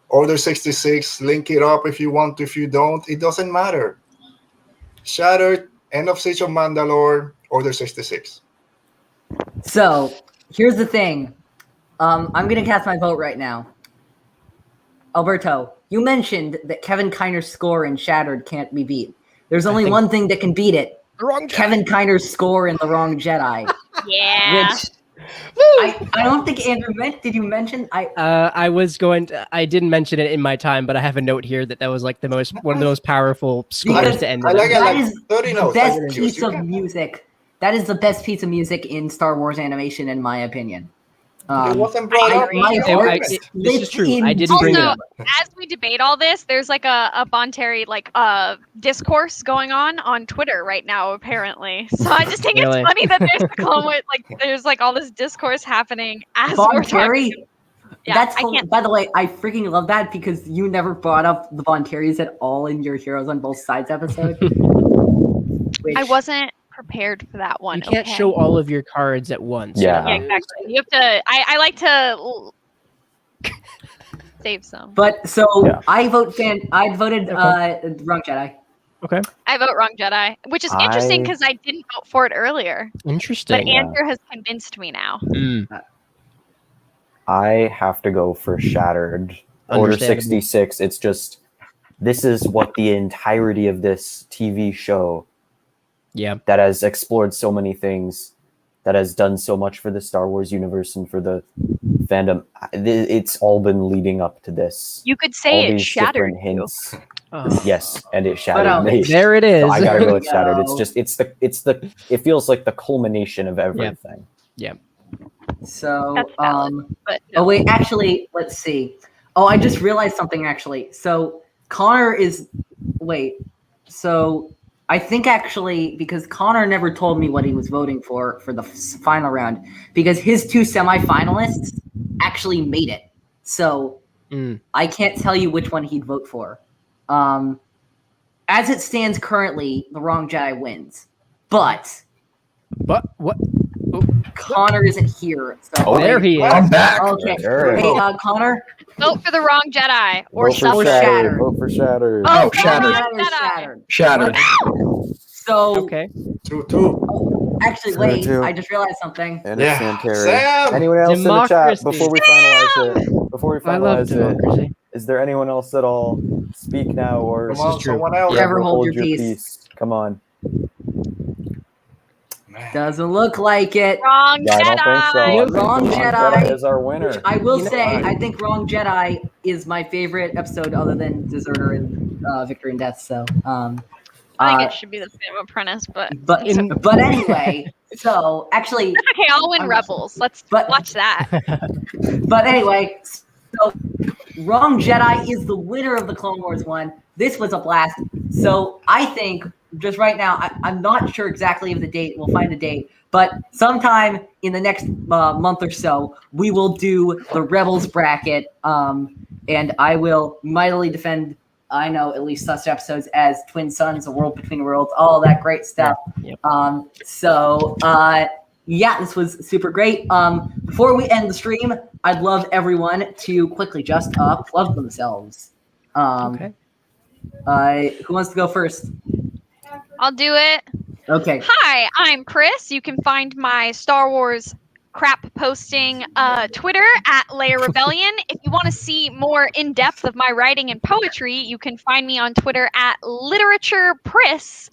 Order 66, link it up if you want. If you don't, it doesn't matter. Shattered, End of Siege of Mandalore, Order 66. So here's the thing. I'm going to cast my vote right now. Alberto, you mentioned that Kevin Kiner's score in Shattered can't be beat. There's only one thing that can beat it. Kevin Kiner's score in The Wrong Jedi. Yeah. Which I don't think Andrew meant. Did you mention? I didn't mention it in my time, but I have a note here that was like one of the most powerful scores to end. That is 30 the notes. best piece of music. That is the best piece of music in Star Wars animation, in my opinion. It wasn't brought up. This is true. I didn't bring it up. As we debate all this, there's like a voluntary discourse going on Twitter right now, apparently. So I just think it's funny that there's the Clone Wars, there's all this discourse happening as we're talking. Yeah, by the way, I freaking love that because you never brought up the Voluntaries at all in your Heroes on Both Sides episode. I wasn't prepared for that one. You can't okay? show all of your cards at once. Yeah. Yeah, exactly. You have to. I like to save some. But so Yeah. I voted Wrong Jedi. Okay. I vote Wrong Jedi, which is interesting I- because I didn't vote for it earlier. But Interesting. Andrew has convinced me now. I have to go for Shattered. Order Understandable. 66. It's just, this is what the entirety of this TV show Yeah. that has explored so many things, that has done so much for the Star Wars universe and for the fandom. It's all been leading up to this. You could All say it these shattered different you. hints. Oh. Yes, and it shattered me. There it is. So I gotta go with There we Shattered. go. It feels like the culmination of everything. So That's valid. But oh wait, actually, let's see. Oh, I just realized something actually. So Connor is so I think actually because Connor never told me what he was voting for the final round, because his two semifinalists actually made it. So I can't tell you which one he'd vote for. As it stands currently, the Wrong Jedi wins. But But what? Connor isn't here. So Oh, There he is. I'm back. Okay. There. Hey, Connor. vote for the Wrong Jedi or Vote for suffer. Shattered. Vote for Shattered. Oh, for Shattered. Wrong Jedi. Shattered. So Okay. 2-2. actually, Sure, wait. too. I just realized something. And Yeah. it's Sam Terry. Sam! Anyone else in the chat Democracy. before we finalize it? Before we I love finalize it, democracy. is there anyone else that'll speak now, or Come on, true. someone else. Yeah. Never hold your peace. Come on. Man. Doesn't look like it. Wrong Yeah, I don't think so. I Jedi. think Wrong Wrong Jedi. is our winner. I will You know- say, I think Wrong Jedi is my favorite episode other than Deserter and Victory and Death. So, I think it should be the Phantom Apprentice, but but anyway, so actually, okay, I'll win I'm- Rebels. Let's but- watch that. but anyway, so Wrong Jedi is the winner of the Clone Wars one. This was a blast. So I think just right now, I'm not sure exactly of the date. We'll find the date. But sometime in the next month or so, we will do the Rebels bracket. And I will mightily defend, I know, at least such episodes as Twin Suns, A World Between Worlds, all that great stuff. Yep. Yeah, this was super great. Before we end the stream, I'd love everyone to quickly just plug themselves. Okay. Who wants to go first? I'll do it. Okay. Hi, I'm Pris. You can find my Star Wars crap posting Twitter at Leia Rebellion. If you want to see more in depth of my writing and poetry, you can find me on Twitter at Literature Pris.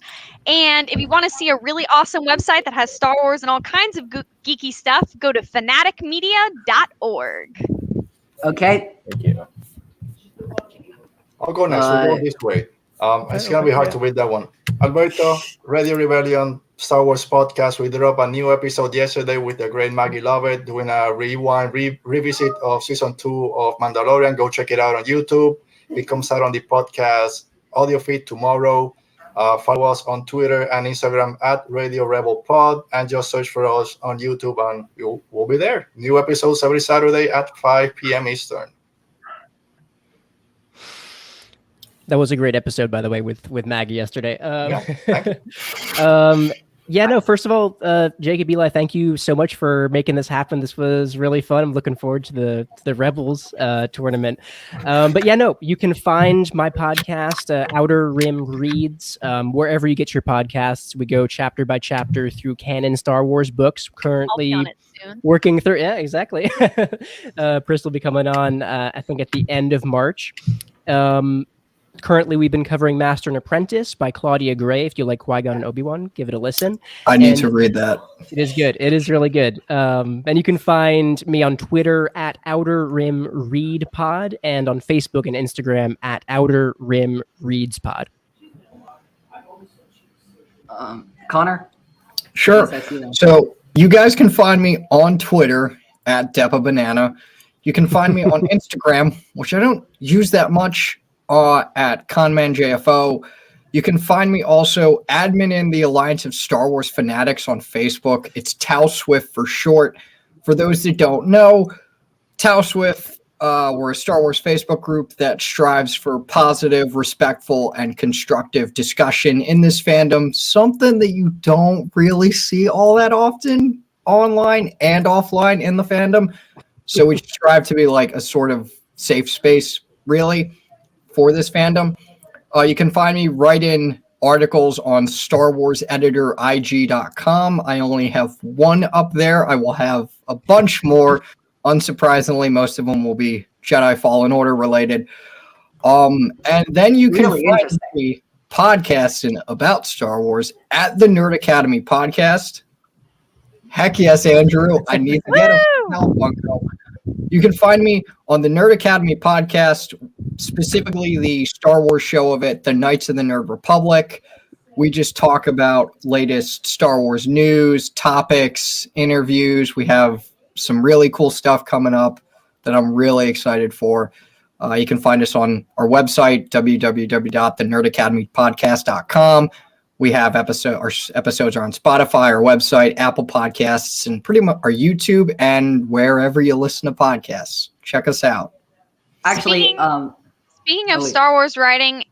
And if you want to see a really awesome website that has Star Wars and all kinds of geeky stuff, go to fanaticmedia.org. Okay. Thank you. I'll go next. We'll go this way. It's going to be hard to read that one. Alberto, Radio Rebellion, Star Wars podcast. We dropped a new episode yesterday with the great Maggie Lovett doing a revisit of season 2 of Mandalorian. Go check it out on YouTube. It comes out on the podcast audio feed tomorrow. Follow us on Twitter and Instagram at Radio Rebel Pod, and just search for us on YouTube and we'll be there. New episodes every Saturday at 5 p.m. Eastern. That was a great episode, by the way, with Maggie yesterday. Thank No, first of all, Jacob, Eli, thank you so much for making this happen. This was really fun. I'm looking forward to the Rebels tournament. You can find my podcast, Outer Rim Reads, wherever you get your podcasts. We go chapter by chapter through canon Star Wars books. Currently I'll be on it soon. working through, yeah, exactly. Pris will be coming on, I think, at the end of March. Currently, we've been covering Master and Apprentice by Claudia Gray. If you like Qui-Gon and Obi-Wan, give it a listen. I need to read that. It is good. It is really good. And you can find me on Twitter at Outer Rim Read Pod and on Facebook and Instagram at Outer Rim Reads Pod. Connor? Sure. Yes, I see them. So you guys can find me on Twitter at Depa Banana. You can find me on Instagram, which I don't use that much, at ConmanJFO. You can find me also admin in the Alliance of Star Wars Fanatics on Facebook. It's Tau Swift for short. For those that don't know, Tau Swift We're a Star Wars Facebook group that strives for positive, respectful, and constructive discussion in this fandom, something that you don't really see all that often online and offline in the fandom. So we strive to be like a sort of safe space, really, for this fandom. You can find me writing articles on StarWarsEditorIG.com. I only have one up there. I will have a bunch more. Unsurprisingly, most of them will be Jedi Fallen Order related. And then you can find me podcasting about Star Wars at the Nerd Academy podcast. Heck yes, Andrew. I need to get him. You can find me on the Nerd Academy podcast, specifically the Star Wars show of it, the Knights of the Nerd Republic. We just talk about latest Star Wars news, topics, interviews. We have some really cool stuff coming up that I'm really excited for. You can find us on our website, www.thenerdacademypodcast.com. We have our episodes are on Spotify, our website, Apple Podcasts, and pretty much our YouTube and wherever you listen to podcasts. Check us out. Actually, speaking of Star Wars writing,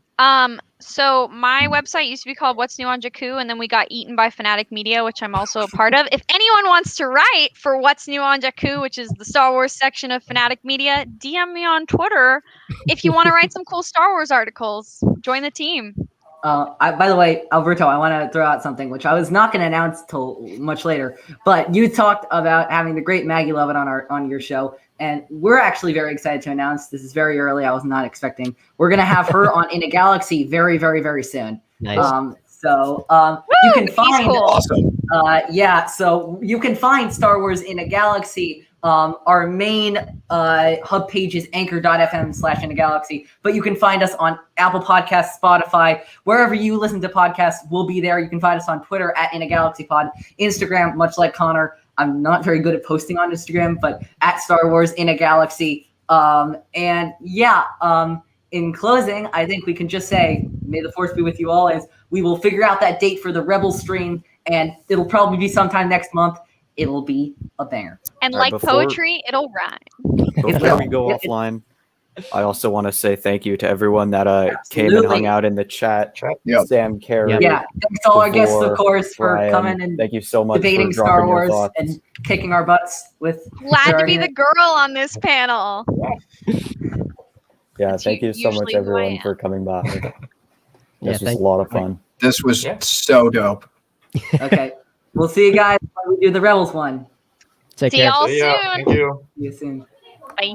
so my website used to be called What's New on Jakku, and then we got eaten by Fanatic Media, which I'm also a part of. If anyone wants to write for What's New on Jakku, which is the Star Wars section of Fanatic Media, DM me on Twitter if you want to write some cool Star Wars articles. Join the team. By the way, Alberto, I want to throw out something which I was not going to announce till much later, but you talked about having the great Maggie Lovett on your show, and we're actually very excited to announce, this is very early, I was not expecting, we're going to have her on In a Galaxy very, very, very soon. Nice. You can find Awesome. So you can find Star Wars In a Galaxy. Our main hub page is anchor.fm/inagalaxy, but you can find us on Apple Podcasts, Spotify, wherever you listen to podcasts, we'll be there. You can find us on Twitter at @InAGalaxyPod, Instagram, much like Conor. I'm not very good at posting on Instagram, but at Star Wars in a Galaxy. In closing, I think we can just say, may the Force be with you always. We will figure out that date for the Rebel stream, and it'll probably be sometime next month. It'll be a banger. And like poetry, it'll rhyme. Before we go offline, I also want to say thank you to everyone that came and hung out in the chat. Yep. Sam, Carey. Yeah, thanks to all our guests, of course, for Brian, coming and thank you so much debating for Star dropping your Wars thoughts. and kicking our butts with. Glad to be the girl on this panel. Yeah, That's thank you so much, usually who I everyone, am. for coming by. This was a thank lot of fun. This was so dope. Okay, we'll see you guys when we do the Rebels one. Take See care. y'all See ya. soon. Thank you. See you soon. Bye.